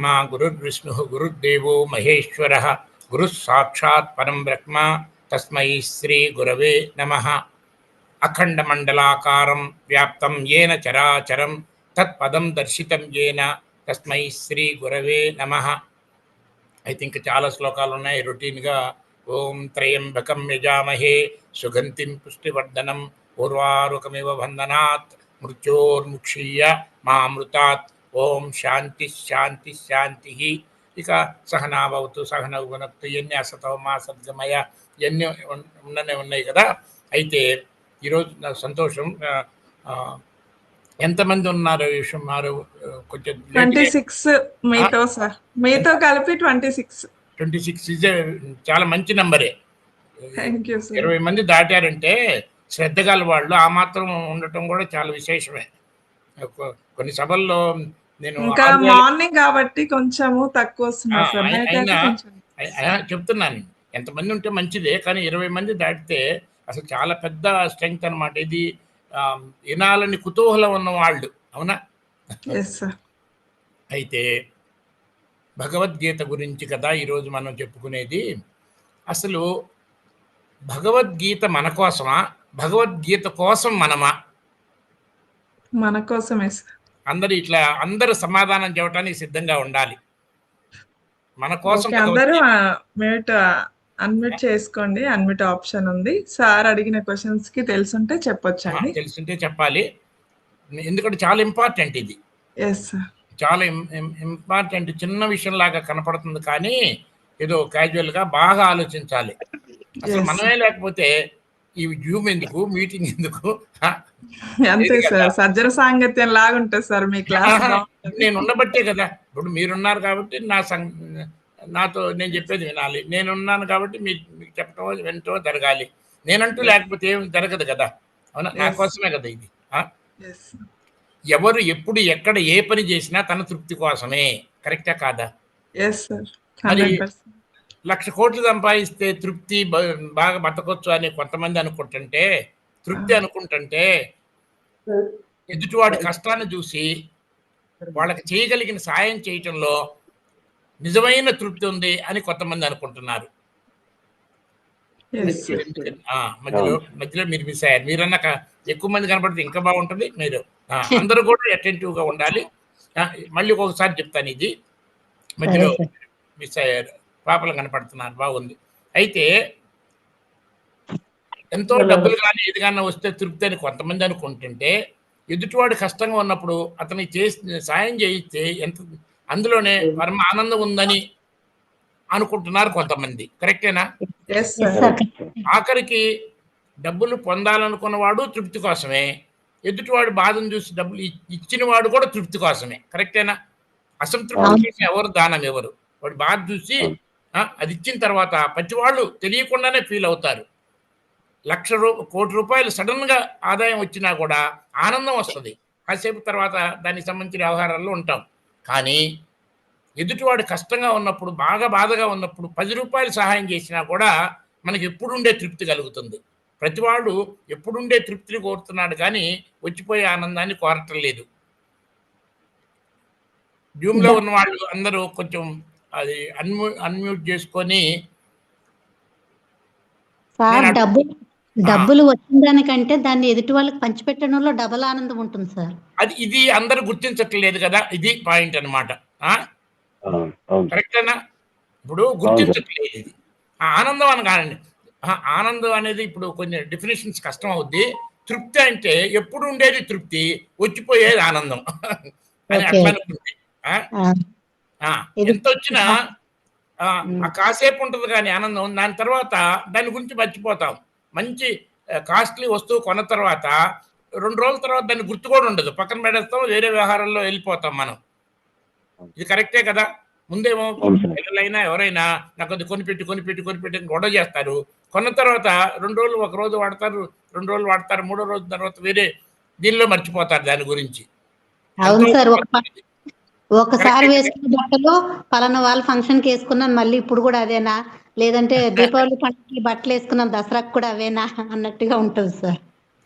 గురుర్బ్రహ్మ గురుర్విష్ణు గురుర్దేవో మహేశ్వర గురు సాక్షాత్ పరం బ్రహ్మ తస్మై శ్రీ గురవే నమః. అఖండమండలాకారం వ్యాప్తం ఏన చరాచరం తత్పదం దర్శితం ఏన తస్మై శ్రీ గురవే నమః. ఐ థింక్ చాలా శ్లోకాలు ఉన్నాయి రొటీన్గా. ఓం త్రయంబకం యజామహే సుగంధిం పుష్టివర్ధనం పూర్వారుకమివ బంధనాత్ మృత్యోర్ముక్షీయ మామృతాత్. ఓం శాంతి శాంతి శాంతి. ఇక సహనాభవతు సహనౌ భునక్తు ఎన్ని అసతోమా సద్గమయ ఇవన్నీ ఉన్నాయి కదా. అయితే ఈరోజు నాకు సంతోషం. ఎంతమంది ఉన్నారు ఈ విషయం కొంచెం 26 మీతో సార్, మీతో కలిపి 26 ఇజ్ చాలా మంచి నంబరే. 20 మంది దాటారంటే శ్రద్ధ గల వాళ్ళు ఆ మాత్రం ఉండటం కూడా చాలా విశేషమే. కొన్ని సభల్లో నేను ఇంకా మార్నింగ్ కాబట్టి కొంచెము తక్కువ వస్తున్నారు సార్. చెప్తున్నాను ఎంతమంది ఉంటే మంచిదే, కానీ 20 మంది దాటితే అసలు చాలా పెద్ద స్ట్రెంగ్త్ అనమాట. ఇది వినాలని కుతూహలం ఉన్న వాళ్ళు, అవునా? అయితే భగవద్గీత గురించి కదా ఈరోజు మనం చెప్పుకునేది. అసలు భగవద్గీత మన కోసమా, భగవద్గీత కోసం మనమా? మన కోసమే. అందరూ సమాధానం చెప్పడానికి సిద్ధంగా ఉండాలి. మన కోసం అందరూ అన్మ్యూట్ చేసుకోండి. అన్మ్యూట్ ఆప్షన్ ఉంది. సార్ అడిగిన క్వశ్చన్స్ కి తెలుసుంటే చెప్పొచ్చండి. తెలుసుంటే చెప్పాలి, ఎందుకంటే చాలా ఇంపార్టెంట్ ఇది. చాలా ఇంపార్టెంట్. చిన్న విషయం లాగా కనపడుతుంది కానీ ఏదో క్యాజువల్ గా బాగా ఆలోచించాలి. అసలు మనమే లేకపోతే ఈ జూమ్ ఎందుకు, మీటింగ్ ఎందుకు? అంతే సార్, సజ్జన సాంగత్యం లాగా ఉంటుంది సార్ మీ క్లాస్. నేను ఉండబట్టే కదా. ఇప్పుడు మీరున్నారు కాబట్టి నాతో నేను చెప్పేది వినాలి. నేనున్నాను కాబట్టి మీకు చెప్పటమో వినటమో జరగాలి. నేనంటూ లేకపోతే ఏమి జరగదు కదా, అవునా? నా కోసమే కదా ఇది. ఎవరు ఎప్పుడు ఎక్కడ ఏ పని చేసినా తన తృప్తి కోసమే. కరెక్టా కాదా? మరి 1,00,000 కోట్లు సంపాదిస్తే తృప్తి, బాగా బతకొచ్చు అని కొంతమంది అనుకుంటుంటే, తృప్తి అనుకుంటుంటే ఎదుటివాడి కష్టాన్ని చూసి వాళ్ళకి చేయగలిగిన సాయం చేయటంలో నిజమైన తృప్తి ఉంది అని కొంతమంది అనుకుంటున్నారు. మధ్యలో మీరు మిస్ అయ్యారు. మీరన్నా ఎక్కువ మంది కనపడితే ఇంకా బాగుంటుంది. మీరు అందరూ కూడా అటెంటివ్గా ఉండాలి. మళ్ళీ ఒకసారి చెప్తాను, ఇది మధ్యలో మిస్ అయ్యారు, పాపలు కనపడుతున్నారు. బాగుంది. అయితే ఎంతో డబ్బులు కానీ ఇది కానీ వస్తే తృప్తి అని కొంతమంది అనుకుంటుంటే, ఎదుటివాడు కష్టంగా ఉన్నప్పుడు అతనికి సాయం చేయిస్తే అందులోనే పరమ ఆనందం ఉందని అనుకుంటున్నారు కొంతమంది. కరెక్టేనా? ఆఖరికి డబ్బులు పొందాలనుకున్నవాడు తృప్తి కోసమే, ఎదుటివాడు బాధను చూసి డబ్బులు ఇచ్చిన వాడు కూడా తృప్తి కోసమే. కరెక్టేనా? అసంతృప్తి కోసం ఎవరు దానం ఎవరు. వాడు బాధ చూసి అది ఇచ్చిన తర్వాత ప్రతి వాళ్ళు తెలియకుండానే ఫీల్ అవుతారు. 1,00,000 కోటి రూపాయలు సడన్ గా ఆదాయం వచ్చినా కూడా ఆనందం వస్తుంది. కాసేపు తర్వాత దానికి సంబంధించిన వ్యవహారాల్లో ఉంటాం. కానీ ఎదుటివాడు కష్టంగా ఉన్నప్పుడు, బాగా బాధగా ఉన్నప్పుడు 10 రూపాయలు సహాయం చేసినా కూడా మనకి ఎప్పుడుండే తృప్తి కలుగుతుంది. ప్రతివాడు ఎప్పుడుండే తృప్తిని కోరుతున్నాడు కానీ వచ్చిపోయే ఆనందాన్ని కోరటం లేదు. జూమ్ లో ఉన్న వాళ్ళు అందరూ కొంచెం అది అన్మ్యూట్ చేసుకొని. డబ్బులు వచ్చిన దానికంటే దాన్ని ఎదుటి వాళ్ళకి పంచిపెట్టడంలో డబల్ ఆనందం ఉంటుంది సార్. ఇది అందరూ గుర్తించట్లేదు కదా, ఇది పాయింట్ అనమాట. కరెక్టేనా? ఇప్పుడు గుర్తించట్లేదు ఇది. ఆనందం అని కానండి, ఆనందం అనేది ఇప్పుడు కొన్ని డెఫినేషన్స్ కష్టం అవుద్ది. తృప్తి అంటే ఎప్పుడు ఉండేది తృప్తి, వచ్చిపోయేది ఆనందం అని అట్లా అనుకుంది. ఎంత వచ్చినా కాసేపు ఉంటుంది కానీ ఆనందం, దాని తర్వాత దాని గురించి మర్చిపోతాం. మంచి కాస్ట్లీ వస్తువు కొన్న తర్వాత 2 రోజుల తర్వాత దాన్ని గుర్తు కూడా ఉండదు, పక్కన పెడేస్తాం, వేరే వ్యవహారాల్లో వెళ్ళిపోతాం మనం. ఇది కరెక్టే కదా? ముందేమో పిల్లలైనా ఎవరైనా నాకు అది కొనిపెట్టి గొడవ చేస్తారు. కొన్న తర్వాత 2 రోజులు, 1 రోజు వాడతారు, 2 రోజులు వాడతారు, 3వ రోజు తర్వాత వేరే దీనిలో మర్చిపోతారు దాని గురించి. ఒకసారి వేసుకున్న బట్టలు పలానా వాళ్ళ ఫంక్షన్కి వేసుకున్నాను, మళ్ళీ ఇప్పుడు కూడా అదేనా, లేదంటే దీపావళి పండుగకి బట్టలు వేసుకున్నాను, దసరాకు కూడా అవేనా అన్నట్టుగా ఉంటుంది సార్.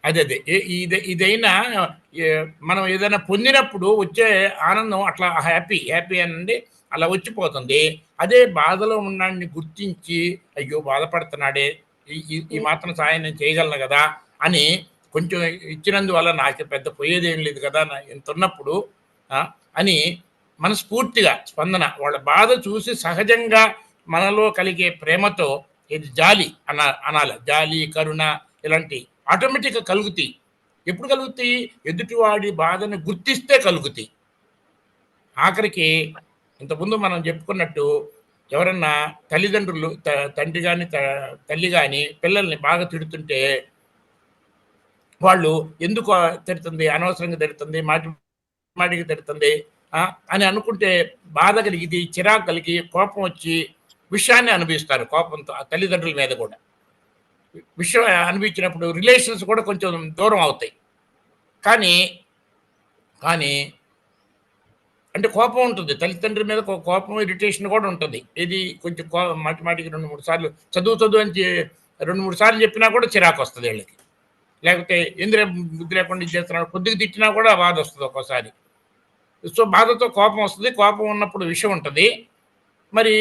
అదే ఇదైనా మనం ఏదైనా పొందినప్పుడు వచ్చే ఆనందం అట్లా హ్యాపీ అనండి. అలా వచ్చిపోతుంది. అదే బాధలో ఉన్నాడిని గుర్తించి అయ్యో బాధపడుతున్నాడే, ఈ మాత్రం సాయం నేను చేయగలను కదా అని కొంచెం ఇచ్చినందువల్ల నాకు పెద్ద పోయేదేం లేదు కదా ఇంత ఉన్నప్పుడు అని మనస్ఫూర్తిగా స్పందన, వాళ్ళ బాధ చూసి సహజంగా మనలో కలిగే ప్రేమతో ఇది జాలి అనాలి. జాలి, కరుణ ఇలాంటి ఆటోమేటిక్గా కలుగుతాయి. ఎప్పుడు కలుగుతాయి? ఎదుటివాడి బాధను గుర్తిస్తే కలుగుతాయి. ఆఖరికి ఇంతకుముందు మనం చెప్పుకున్నట్టు ఎవరన్నా తల్లిదండ్రులు తండ్రి కానీ తల్లి కానీ పిల్లల్ని బాగా తిడుతుంటే వాళ్ళు ఎందుకు తిడుతుంది, అనవసరంగా తిడుతుంది, మాటికి తిడుతుంది అని అనుకుంటే బాధ కలిగి, చిరాకు కలిగి, కోపం వచ్చి విషయాన్ని అనుభవిస్తారు. కోపంతో ఆ తల్లిదండ్రుల మీద కూడా విషయం అనిపించినప్పుడు రిలేషన్స్ కూడా కొంచెం దూరం అవుతాయి. కానీ అంటే కోపం ఉంటుంది, తల్లిదండ్రుల మీద కోపం, ఇరిటేషన్ కూడా ఉంటుంది. ఇది కొంచెం మాటికి 2-3 సార్లు చదువు అని 2-3 సార్లు చెప్పినా కూడా చిరాకు వస్తుంది వీళ్ళకి. లేకపోతే ఎందుకు బుద్ధి లేకుండా ఇది చేస్తున్నాడు, కొద్దిగా తిట్టినా కూడా బాధ వస్తుంది ఒక్కోసారి. సో బాధతో కోపం వస్తుంది. కోపం ఉన్నప్పుడు విషయం ఉంటుంది. మరి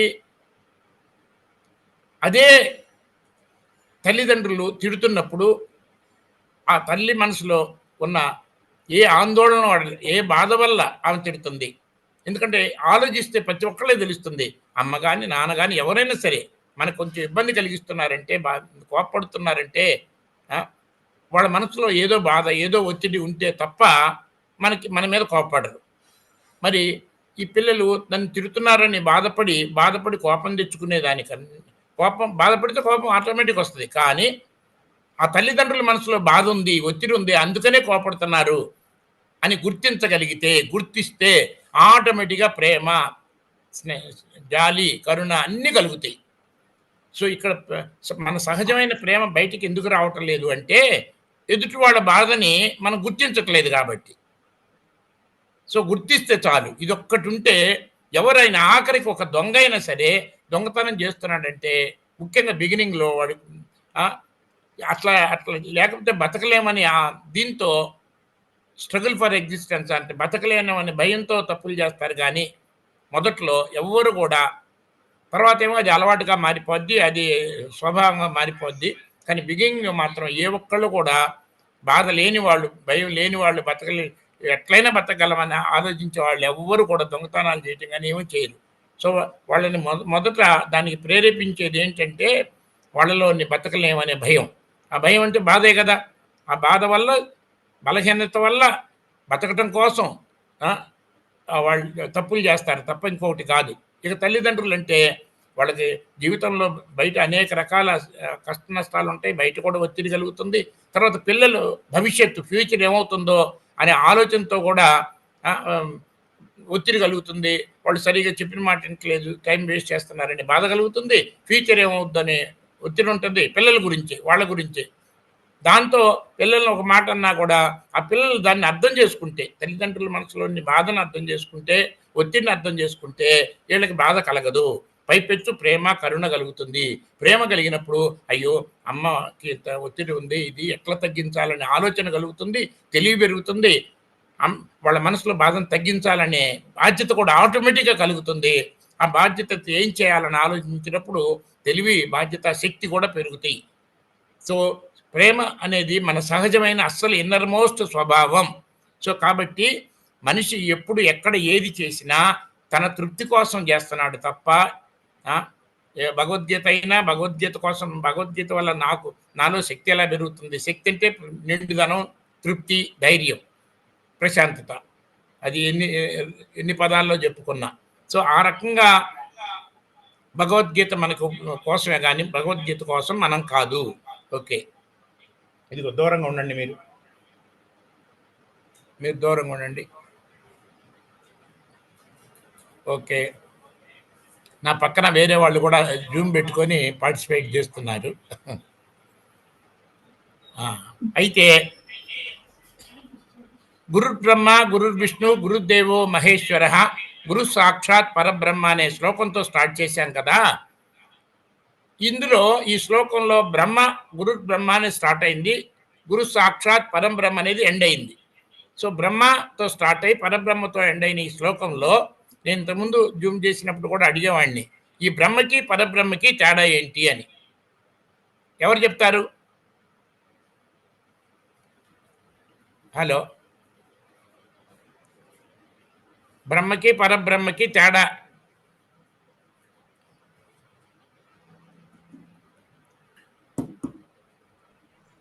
అదే తల్లిదండ్రులు తిడుతున్నప్పుడు ఆ తల్లి మనసులో ఉన్న ఏ ఆందోళన, ఏ బాధ వల్ల ఆమె తిడుతుంది. ఎందుకంటే ఆలోచిస్తే ప్రతి ఒక్కళ్ళే తెలుస్తుంది. అమ్మ కానీ నాన్న కానీ ఎవరైనా సరే మనకు కొంచెం ఇబ్బంది కలిగిస్తున్నారంటే, కోపపడుతున్నారంటే వాళ్ళ మనసులో ఏదో బాధ, ఏదో ఒత్తిడి ఉంటే తప్ప మన మీద కోపపడరు. మరి ఈ పిల్లలు నన్ను తిడుతున్నారని బాధపడి కోపం తెచ్చుకునేదానికన్నా, బాధపడితే కోపం ఆటోమేటిక్ వస్తుంది. కానీ ఆ తల్లిదండ్రుల మనసులో బాధ ఉంది, ఒత్తిడి ఉంది, అందుకనే కోపడుతున్నారు అని గుర్తిస్తే ఆటోమేటిక్గా ప్రేమ, జాలి, కరుణ అన్నీ కలుగుతాయి. సో ఇక్కడ మన సహజమైన ప్రేమ బయటికి ఎందుకు రావటం లేదు అంటే ఎదుటి వాళ్ళ బాధని మనం గుర్తించట్లేదు కాబట్టి. సో గుర్తిస్తే చాలు. ఇదొక్కటి ఉంటే ఎవరైనా, ఆఖరికి ఒక దొంగ అయినా సరే దొంగతనం చేస్తున్నాడంటే ముఖ్యంగా బిగినింగ్లో వాడు అట్లా లేకపోతే బతకలేమని దీంతో స్ట్రగుల్ ఫర్ ఎగ్జిస్టెన్స్ అంటే బతకలేమని భయంతో తప్పులు చేస్తారు. కానీ మొదట్లో ఎవ్వరు కూడా, తర్వాత ఏమో అది అలవాటుగా మారిపోద్ది, అది స్వభావంగా మారిపోద్ది. కానీ బిగినింగ్లో మాత్రం ఏ ఒక్కళ్ళు కూడా బాధ లేని వాళ్ళు, భయం లేని వాళ్ళు, ఎట్లయినా బతకగలమని ఆలోచించే వాళ్ళు ఎవ్వరు కూడా దొంగతనాలు చేయటం కానీ ఏమీ చేయరు. సో వాళ్ళని మొదట దానికి ప్రేరేపించేది ఏంటంటే వాళ్ళలోని బతకలేమనే భయం. ఆ భయం అంటే బాధే కదా. ఆ బాధ వల్ల, బలహీనత వల్ల బతకటం కోసం వాళ్ళు తప్పులు చేస్తారు తప్ప ఇంకొకటి కాదు. ఇక తల్లిదండ్రులు అంటే వాళ్ళకి జీవితంలో బయట అనేక రకాల కష్ట నష్టాలు ఉంటాయి, బయట కూడా ఒత్తిడి కలుగుతుంది. తర్వాత పిల్లలు భవిష్యత్తు, ఫ్యూచర్ ఏమవుతుందో అనే ఆలోచనతో కూడా ఒత్తిడి కలుగుతుంది. వాళ్ళు సరిగా చెప్పిన మాట వినట్లేదు, టైం వేస్ట్ చేస్తున్నారని బాధ కలుగుతుంది. ఫ్యూచర్ ఏమవుతుందనే ఒత్తిడి ఉంటుంది పిల్లల గురించి, వాళ్ళ గురించి. దాంతో పిల్లల్ని ఒక మాట అన్నా కూడా ఆ పిల్లలు దాన్ని అర్థం చేసుకుంటే, తల్లిదండ్రుల మనసులోని బాధను అర్థం చేసుకుంటే, ఒత్తిడిని అర్థం చేసుకుంటే వీళ్ళకి బాధ కలగదు. పైపెచ్చు ప్రేమ, కరుణ కలుగుతుంది. ప్రేమ కలిగినప్పుడు అయ్యో అమ్మకి ఒత్తిడి ఉంది, ఇది ఎట్లా తగ్గించాలనే ఆలోచన కలుగుతుంది, తెలివి పెరుగుతుంది. వాళ్ళ మనసులో బాధను తగ్గించాలనే బాధ్యత కూడా ఆటోమేటిక్గా కలుగుతుంది. ఆ బాధ్యత ఏం చేయాలని ఆలోచించినప్పుడు తెలివి, బాధ్యత, శక్తి కూడా పెరుగుతాయి. సో ప్రేమ అనేది మన సహజమైన అస్సలు ఇన్నర్ మోస్ట్ స్వభావం. సో కాబట్టి మనిషి ఎప్పుడు ఎక్కడ ఏది చేసినా తన తృప్తి కోసం చేస్తున్నాడు తప్ప భగవద్గీత అయినా భగవద్గీత కోసం, భగవద్గీత వల్ల నాలో శక్తి ఎలా పెరుగుతుంది? శక్తి అంటే నిండుదనం, తృప్తి, ధైర్యం, ప్రశాంతత. అది ఎన్ని పదాల్లో చెప్పుకున్నా. సో ఆ రకంగా భగవద్గీత మనకు కోసమే కానీ భగవద్గీత కోసం మనం కాదు. ఓకే, ఇదిగో దూరంగా ఉండండి, మీరు దూరంగా ఉండండి. ఓకే, నా పక్కన వేరే వాళ్ళు కూడా జూమ్ పెట్టుకొని పార్టిసిపేట్ చేస్తున్నారు. అయితే గురు బ్రహ్మ, గురు విష్ణు, గురుదేవో మహేశ్వర, గురు సాక్షాత్ పరబ్రహ్మ అనే శ్లోకంతో స్టార్ట్ చేశాం కదా. ఇందులో ఈ శ్లోకంలో గురు బ్రహ్మ అని స్టార్ట్ అయింది, గురు సాక్షాత్ పరబ్రహ్మ అనేది ఎండ్ అయింది. సో బ్రహ్మతో స్టార్ట్ అయ్యి పరబ్రహ్మతో ఎండ్ అయిన ఈ శ్లోకంలో నేను ఇంతకుముందు జూమ్ చేసినప్పుడు కూడా అడిగేవాడిని, ఈ బ్రహ్మకి పరబ్రహ్మకి తేడా ఏంటి అని. ఎవరు చెప్తారు? హలో, బ్రహ్మకి పరబ్రహ్మకి తేడా.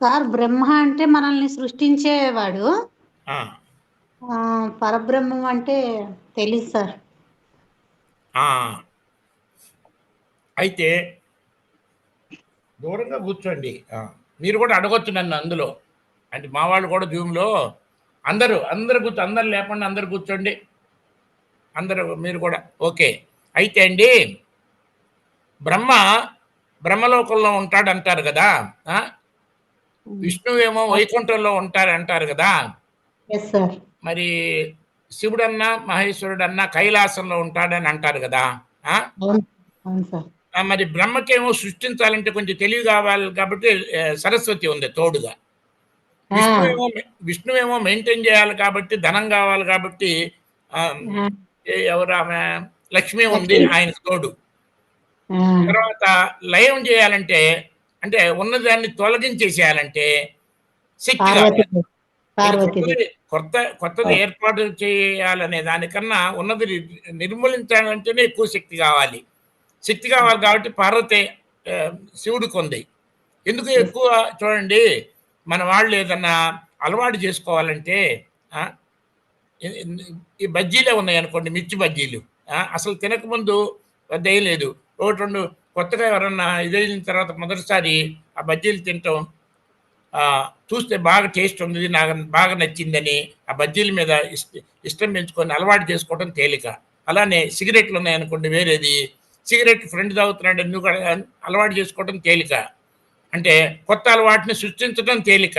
సార్ బ్రహ్మ అంటే మనల్ని సృష్టించేవాడు, ఆ, పరబ్రహ్మం అంటే తెలీదు సార్. ఆ. అయితే దూరంగా కూర్చోండి. మీరు కూడా అడగొచ్చు నన్ను అందులో. అంటే మా వాళ్ళు కూడా జూమ్లో అందరూ కూర్చో, అందరు లేకుండా అందరు కూర్చోండి. అందరూ మీరు కూడా. ఓకే. అయితే అండి, బ్రహ్మలోకంలో ఉంటాడు అంటారు కదా. విష్ణువేమో వైకుంఠంలో ఉంటారంటారు కదా. Yes sir. మరి శివుడన్నా మహేశ్వరుడన్నా కైలాసంలో ఉంటాడని అంటారు కదా. అవును అవును సార్. మరి బ్రహ్మకేమో సృష్టించాలంటే కొంచెం తెలివి కావాలి కాబట్టి సరస్వతి ఉంది తోడుగా. విష్ణువేమో మెయింటైన్ చేయాలి కాబట్టి, ధనం కావాలి కాబట్టి ఎవరు ఆమె, లక్ష్మి ఉంది ఆయనకు తోడు. తర్వాత లయం చేయాలంటే, అంటే ఉన్నదాన్ని తొలగించేసేయాలంటే శక్తి కావాలి. కొత్తది ఏర్పాటు చేయాలనే దానికన్నా ఉన్నది నిర్మూలించాలంటేనే ఎక్కువ శక్తి కావాలి. శక్తి కావాలి కాబట్టి పార్వతి శివుడికి ఉంది. ఎందుకు ఎక్కువ చూడండి, మన వాళ్ళు ఏదన్నా అలవాటు చేసుకోవాలంటే, ఈ బజ్జీలే ఉన్నాయి అనుకోండి, మిర్చి బజ్జీలు. అసలు తినకముందు దయ లేదు, ఒకటి రెండు కొత్తగా ఎవరన్నా ఇదైన తర్వాత మొదటిసారి ఆ బజ్జీలు తినటం చూస్తే బాగా టేస్ట్ ఉంది, నాకు బాగా నచ్చిందని ఆ బజ్జీల మీద ఇష్టం పెంచుకొని అలవాటు చేసుకోవడం తేలిక. అలానే సిగరెట్లు ఉన్నాయనుకోండి, వేరేది సిగరెట్ ఫ్రెండ్ తాగుతున్నాడు ఎందుకు అలవాటు చేసుకోవడం తేలిక. అంటే కొత్త అలవాటుని సృష్టించడం తేలిక,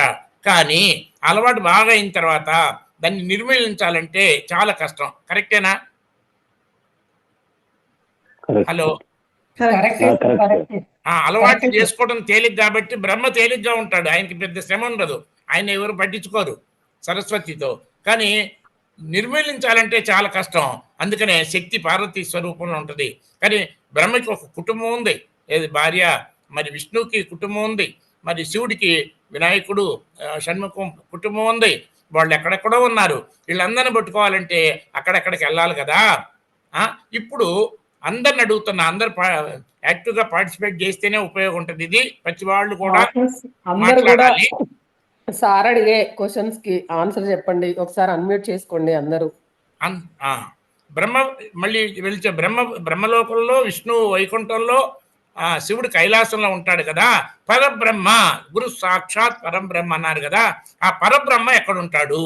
కానీ అలవాటు బాగా అయిన తర్వాత దాన్ని నిర్మూలించాలంటే చాలా కష్టం. కరెక్టేనా? హలో, అలవాటు చేసుకోవడం తేలిక కాబట్టి బ్రహ్మ తేలిగ్గా ఉంటాడు, ఆయనకి పెద్ద శ్రమ ఉండదు, ఆయన ఎవరు పట్టించుకోరు సరస్వతితో. కానీ నిర్మూలించాలంటే చాలా కష్టం. అందుకనే శక్తి పార్వతీ స్వరూపంలో ఉంటుంది. కానీ బ్రహ్మకి ఒక కుటుంబం ఉంది, ఏది భార్య. మరి విష్ణువుకి కుటుంబం ఉంది, మరి శివుడికి వినాయకుడు షణ్ముఖం కుటుంబం ఉంది. వాళ్ళు ఎక్కడెక్కడో ఉన్నారు. వీళ్ళందరిని పట్టుకోవాలంటే అక్కడెక్కడికి వెళ్ళాలి కదా. ఇప్పుడు అందరిని అడుగుతున్నా, అందరు యాక్టివ్గా పార్టిసిపేట్ చేస్తేనే ఉపయోగం ఉంటుంది. ఇది ప్రతి వాళ్ళు కూడా మాట్లాడాలి. సార్ అడిగే క్వశ్చన్స్ కి ఆన్సర్ చెప్పండి. ఒకసారి అన్మ్యూట్ చేసుకోండి అందరూ. మళ్ళీ వెళ్తే బ్రహ్మలోకంలో విష్ణు వైకుంఠంలో, శివుడు కైలాసంలో ఉంటాడు కదా. పరబ్రహ్మ, గురు సాక్షాత్ పరబ్రహ్మ అన్నారు కదా. ఆ పరబ్రహ్మ ఎక్కడుంటాడు?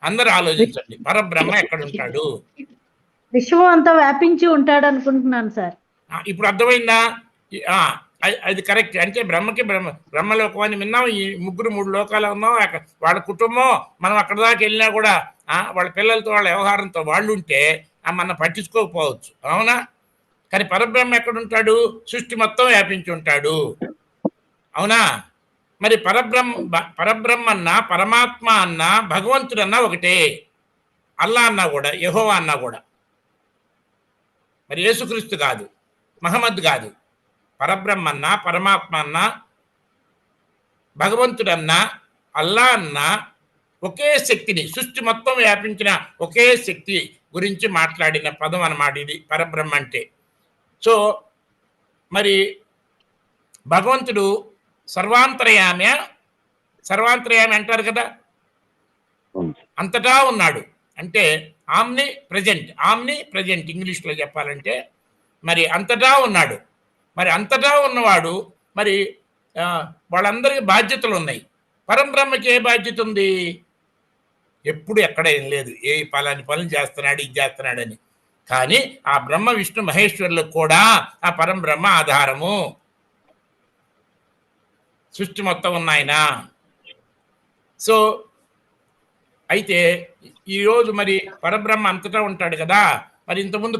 అందరూ ఆలోచించండి. పరబ్రహ్మ ఎక్కడుంటాడు? విశ్వం అంతా వ్యాపించి ఉంటాడు అనుకుంటున్నాను సార్. ఇప్పుడు అర్థమైందా? అది కరెక్ట్. అంటే బ్రహ్మలోకం అని విన్నాం. ఈ ముగ్గురు 3 లోకాలు ఉన్నాం. వాళ్ళ కుటుంబం మనం అక్కడ దాకా వెళ్ళినా కూడా వాళ్ళ పిల్లలతో వాళ్ళ వ్యవహారంతో వాళ్ళు ఉంటే మనం పట్టించుకోకపోవచ్చు, అవునా? కానీ పరబ్రహ్మ ఎక్కడుంటాడు? సృష్టి మొత్తం వ్యాపించి ఉంటాడు, అవునా? మరి పరబ్రహ్మ అన్నా, పరమాత్మ అన్నా, భగవంతుడన్నా ఒకటే. అల్లా అన్నా కూడా, యెహోవా అన్నా కూడా. మరి యేసుక్రీస్తు కాదు, మహమ్మద్ కాదు. పరబ్రహ్మ అన్నా, పరమాత్మ అన్నా, భగవంతుడన్నా, అల్లా అన్నా ఒకే శక్తిని, సృష్టి మొత్తం వ్యాపించిన ఒకే శక్తి గురించి మాట్లాడిన పదం అన్నమాట ఇది పరబ్రహ్మ అంటే. సో మరి భగవంతుడు సర్వాంతర్యామి అంటారు కదా. అంతటా ఉన్నాడు అంటే ఆమ్ని ప్రజెంట్ ఇంగ్లీష్లో చెప్పాలంటే. మరి అంతటా ఉన్నాడు. మరి అంతటా ఉన్నవాడు, మరి వాళ్ళందరికీ బాధ్యతలు ఉన్నాయి. పరబ్రహ్మకి ఏ బాధ్యత ఉంది? ఎప్పుడు ఎక్కడ ఏం లేదు, ఏ పలాని పనులు చేస్తున్నాడు, ఇది చేస్తున్నాడని. కానీ ఆ బ్రహ్మ విష్ణు మహేశ్వరులకు కూడా ఆ పరబ్రహ్మ ఆధారము, సృష్టి మొత్తం ఉన్నాయన. సో అయితే ఈరోజు మరి పరబ్రహ్మ అంతటా ఉంటాడు కదా. మరి ఇంతకుముందు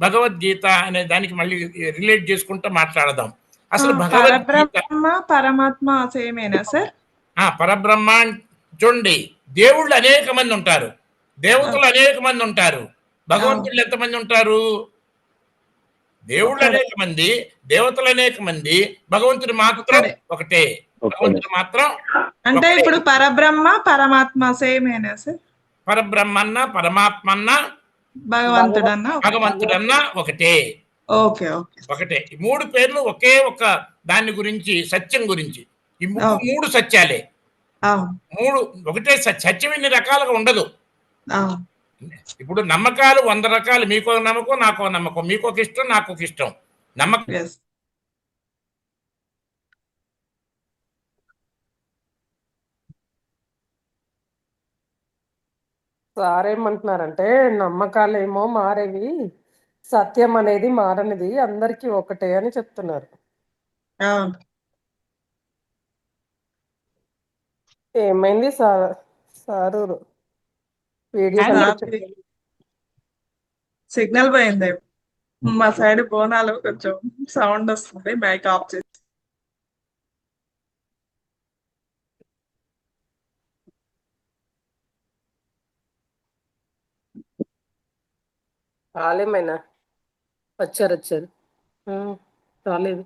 భగవద్గీత అనే దానికి మళ్ళీ రిలేట్ చేసుకుంటూ మాట్లాడదాం. అసలు భగవద్గీత పరమాత్మ సేమేనా సార్? పరబ్రహ్మ చూడండి, దేవుళ్ళు అనేక మంది ఉంటారు, దేవతలు అనేక మంది ఉంటారు, భగవంతుళ్ళు ఎంతమంది ఉంటారు? దేవుళ్ళు అనేక మంది, దేవతలు అనేక మంది, భగవంతుడు మాత్రం ఒకటే. భగవంతుడు మాత్రం అంటే ఇప్పుడు పరబ్రహ్మ పరమాత్మ సేమేనా సార్? పరబ్రహ్మన్న, పరమాత్మన్న, భగవంతుడన్న ఒకటే. ఓకే ఓకే ఒకటే. ఈ 3 పేర్లు ఒకే ఒక దాని గురించి, సత్యం గురించి. ఈ 3 సత్యాలే. 3 ఒకటే సత్యం ఇన్ని రకాలుగా ఉండదు. ఇప్పుడు నమ్మకాలు 100 రకాలు. మీకో నమ్మకం, నాకో నమ్మకం, మీకొక ఇష్టం, నాకొక ఇష్టం. నమ్మకం సార్ ఏమంటున్నారంటే నమ్మకాలేమో మారేవి, సత్యం అనేది మారనిది, అందరికీ ఒకటే అని చెప్తున్నారు. ఏమైంది సారు వీడియో సిగ్నల్ పోయింది. మా సైడ్ బోనాలు కొంచెం సౌండ్ వస్తుంది, మైక్ ఆఫ్ చేసి. రాలేమైనా వచ్చారు రాలేదు.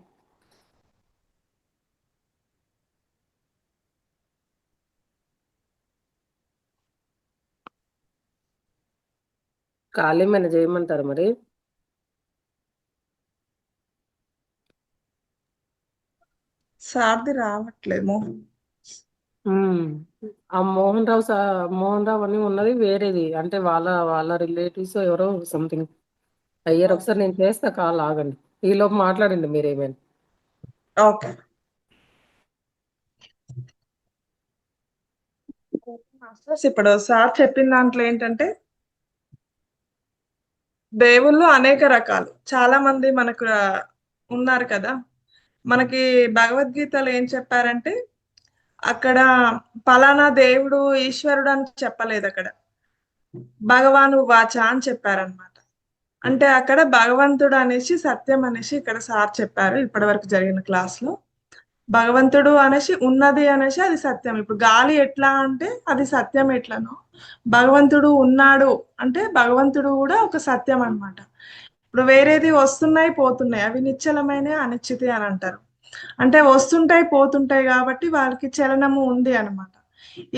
కాలేమైనా చేయమంటారు మరి? సార్ది రావట్లేదు. ఆ మోహన్ రావు అని ఉన్నది వేరేది, అంటే వాళ్ళ రిలేటివ్స్ ఎవరో సంథింగ్ అయ్యారు. ఒకసారి నేను చేస్తా, కాల్ ఆగండి, ఈలోపు మాట్లాడండి మీరేమైనా. ఓకే. ఇప్పుడు సార్ చెప్పిన దాంట్లో ఏంటంటే దేవుళ్ళు అనేక రకాలు, చాలా మంది మనకు ఉన్నారు కదా. మనకి భగవద్గీతలో ఏం చెప్పారంటే అక్కడ పలానా దేవుడు ఈశ్వరుడు అని చెప్పలేదు, అక్కడ భగవాను వాచ అని చెప్పారనమాట. అంటే అక్కడ భగవంతుడు అనేసి సత్యం అనేసి ఇక్కడ సార్ చెప్పారు ఇప్పటి వరకు జరిగిన క్లాస్ లో. భగవంతుడు అనేసి ఉన్నది అనేసి అది సత్యం. ఇప్పుడు గాలి ఎట్లా అంటే అది సత్యం ఎట్లనో, భగవంతుడు ఉన్నాడు అంటే భగవంతుడు కూడా ఒక సత్యం అన్నమాట. ఇప్పుడు వేరేది వస్తున్నాయి పోతున్నాయి, అవి నిశ్చలమైన అనిశ్చితి అని అంటారు. అంటే వస్తుంటాయి పోతుంటాయి కాబట్టి వాళ్ళకి చలనము ఉంది అన్నమాట.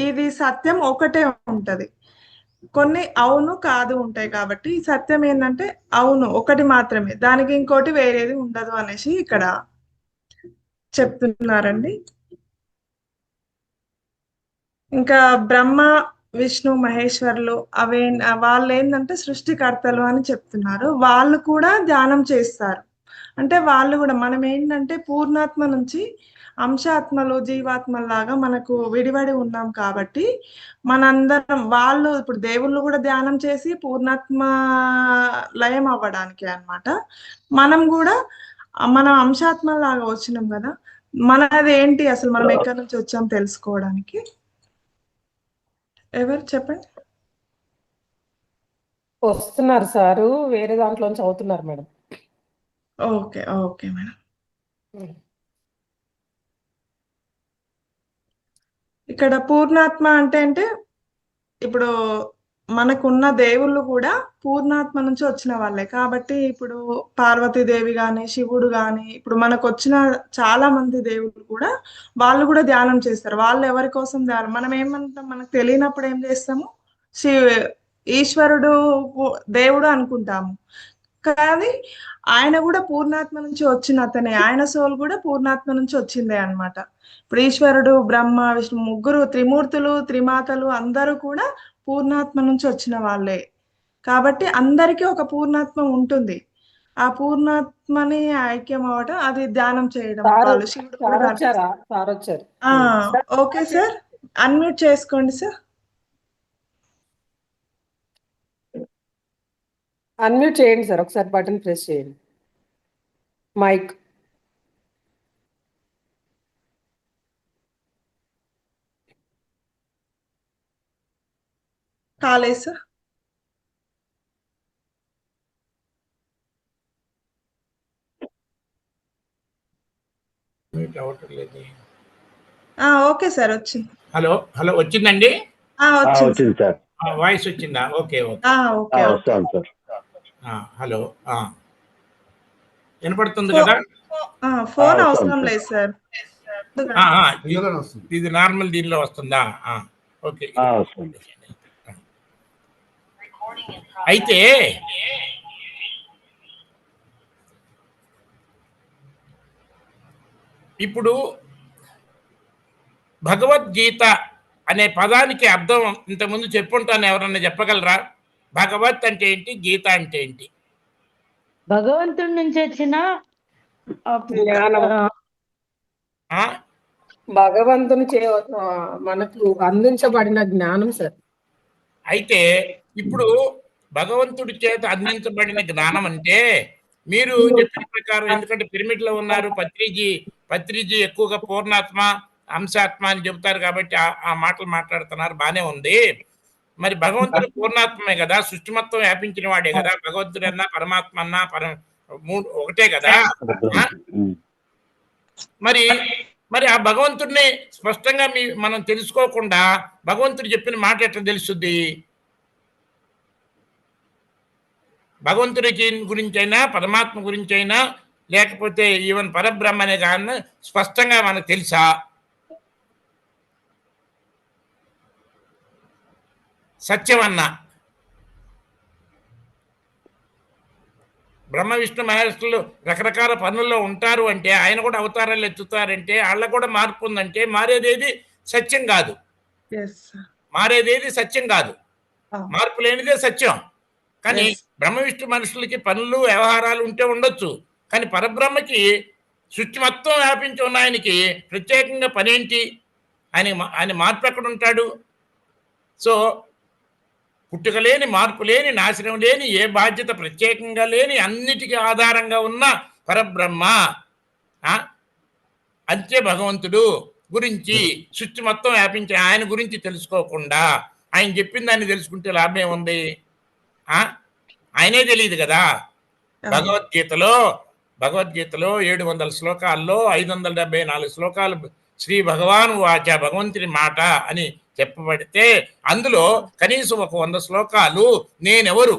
ఇది సత్యం ఒకటే ఉంటది, కొన్ని అవును కాదు ఉంటాయి. కాబట్టి సత్యం ఏంటంటే అవును ఒకటి మాత్రమే, దానికి ఇంకోటి వేరేది ఉండదు అనేసి ఇక్కడ చెప్తున్నారండి. ఇంకా బ్రహ్మ విష్ణు మహేశ్వరులు వాళ్ళు ఏంటంటే సృష్టికర్తలు అని చెప్తున్నారు. వాళ్ళు కూడా ధ్యానం చేస్తారు. అంటే వాళ్ళు కూడా మనం ఏంటంటే పూర్ణాత్మ నుంచి అంశాత్మలు జీవాత్మలాగా మనకు విడివడి ఉన్నాం కాబట్టి మనందరం, వాళ్ళు ఇప్పుడు దేవుళ్ళు కూడా ధ్యానం చేసి పూర్ణాత్మ లయం అవ్వడానికి అన్నమాట. మనం కూడా మనం అంశాత్మలాగా వచ్చినాం కదా, మనది ఏంటి అసలు, మనం ఎక్కడి నుంచి వచ్చాం తెలుసుకోవడానికి. ఎవరు చెప్పండి? వస్తున్నారు సారు, వేరే దాంట్లోంచి అవుతున్నారు మేడం. Okay okay madam. ఇక్కడ పూర్ణాత్మ అంటే ఇప్పుడు మనకున్న దేవుళ్ళు కూడా పూర్ణాత్మ నుంచి వచ్చిన వాళ్ళే కాబట్టి, ఇప్పుడు పార్వతీదేవి గాని శివుడు గాని, ఇప్పుడు మనకు వచ్చిన చాలా మంది దేవుళ్ళు కూడా వాళ్ళు కూడా ధ్యానం చేస్తారు. వాళ్ళు ఎవరి కోసం ధ్యానం, మనం ఏమంటాం, మనకు తెలియనప్పుడు ఏం చేస్తాము, ఈశ్వరుడు దేవుడు అనుకుంటాము. కానీ ఆయన కూడా పూర్ణాత్మ నుంచి వచ్చిన అతనే, ఆయన సోల్ కూడా పూర్ణాత్మ నుంచి వచ్చిందే అన్నమాట. ఇప్పుడు ఈశ్వరుడు బ్రహ్మ విష్ణు ముగ్గురు త్రిమూర్తులు త్రిమాతలు అందరూ కూడా పూర్ణాత్మ నుంచి వచ్చిన వాళ్ళే. కాబట్టి అందరికీ ఒక పూర్ణాత్మ ఉంటుంది. ఆ పూర్ణాత్మని ఐక్యం అవ్వడం, అది ధ్యానం చేయడం. వాళ్ళు శివుడు ఓకే సార్, అన్మ్యూట్ చేసుకోండి సార్. అన్మ్యూట్ చేయండి సార్, ఒకసారి బటన్ ప్రెస్ చేయండి. మైక్ కాలేదు సార్. ఓకే సార్ వచ్చింది. హలో హలో వచ్చిందండి? వచ్చింది సార్. వాయిస్ వచ్చిందా? ఓకే ఓకే వస్తాను సార్. హలో. వినపడుతుంది ఫో- కదా? ఫోన్ వస్తుంది అవసరం సార్. లేదు సార్. ఇది నార్మల్ దీనిలో వస్తుందా? ఓకే. వస్తుంది. అయితే ఇప్పుడు భగవద్గీత అనే పదానికి అర్థం ఇంతకుముందు చెప్పుంటాను, ఎవరన్నా చెప్పగలరా? భగవత్ అంటే ఏంటి, గీత అంటే ఏంటి? భగవంతుడి నుంచి వచ్చిన జ్ఞానం. ఆ? భగవంతుని మనకు అందించబడిన జ్ఞానం సార్. అయితే ఇప్పుడు భగవంతుడి చేత అందించబడిన జ్ఞానం అంటే మీరు చెప్పిన ప్రకారం, ఎందుకంటే పిరమిడ్ లో ఉన్నారు, పత్రిజీ ఎక్కువగా పూర్ణాత్మ అంశాత్మ అని చెబుతారు కాబట్టి ఆ మాటలు మాట్లాడుతున్నారు, బానే ఉంది. మరి భగవంతుడు పూర్ణాత్మే కదా, సృష్టి మొత్తం వ్యాపించిన వాడే కదా, భగవంతుడు అన్నా పరమాత్మ అన్నా ఒకటే కదా. మరి ఆ భగవంతుడిని స్పష్టంగా మనం తెలుసుకోకుండా భగవంతుడు చెప్పిన మాట ఎట్లా తెలుస్తుంది? భగవంతుడి గురించి అయినా పరమాత్మ గురించి అయినా లేకపోతే ఈవెన్ పరబ్రహ్మ అనే కానీ స్పష్టంగా మనకు తెలుసా? సత్యమన్నా బ్రహ్మ విష్ణు మహర్షులు రకరకాల పనుల్లో ఉంటారు అంటే, ఆయన కూడా అవతారాలు ఎత్తుతారంటే వాళ్ళకు కూడా మార్పు ఉందంటే మారేదేది సత్యం కాదు. మారేదేది సత్యం కాదు, మార్పు లేనిదే సత్యం. కానీ బ్రహ్మ విష్ణు మనుషులకి పనులు వ్యవహారాలు ఉంటే ఉండొచ్చు, కానీ పరబ్రహ్మకి సృష్టి మొత్తం వ్యాపించి ఉన్న ఆయనకి ప్రత్యేకంగా పనేంటి? ఆయన మార్పు ఎక్కడ ఉంటాడు? సో పుట్టుక లేని, మార్పు లేని, నాశనం లేని, ఏ బాధ్యత ప్రత్యేకంగా లేని, అన్నిటికీ ఆధారంగా ఉన్న పరబ్రహ్మ అంతే భగవంతుడు గురించి సృష్టి మొత్తం వ్యాపించి ఆయన గురించి తెలుసుకోకుండా ఆయన చెప్పిన దాన్ని తెలుసుకుంటే లాభం ఏముంది? ఆయనే తెలియదు కదా. భగవద్గీతలో 700 శ్లోకాల్లో 574 శ్లోకాలు శ్రీ భగవాను వాచ, భగవంతుని మాట అని చెప్పబడితే అందులో కనీసం ఒక 100 శ్లోకాలు నేనెవరు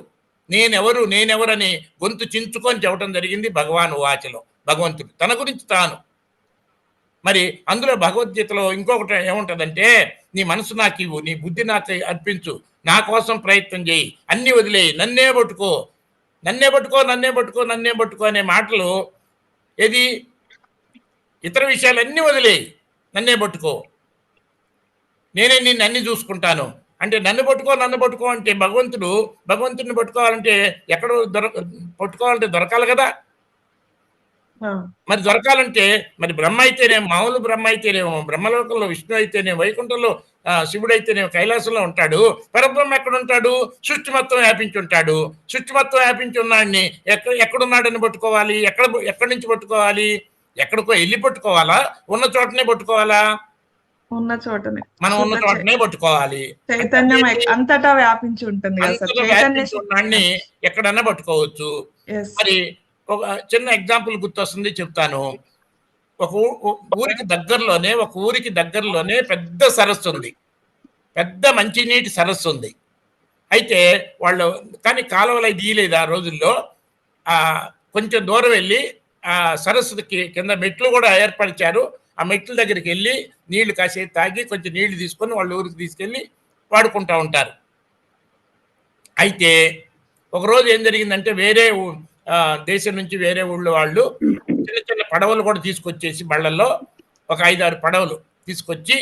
అని గొంతు చించుకొని చెప్పడం జరిగింది భగవాను వాచలో. భగవంతుడు తన గురించి తాను. మరి అందులో భగవద్గీతలో ఇంకొకటి ఏముంటుందంటే, నీ మనసు నాకు ఇవ్వు, నీ బుద్ధి నాకు అర్పించు, నా కోసం ప్రయత్నం చేయి, అన్ని వదిలేయి, నన్నే పట్టుకో అనే మాటలు. ఏది? ఇతర విషయాలన్నీ వదిలేయి, నన్నే పట్టుకో, నేనే నిన్ను అన్ని చూసుకుంటాను అంటే, నన్ను పట్టుకో అంటే భగవంతుడిని పట్టుకోవాలంటే ఎక్కడ పట్టుకోవాలంటే దొరకాలి కదా. మరి దొరకాలంటే మరి బ్రహ్మ అయితేనేమో, మామూలు బ్రహ్మ అయితేనేమో, బ్రహ్మలోకంలో విష్ణు అయితేనేమో, వైకుంఠంలో శివుడు అయితేనేమో, కైలాసంలో ఉంటాడు. పరబ్రహ్మ ఎక్కడ ఉంటాడు? సృష్టి మొత్తం వ్యాపించి ఉంటాడు. సృష్టి మొత్తం వ్యాపించి ఉన్నాడిని ఎక్కడున్నాడని పట్టుకోవాలి? ఎక్కడి నుంచి పట్టుకోవాలి? ఎక్కడికో వెళ్ళి పట్టుకోవాలా? ఉన్న చోటనే పట్టుకోవాలా? ఉన్న చోటనే, మనం ఉన్న చోటనే పట్టుకోవాలి. చైతన్యం అంతటా వ్యాపించి ఉంటుంది కదా సార్. వ్యాపించి ఉన్నాడిని ఎక్కడన్నా పట్టుకోవచ్చు. మరి ఒక చిన్న ఎగ్జాంపుల్ గుర్తొస్తుంది, చెప్తాను. ఒక ఊరికి దగ్గరలోనే పెద్ద సరస్సు ఉంది, పెద్ద మంచినీటి సరస్సు ఉంది. అయితే వాళ్ళు కానీ కాలువలు తీయలేదు ఆ రోజుల్లో. కొంచెం దూరం వెళ్ళి ఆ సరస్సుకి కింద మెట్లు కూడా ఏర్పరిచారు. ఆ మెట్ల దగ్గరికి వెళ్ళి నీళ్లు కాసేపు తాగి కొంచెం నీళ్లు తీసుకొని వాళ్ళ ఊరికి తీసుకెళ్ళి వాడుకుంటూ ఉంటారు. అయితే ఒకరోజు ఏం జరిగిందంటే, వేరే దేశం నుంచి వేరే ఊళ్ళో వాళ్ళు చిన్న చిన్న పడవలు కూడా తీసుకొచ్చేసి, బళ్ళల్లో ఒక 5-6 పడవలు తీసుకొచ్చి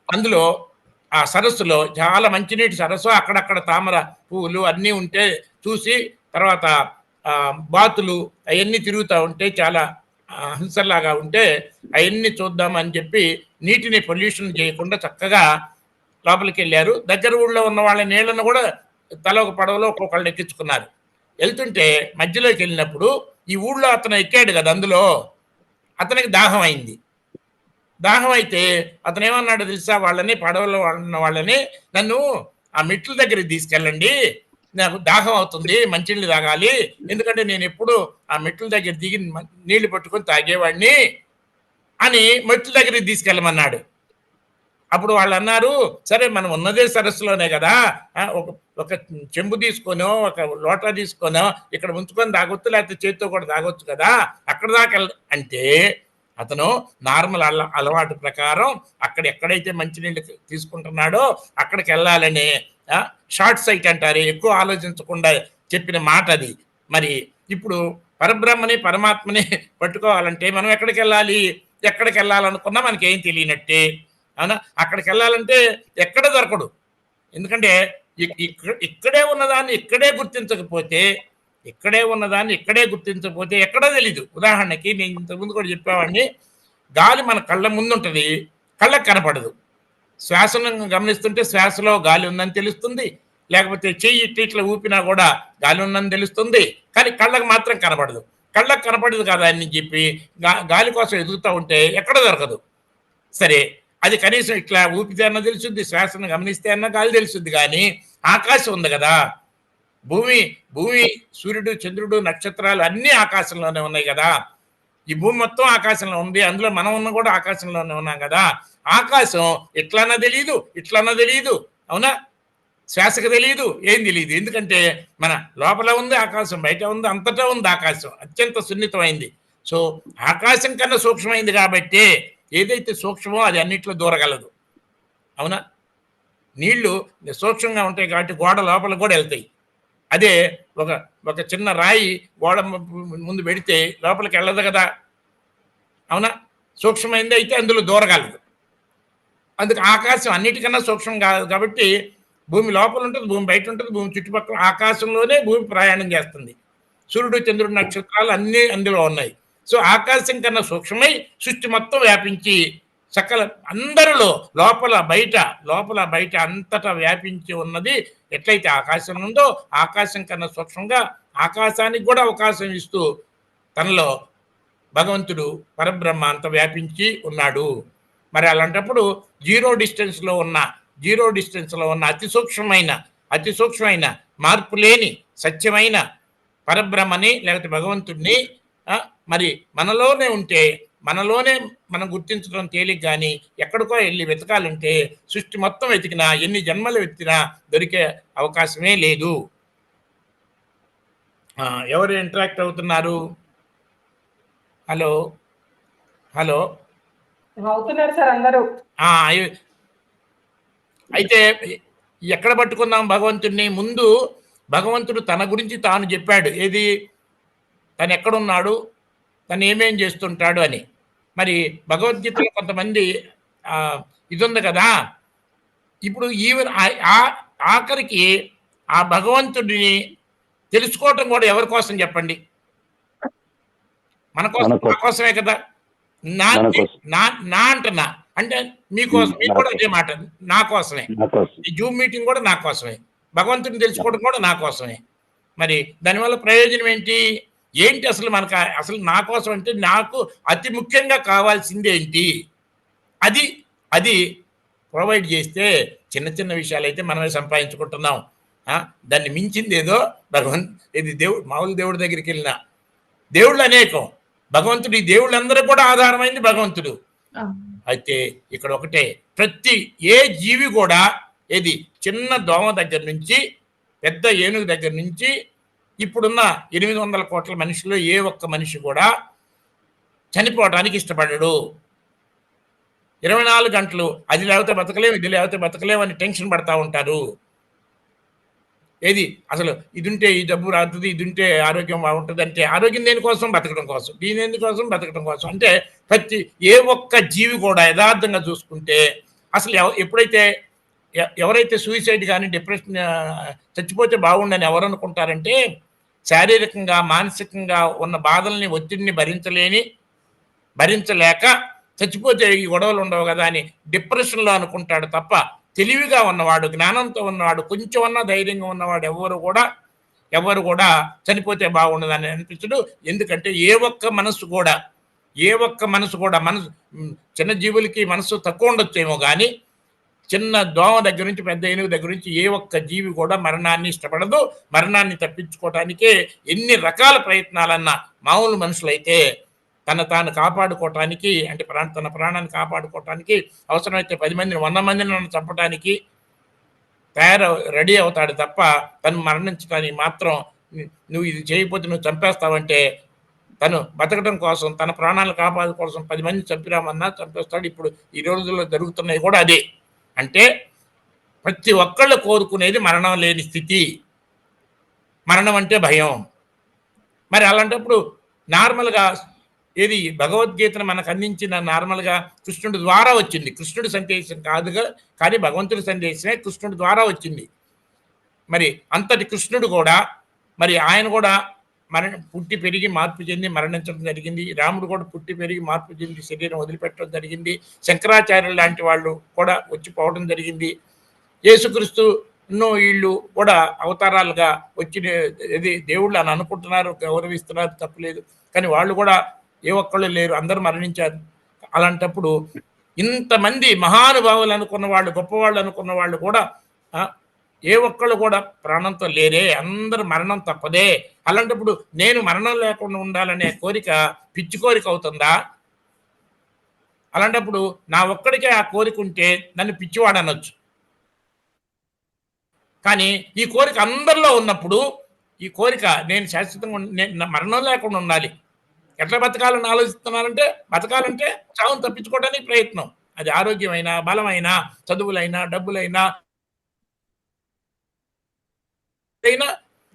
అందులో ఆ సరస్సులో, చాలా మంచినీటి సరస్సు, అక్కడక్కడ తామర పువ్వులు అన్నీ ఉంటే చూసి, తర్వాత బాతులు అవన్నీ తిరుగుతూ ఉంటే, చాలా హంసల్లాగా ఉంటే అవన్నీ చూద్దామని చెప్పి నీటిని పొల్యూషన్ చేయకుండా చక్కగా లోపలికి వెళ్ళారు. దగ్గర ఊళ్ళో ఉన్న వాళ్ళ నీళ్లను కూడా తల ఒక పడవలో ఒక్కొక్కళ్ళు ఎక్కించుకున్నారు. వెళ్తుంటే మధ్యలోకి వెళ్ళినప్పుడు ఈ ఊళ్ళో అతను ఎక్కాడు కదా, అందులో అతనికి దాహం అయింది. దాహం అయితే అతను ఏమన్నాడు తెలుసా? పడవలో ఉన్న వాళ్ళని, నన్ను ఆ మెట్ల దగ్గరికి తీసుకెళ్ళండి, నాకు దాహం అవుతుంది, మంచినీళ్ళు తాగాలి, ఎందుకంటే నేను ఎప్పుడు ఆ మెట్ల దగ్గర దిగి నీళ్లు పట్టుకొని తాగేవాడిని అని మెట్ల దగ్గరికి తీసుకెళ్ళమన్నాడు. అప్పుడు వాళ్ళు అన్నారు, సరే మనం ఉన్నదే సరస్సులోనే కదా, ఒక చెంబు తీసుకొనో ఒక లోటా తీసుకొనో ఇక్కడ ఉంచుకొని తాగొచ్చు, లేకపోతే చేతితో కూడా తాగొచ్చు కదా, అక్కడ దాకా అంటే అతను నార్మల్ అలవాటు ప్రకారం అక్కడ ఎక్కడైతే మంచినీళ్ళు తీసుకుంటున్నాడో అక్కడికి వెళ్ళాలని షార్ట్ సైట్ అంటారు, ఎక్కువ ఆలోచించకుండా చెప్పిన మాట అది. మరి ఇప్పుడు పరబ్రహ్మని పరమాత్మని పట్టుకోవాలంటే మనం ఎక్కడికి వెళ్ళాలనుకున్నా మనకి ఏం తెలియనట్టే, అవునా? అక్కడికి వెళ్ళాలంటే ఎక్కడ దొరకడు. ఎందుకంటే ఇక్కడే ఉన్నదాన్ని ఇక్కడే గుర్తించకపోతే ఎక్కడో తెలీదు. ఉదాహరణకి నేను ఇంతకుముందు కూడా చెప్పేవాడిని, గాలి మన కళ్ళ ముందు ఉంటుంది, కళ్ళకు కనపడదు. శ్వాసను గమనిస్తుంటే శ్వాసలో గాలి ఉందని తెలుస్తుంది, లేకపోతే చెయ్యి ఇట్లా ఊపినా కూడా గాలి ఉందని తెలుస్తుంది, కానీ కళ్ళకు మాత్రం కనపడదు. కళ్ళకు కనపడదు కదా అని చెప్పి గాలి కోసం ఎదుగుతూ ఉంటే ఎక్కడ దొరకదు. సరే, అది కనీసం ఇట్లా ఊపితే అన్న తెలుస్తుంది, శ్వాసను గమనిస్తే అన్న గాలి తెలుస్తుంది, కానీ ఆకాశం ఉంది కదా, భూమి సూర్యుడు, చంద్రుడు, నక్షత్రాలు అన్నీ ఆకాశంలోనే ఉన్నాయి కదా. ఈ భూమి మొత్తం ఆకాశంలో ఉంది, అందులో మనం ఉన్న కూడా ఆకాశంలోనే ఉన్నాం కదా. ఆకాశం ఇట్లన్నా తెలియదు, అవునా? శ్వాసకు తెలియదు, ఏం తెలియదు. ఎందుకంటే మన లోపల ఉంది ఆకాశం, బయట ఉంది, అంతటా ఉంది ఆకాశం, అత్యంత సున్నితమైంది. సో ఆకాశం కన్నా సూక్ష్మమైంది కాబట్టి ఏదైతే సూక్ష్మమో అది అన్నిట్లో దూరగలదు, అవునా? నీళ్లు సూక్ష్మంగా ఉంటాయి కాబట్టి గోడ లోపల కూడా వెళ్తాయి. అదే ఒక చిన్న రాయి గోడ ముందు పెడితే లోపలికి వెళ్ళదు కదా, అవునా? సూక్ష్మమైంది అయితే అందులో దూరగలదు. అందుకు ఆకాశం అన్నిటికన్నా సూక్ష్మం కాదు కాబట్టి భూమి లోపల ఉంటుంది, భూమి బయట ఉంటుంది, భూమి చుట్టుపక్కల ఆకాశంలోనే భూమి ప్రయాణం చేస్తుంది. సూర్యుడు, చంద్రుడు, నక్షత్రాలు అన్నీ అందులో ఉన్నాయి. సో ఆకాశం కన్నా సూక్ష్మమై సృష్టి మొత్తం వ్యాపించి సకల అందరిలో లోపల బయట అంతటా వ్యాపించి ఉన్నది ఎట్లయితే ఆకాశం ఉందో, ఆకాశం కన్నా సూక్ష్మంగా ఆకాశానికి కూడా అవకాశం ఇస్తూ తనలో భగవంతుడు పరబ్రహ్మ అంత వ్యాపించి ఉన్నాడు. మరి అలాంటప్పుడు జీరో డిస్టెన్స్లో ఉన్న అతి సూక్ష్మమైన మార్పు లేని సత్యమైన పరబ్రహ్మని లేకపోతే భగవంతుడిని మరి మనలోనే ఉంటే మనలోనే మనం గుర్తించడం తేలిక, కానీ ఎక్కడికో వెళ్ళి వెతకాలంటే సృష్టి మొత్తం వెతికినా, ఎన్ని జన్మలు వెతికినా దొరికే అవకాశమే లేదు. ఎవరు ఇంటరాక్ట్ అవుతున్నారు? హలో అవుతున్నారు సార్ అందరూ. అయితే ఎక్కడ పట్టుకుందాం భగవంతుడిని? ముందు భగవంతుడు తన గురించి తాను చెప్పాడు, ఏది తను ఎక్కడున్నాడు, తను ఏమేం చేస్తుంటాడు అని. మరి భగవద్గీతలో కొంతమంది ఇది ఉంది కదా, ఇప్పుడు ఈవెన్ ఆఖరికి ఆ భగవంతుడిని తెలుసుకోవటం కూడా ఎవరి కోసం చెప్పండి? మన కోసమే కదా. నా అంటున్నా అంటే మీకోసం, మీరు కూడా అదే మాట, నా కోసమే. ఈ జూమ్ మీటింగ్ కూడా నా కోసమే, భగవంతుడిని తెలుసుకోవడం కూడా నా కోసమే. మరి దానివల్ల ప్రయోజనం ఏంటి అసలు? మనకు అసలు నా కోసం అంటే నాకు అతి ముఖ్యంగా కావాల్సింది ఏంటి? అది ప్రొవైడ్ చేస్తే చిన్న విషయాలు అయితే మనమే సంపాదించుకుంటున్నాం. దాన్ని మించింది ఏదో ఇది దేవుడు, మామూలు దేవుడి దగ్గరికి వెళ్ళిన దేవుళ్ళు అనేకం, భగవంతుడు ఈ దేవుళ్ళందరూ కూడా ఆధారమైంది భగవంతుడు. అయితే ఇక్కడ ఒకటే, ప్రతి ఏ జీవి కూడా ఏది చిన్న దోమ దగ్గర నుంచి పెద్ద ఏనుగు దగ్గర నుంచి ఇప్పుడున్న 800 కోట్ల మనుషులు ఏ ఒక్క మనిషి కూడా చనిపోవడానికి ఇష్టపడడు. 24 గంటలు అది లేకపోతే బతకలేము, ఇది లేకపోతే బతకలేము అని టెన్షన్ పడతా ఉంటారు. ఏది అసలు ఇది ఉంటే ఈ జబ్బు రాతుంది, ఇది ఉంటే ఆరోగ్యం బాగుంటుంది అంటే ఆరోగ్యం దేనికోసం? బతకడం కోసం. దీని ఎందుకోసం? బతకడం కోసం. అంటే ప్రతి ఏ ఒక్క జీవి కూడా యథార్థంగా చూసుకుంటే అసలు ఎప్పుడైతే ఎవరైతే సూసైడ్ కానీ డిప్రెషన్ చచ్చిపోతే బాగుండని ఎవరు అనుకుంటారంటే, శారీరకంగా మానసికంగా ఉన్న బాధల్ని, ఒత్తిడిని భరించలేక చచ్చిపోతే ఈ గొడవలు ఉండవు కదా అని డిప్రెషన్లో అనుకుంటాడు తప్ప, తెలివిగా ఉన్నవాడు, జ్ఞానంతో ఉన్నవాడు, కొంచెమన్నా ధైర్యంగా ఉన్నవాడు ఎవరు కూడా చనిపోతే బాగుండదని అనిపించడు. ఎందుకంటే ఏ ఒక్క మనసు కూడా చిన్న జీవులకి మనసు తక్కువ ఉండొచ్చేమో కానీ చిన్న దోమ దగ్గర నుంచి పెద్ద ఏనుగు దగ్గర నుంచి ఏ ఒక్క జీవి కూడా మరణాన్ని ఇష్టపడదు. మరణాన్ని తప్పించుకోవటానికే ఎన్ని రకాల ప్రయత్నాలన్నా మామూలు మనుషులైతే తాను కాపాడుకోవటానికి, అంటే తన ప్రాణాన్ని కాపాడుకోవటానికి అవసరమైతే 10 మందిని 100 మందిని చంపడానికి రెడీ అవుతాడు తప్ప తను మరణించడానికి మాత్రం నువ్వు ఇది చేయకపోతే నువ్వు చంపేస్తావంటే తను బతకడం కోసం, తన ప్రాణాలను కాపాడు కోసం 10 మంది చంపిరామన్నా చంపేస్తాడు. ఇప్పుడు ఈ రోజుల్లో జరుగుతున్నాయి కూడా అదే. అంటే ప్రతి ఒక్కళ్ళు కోరుకునేది మరణం లేని స్థితి. మరణం అంటే భయం. మరి అలాంటప్పుడు నార్మల్గా ఏది భగవద్గీతను మనకు అందించిన నార్మల్గా కృష్ణుడి ద్వారా వచ్చింది. కృష్ణుడి సందేశం కాదుగా, కానీ భగవంతుడి సందేశమే కృష్ణుడి ద్వారా వచ్చింది. మరి అంతటి కృష్ణుడు కూడా మరి ఆయన కూడా పుట్టి పెరిగి మార్పు చెంది మరణించడం జరిగింది. రాముడు కూడా పుట్టి పెరిగి మార్పు చెంది శరీరం వదిలిపెట్టడం జరిగింది. శంకరాచార్యులు లాంటి వాళ్ళు కూడా వచ్చిపోవడం జరిగింది. యేసుక్రీస్తు వీళ్ళు కూడా అవతారాలుగా వచ్చి దేవుళ్ళు అని అనుకుంటున్నారు, గౌరవిస్తున్నారు, తప్పులేదు. కానీ వాళ్ళు కూడా ఏ ఒక్కళ్ళు లేరు, అందరూ మరణించారు. అలాంటప్పుడు ఇంతమంది మహానుభావులు అనుకున్న వాళ్ళు, గొప్పవాళ్ళు అనుకున్న వాళ్ళు కూడా ఏ ఒక్కళ్ళు కూడా ప్రాణంతో లేరే, అందరూ మరణం తప్పదే. అలాంటప్పుడు నేను మరణం లేకుండా ఉండాలనే కోరిక పిచ్చి కోరిక అవుతుందా? అలాంటప్పుడు నా ఒక్కడికే ఆ కోరిక ఉంటే నన్ను పిచ్చివాడు అనొచ్చు. కానీ ఈ కోరిక అందరిలో ఉన్నప్పుడు, ఈ కోరిక నేను శాశ్వతంగా మరణం లేకుండా ఉండాలి, ఎట్లా బతకాలని ఆలోచిస్తున్నానంటే, బతకాలంటే చావును తప్పించుకోవడానికి ప్రయత్నం. అది ఆరోగ్యమైనా, బలమైనా, చదువులైనా, డబ్బులైనా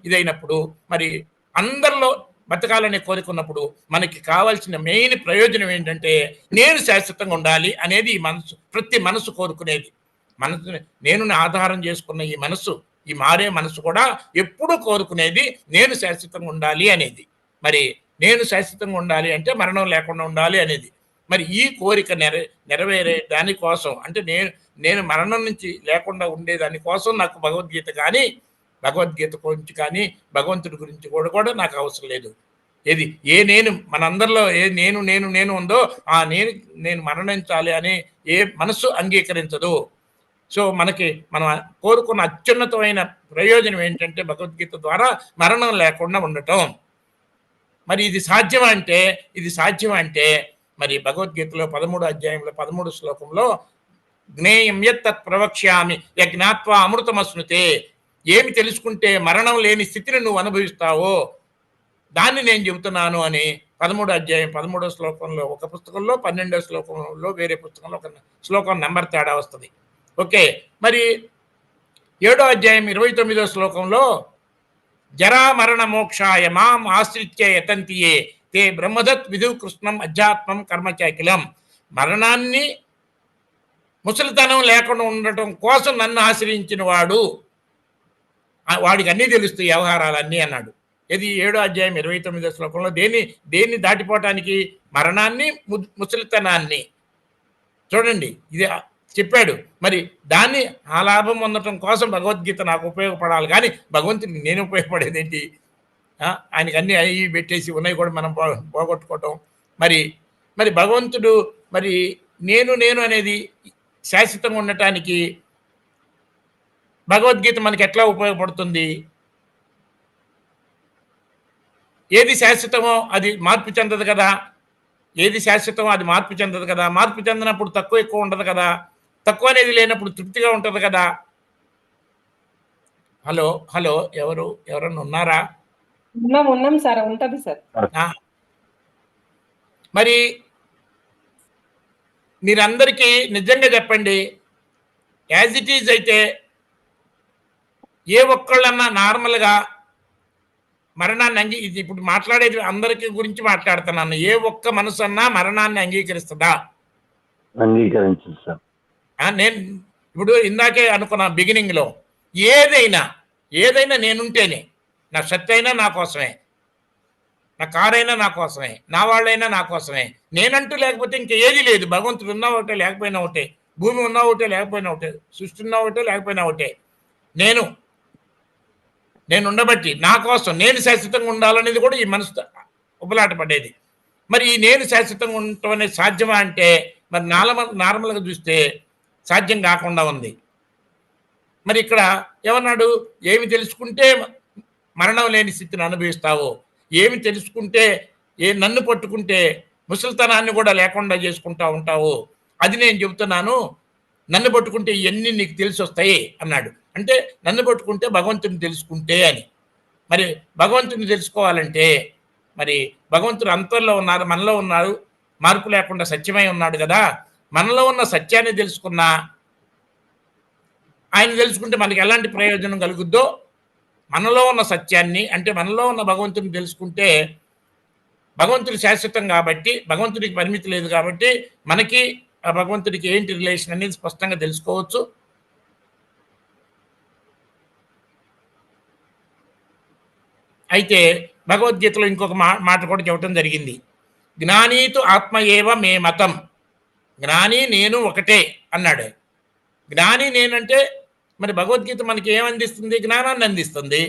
ఇదైనప్పుడు మరి అందరిలో బతకాలనే కోరుకున్నప్పుడు మనకి కావాల్సిన మెయిన్ ప్రయోజనం ఏంటంటే నేను శాశ్వతంగా ఉండాలి అనేది ఈ మనసు, ప్రతి మనసు కోరుకునేది. మనసు నేను ఆధారం చేసుకున్న ఈ మనసు, ఈ మారే మనసు కూడా ఎప్పుడూ కోరుకునేది నేను శాశ్వతంగా ఉండాలి అనేది. మరి నేను శాశ్వతంగా ఉండాలి అంటే మరణం లేకుండా ఉండాలి అనేది. మరి ఈ కోరిక నెరవేరే దానికోసం, అంటే నేను మరణం నుంచి లేకుండా ఉండేదాని కోసం నాకు భగవద్గీత కానీ, భగవద్గీత గురించి కానీ, భగవంతుడి గురించి కూడా నాకు అవసరం లేదు. ఏది నేను మనందరిలో నేను ఉందో ఆ నేను మరణించాలి అని ఏ మనసు అంగీకరించదు. సో మనం కోరుకున్న అత్యున్నతమైన ప్రయోజనం ఏంటంటే భగవద్గీత ద్వారా మరణం లేకుండా ఉండటం. మరి ఇది సాధ్యం అంటే మరి భగవద్గీతలో 13వ అధ్యాయంలో 13వ శ్లోకంలో జ్ఞేయం యత్ ప్రవక్ష్యామి యజ్ఞాత్వా అమృతమశ్నుతే, ఏమి తెలుసుకుంటే మరణం లేని స్థితిని నువ్వు అనుభవిస్తావో దాన్ని నేను చెబుతున్నాను అని 13వ అధ్యాయం 13వ శ్లోకంలో ఒక పుస్తకంలో, 12వ శ్లోకంలో వేరే పుస్తకంలో ఒక శ్లోకం నెంబర్ తేడా వస్తుంది. ఓకే, మరి 7వ అధ్యాయం 29వ శ్లోకంలో జరా మరణ మోక్షాయ మాం ఆశ్రిత్య యతంతియే తే బ్రహ్మదత్ విధు కృష్ణం అధ్యాత్మం కర్మచాకిలం, మరణాన్ని ముసలితనం లేకుండా ఉండటం కోసం నన్ను ఆశ్రయించిన వాడికి అన్నీ తెలుస్తాయి వ్యవహారాలన్నీ అన్నాడు. ఇది 7వ అధ్యాయం 29వ శ్లోకంలో దేన్ని దాటిపోవటానికి? మరణాన్ని, ముసలితనాన్ని. చూడండి, ఇది చెప్పాడు. మరి దాన్ని ఆ లాభం పొందటం కోసం భగవద్గీత నాకు ఉపయోగపడాలి, కానీ భగవంతుడికి నేను ఉపయోగపడేది ఏంటి? ఆయనకి అన్నీ అవి పెట్టేసి ఉన్నాయి కూడా మనం పోగొట్టుకోవటం. మరి భగవంతుడు మరి నేను అనేది శాశ్వతంగా ఉండటానికి భగవద్గీత మనకి ఎట్లా ఉపయోగపడుతుంది? ఏది శాశ్వతమో అది మార్పు చెందదు కదా. ఏది శాశ్వతమో అది మార్పు చెందదు కదా. మార్పు చెందినప్పుడు తక్కువ ఎక్కువ ఉండదు కదా. తక్కువ అనేది లేనప్పుడు తృప్తిగా ఉంటుంది కదా. హలో ఎవరన్నా ఉన్నారా? ఉన్నాం సార్, ఉంటది సార్. మరి మీరందరికీ నిజంగా చెప్పండి, యాజ్ ఇట్ ఈజ్ అయితే ఏ ఒక్కళ్ళన్నా నార్మల్గా మరణాన్ని ఇప్పుడు మాట్లాడేది అందరికీ గురించి మాట్లాడుతున్నాను, ఏ ఒక్క మనసు అన్నా మరణాన్ని అంగీకరిస్తుందా? అంగీకరించదు సార్. నేను ఇప్పుడు ఇందాకే అనుకున్నా బిగినింగ్లో, ఏదైనా నేనుంటేనే, నా షర్ట్ అయినా నా కోసమే, నా కారు అయినా నా కోసమే, నా వాళ్ళైనా నా కోసమే. నేనంటూ లేకపోతే ఇంకా ఏది లేదు. భగవంతుడు ఉన్నా ఒకటే, లేకపోయినా ఒకటే. భూమి ఉన్నా ఒకటే, లేకపోయినా ఒకటే. సృష్టి ఉన్నా ఒకటే, లేకపోయినా ఒకటే. నేను ఉండబట్టి నా కోసం నేను శాశ్వతంగా ఉండాలనేది కూడా ఈ మనసు ఉబలాట పడేది. మరి ఈ నేను శాశ్వతంగా ఉండటం అనేది సాధ్యమా అంటే మరి నార్మల్గా చూస్తే సాధ్యం కాకుండా ఉంది. మరి ఇక్కడ ఏమన్నాడు? ఏమి తెలుసుకుంటే మరణం లేని స్థితిని అనుభవిస్తావో, ఏమి తెలుసుకుంటే నన్ను పట్టుకుంటే ముసలితనాన్ని కూడా లేకుండా చేసుకుంటా ఉంటావు. అది నేను చెబుతున్నాను. నన్ను పట్టుకుంటే ఇవన్నీ నీకు తెలిసి వస్తాయి అన్నాడు. అంటే నన్ను పట్టుకుంటే భగవంతుని తెలుసుకుంటే అని. మరి భగవంతుని తెలుసుకోవాలంటే మరి భగవంతుడు అంతర్లో ఉన్నారు, మనలో ఉన్నారు, మార్పు లేకుండా సత్యమై ఉన్నాడు కదా. మనలో ఉన్న సత్యాన్ని తెలుసుకున్నా ఆయన తెలుసుకుంటే మనకి ఎలాంటి ప్రయోజనం కలుగుద్దో, మనలో ఉన్న సత్యాన్ని అంటే మనలో ఉన్న భగవంతుని తెలుసుకుంటే భగవంతుడు శాశ్వతం కాబట్టి, భగవంతుడికి పరిమితి లేదు కాబట్టి మనకి ఆ భగవంతుడికి ఏంటి రిలేషన్ అనేది స్పష్టంగా తెలుసుకోవచ్చు. అయితే భగవద్గీతలో ఇంకొక మాట కూడా చెప్పడం జరిగింది. జ్ఞానీతు ఆత్మ ఏవ మే మతం. జ్ఞాని నేను ఒకటే అన్నాడు. జ్ఞాని నేనంటే మరి భగవద్గీత మనకి ఏమందిస్తుంది? జ్ఞానాన్ని అందిస్తుంది.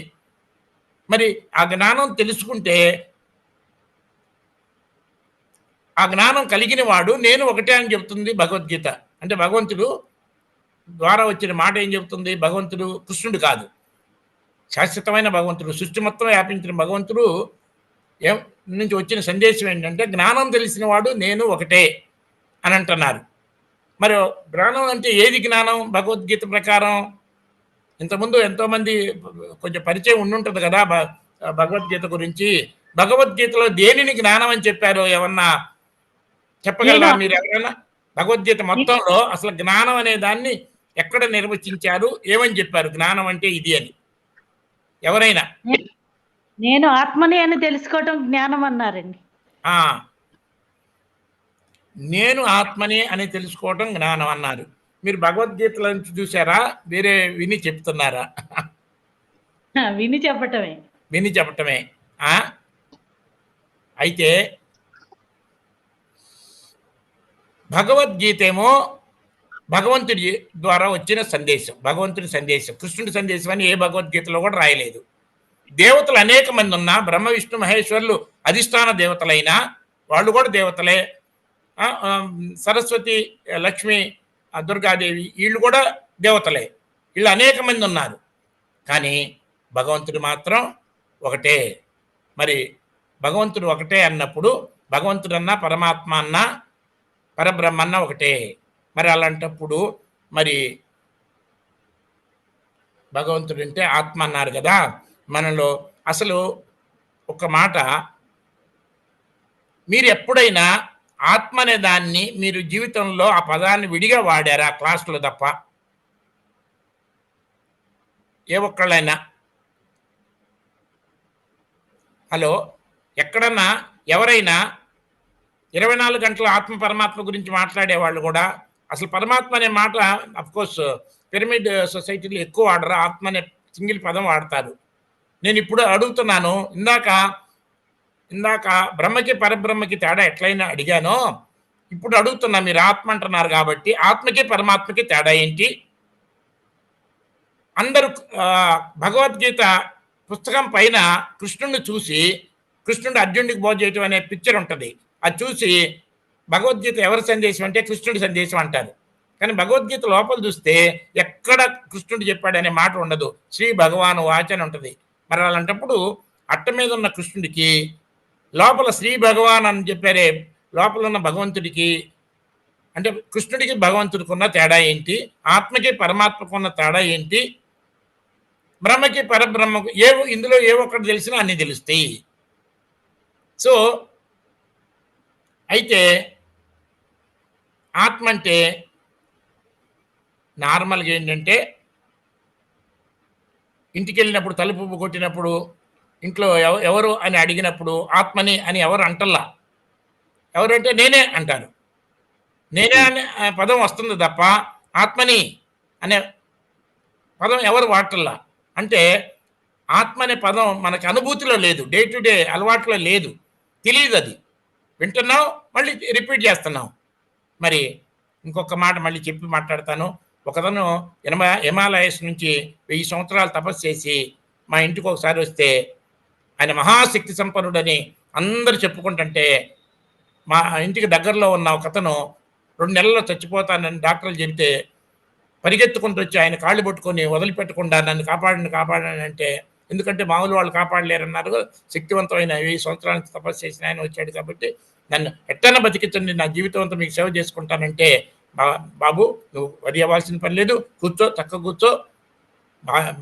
మరి ఆ జ్ఞానం తెలుసుకుంటే ఆ జ్ఞానం కలిగిన వాడు నేను ఒకటే అని చెప్తుంది భగవద్గీత. అంటే భగవంతుడు ద్వారా వచ్చిన మాట ఏం చెబుతుంది? భగవంతుడు కృష్ణుడు కాదు, శాశ్వతమైన భగవంతుడు, సృష్టి మొత్తం వ్యాపించిన భగవంతుడు నుంచి వచ్చిన సందేశం ఏంటంటే జ్ఞానం తెలిసిన వాడు నేను ఒకటే అని అంటున్నారు. మరి జ్ఞానం అంటే ఏది జ్ఞానం? భగవద్గీత ప్రకారం ఇంతకుముందు ఎంతోమంది కొంచెం పరిచయం ఉండుంటుంది కదా భగవద్గీత గురించి. భగవద్గీతలో దేనిని జ్ఞానం అని చెప్పారో ఏమన్నా చెప్పగలరా మీరు ఎవరైనా? భగవద్గీత మొత్తంలో అసలు జ్ఞానం అనే దాన్ని ఎక్కడ నిర్వచించారు, ఏమని చెప్పారు జ్ఞానం అంటే ఇది అని ఎవరైనా? నేను ఆత్మని అని తెలుసుకోవటం జ్ఞానం అన్నారండి. నేను ఆత్మని అని తెలుసుకోవటం జ్ఞానం అన్నారు. మీరు భగవద్గీతలో నుంచి చూసారా, వేరే విని చెప్తున్నారా? విని చెప్పటమే. విని చెప్పటమే. అయితే భగవద్గీత ఏమో భగవంతుడి ద్వారా వచ్చిన సందేశం, భగవంతుడి సందేశం, కృష్ణుడి సందేశం అని ఏ భగవద్గీతలో కూడా రాయలేదు. దేవతలు అనేక మంది ఉన్నా, బ్రహ్మ విష్ణు మహేశ్వరులు అధిష్టాన దేవతలైనా వాళ్ళు కూడా దేవతలే. సరస్వతి, లక్ష్మి, దుర్గాదేవి వీళ్ళు కూడా దేవతలే. వీళ్ళు అనేక మంది ఉన్నారు, కానీ భగవంతుడు మాత్రం ఒకటే. మరి భగవంతుడు ఒకటే అన్నప్పుడు భగవంతుడు అన్నా పరమాత్మ అన్నా పరబ్రహ్మ అన్నా ఒకటే. మరి అలాంటప్పుడు మరి భగవంతుడు అంటే ఆత్మ అన్నారు కదా. మనలో అసలు ఒక మాట, మీరు ఎప్పుడైనా ఆత్మ అనే దాన్ని మీరు జీవితంలో ఆ పదాన్ని విడిగా వాడారా? క్లాసులో తప్ప ఏ ఒక్కళ్ళైనా? హలో, ఎక్కడన్నా ఎవరైనా 24 గంటల ఆత్మ పరమాత్మ గురించి మాట్లాడేవాళ్ళు కూడా అసలు పరమాత్మ అనే మాట అఫ్కోర్స్ పిరమిడ్ సొసైటీలో ఎక్కువ వాడరు, ఆత్మ అనే సింగిల్ పదం వాడతారు. నేను ఇప్పుడు అడుగుతున్నాను, ఇందాక బ్రహ్మకి పరబ్రహ్మకి తేడా ఎట్లయినా అడిగానో ఇప్పుడు అడుగుతున్నా. మీరు ఆత్మ అంటున్నారు కాబట్టి ఆత్మకి పరమాత్మకి తేడా ఏంటి? అందరూ భగవద్గీత పుస్తకం పైన కృష్ణుడిని చూసి, కృష్ణుడు అర్జునుడికి బోధ చేయటం అనే పిక్చర్ ఉంటుంది, అది చూసి భగవద్గీత ఎవరి సందేశం అంటే కృష్ణుడి సందేశం అంటారు. కానీ భగవద్గీత లోపల చూస్తే ఎక్కడ కృష్ణుడు చెప్పాడనే మాట ఉండదు, శ్రీ భగవాను వాచ అని ఉంటుంది. మరి అలాంటప్పుడు అట్ట మీద ఉన్న కృష్ణుడికి లోపల శ్రీ భగవాన్ అని చెప్పారే, లోపల ఉన్న భగవంతుడికి అంటే కృష్ణుడికి భగవంతుడికి ఉన్న తేడా ఏంటి? ఆత్మకి పరమాత్మకు ఉన్న తేడా ఏంటి? బ్రహ్మకి పరబ్రహ్మకు ఇందులో ఏ ఒక్కటి తెలిసినా అన్ని తెలుస్తాయి. సో అయితే ఆత్మ అంటే నార్మల్గా ఏంటంటే ఇంటికి వెళ్ళినప్పుడు తలుపు కొట్టినప్పుడు ఇంట్లో ఎవరు అని అడిగినప్పుడు ఆత్మని అని ఎవరు అంటల్లా. ఎవరంటే నేనే అంటారు. నేనే అనే పదం వస్తుంది తప్ప ఆత్మని అనే పదం ఎవరు వాడటల్లా. అంటే ఆత్మ అనే పదం మనకు అనుభూతిలో లేదు, డే టు డే అలవాట్లో లేదు, తెలియదు. అది వింటున్నావు, మళ్ళీ రిపీట్ చేస్తున్నావు. మరి ఇంకొక మాట మళ్ళీ చెప్పి మాట్లాడతాను. ఒకతను హిమాలయస్ నుంచి 1000 సంవత్సరాలు తపస్సు చేసి మా ఇంటికి ఒకసారి వస్తే ఆయన మహాశక్తి సంపన్నుడని అందరూ చెప్పుకుంటుంటే మా ఇంటికి దగ్గరలో ఉన్న ఒకతను 2 నెలల్లో చచ్చిపోతానని డాక్టర్లు చెబితే పరిగెత్తుకుంటూ వచ్చి ఆయన కాళ్ళు పట్టుకొని వదిలిపెట్టకుండా నన్ను కాపాడని అంటే, ఎందుకంటే మామూలు వాళ్ళు కాపాడలేరన్నారు, శక్తివంతమైన 1000 సంవత్సరాల నుంచి తపస్సు చేసిన ఆయన వచ్చాడు కాబట్టి నన్ను ఎట్టన బతికించండి, నా జీవితం అంతా మీకు సేవ చేసుకుంటానంటే, బాబు నువ్వు వరి అవ్వాల్సిన పని లేదు, కూర్చో, చక్కగా కూర్చో,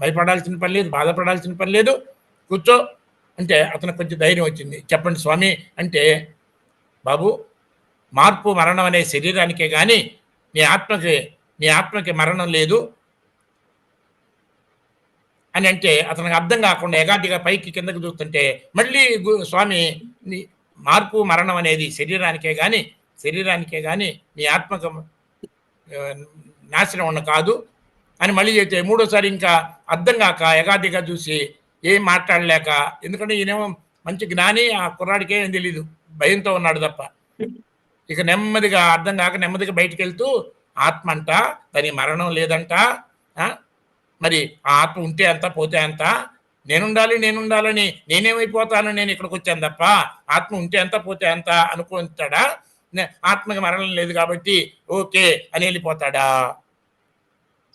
భయపడాల్సిన పని లేదు, బాధపడాల్సిన పని లేదు, కూర్చో అంటే అతనికి కొంచెం ధైర్యం వచ్చింది. చెప్పండి స్వామి అంటే, బాబు మార్పు మరణం అనే శరీరానికే కానీ నీ ఆత్మకి మరణం లేదు అని అంటే అతనికి అర్థం కాకుండా ఎగాదిగా పైకి కిందకి చూస్తుంటే మళ్ళీ స్వామి మార్పు మరణం అనేది శరీరానికే కానీ నీ ఆత్మకు నాశనం ఉన్న కాదు అని మళ్ళీ చెప్తే మూడోసారి ఇంకా అర్థం కాక ఎగాదిగా చూసి ఏం మాట్లాడలేక, ఎందుకంటే ఈయనేమో మంచి జ్ఞాని, ఆ కుర్రాడికి ఏం తెలీదు, భయంతో ఉన్నాడు తప్ప. ఇక నెమ్మదిగా అర్థం కాక నెమ్మదిగా బయటికి వెళ్తూ ఆత్మ అంట దాని మరణం లేదంట, మరి ఆ ఆత్మ ఉంటే అంత పోతే అంత, నేనుండాలని నేనేమైపోతాను, నేను ఇక్కడికి వచ్చాను తప్ప ఆత్మ ఉంటే అంత పోతే అంత అనుకుంటాడా? ఆత్మకి మరణం లేదు కాబట్టి ఓకే అని వెళ్ళిపోతాడా?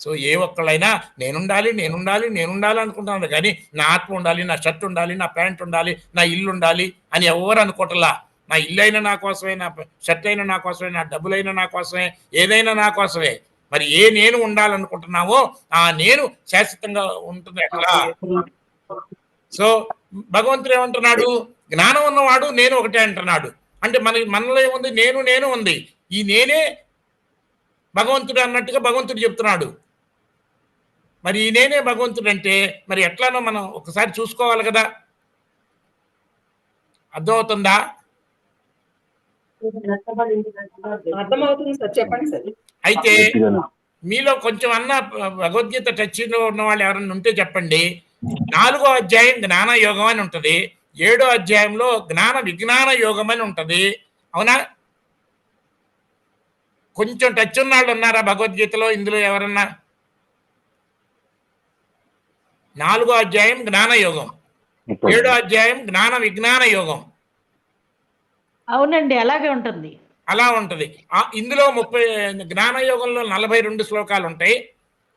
సో ఏ ఒక్కళ్ళైనా నేనుండాలి అనుకుంటున్నాడు కానీ నా ఆత్మ ఉండాలి, నా షర్ట్ ఉండాలి, నా ప్యాంట్ ఉండాలి, నా ఇల్లు ఉండాలి అని ఎవరు అనుకోవట్లా. నా ఇల్లు అయినా నా కోసమే, నా షర్ట్ అయినా నా కోసమే, నా డబ్బులైనా నా కోసమే, ఏదైనా నా కోసమే. మరి ఏ నేను ఉండాలనుకుంటున్నావో ఆ నేను శాశ్వతంగా ఉంటుంది ఎట్లా? సో భగవంతుడు ఏమంటున్నాడు, జ్ఞానం ఉన్నవాడు నేను ఒకటే అంటున్నాడు. అంటే మనలో ఏముంది, నేను ఉంది. ఈ నేనే భగవంతుడు అన్నట్టుగా భగవంతుడు చెప్తున్నాడు. మరి ఈ నేనే భగవంతుడు అంటే మరి ఎట్లానో మనం ఒకసారి చూసుకోవాలి కదా. అర్థమవుతుందా? అర్థమవుతుంది సార్, చెప్పండి సార్. అయితే మీలో కొంచెం అన్న భగవద్గీత టచ్లో ఉన్న వాళ్ళు ఎవరన్నా ఉంటే చెప్పండి. 4వ అధ్యాయం జ్ఞాన యోగం అని ఉంటది, 7వ అధ్యాయంలో జ్ఞాన విజ్ఞాన యోగం అని ఉంటది. అవునా? కొంచెం టచ్ ఉన్న వాళ్ళు ఉన్నారా భగవద్గీతలో? ఇందులో ఎవరన్నా? 4వ అధ్యాయం జ్ఞాన యోగం, 7వ అధ్యాయం జ్ఞాన విజ్ఞాన యోగం. అవునండి, అలాగే ఉంటుంది. అలా ఉంటది. ఇందులో 30 జ్ఞాన యోగంలో 42 శ్లోకాలు ఉంటాయి,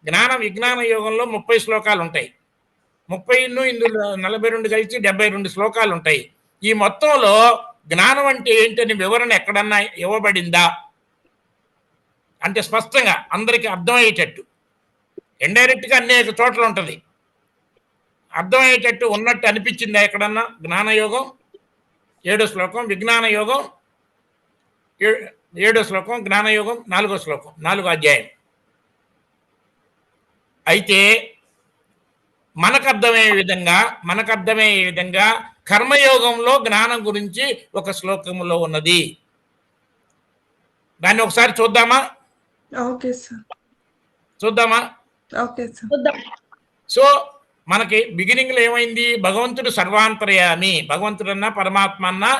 జ్ఞాన విజ్ఞాన యోగంలో 30 శ్లోకాలు ఉంటాయి. 30 ఇందులో 42 కలిసి 72 శ్లోకాలు ఉంటాయి. ఈ మొత్తంలో జ్ఞానం అంటే ఏంటని వివరణ ఎక్కడన్నా ఇవ్వబడిందా అంటే స్పష్టంగా అందరికీ అర్థమయ్యేటట్టు? ఇండైరెక్ట్గా అనేక చోట్ల ఉంటుంది, అర్థమయ్యేటట్టు ఉన్నట్టు అనిపించిందా ఎక్కడన్నా? జ్ఞానయోగం 7వ శ్లోకం, విజ్ఞాన యోగం 7వ శ్లోకం, జ్ఞానయోగం 4వ శ్లోకం, 4వ అధ్యాయం. అయితే మనకు అర్థమయ్యే విధంగా కర్మయోగంలో జ్ఞానం గురించి ఒక శ్లోకంలో ఉన్నది. దాన్ని ఒకసారి చూద్దామా? Okay sir. చూద్దామా? Okay sir. సో మనకి బిగినింగ్ లో ఏమైంది? భగవంతుడు సర్వాంతర్యామి. భగవంతుడన్నా పరమాత్మ అన్నా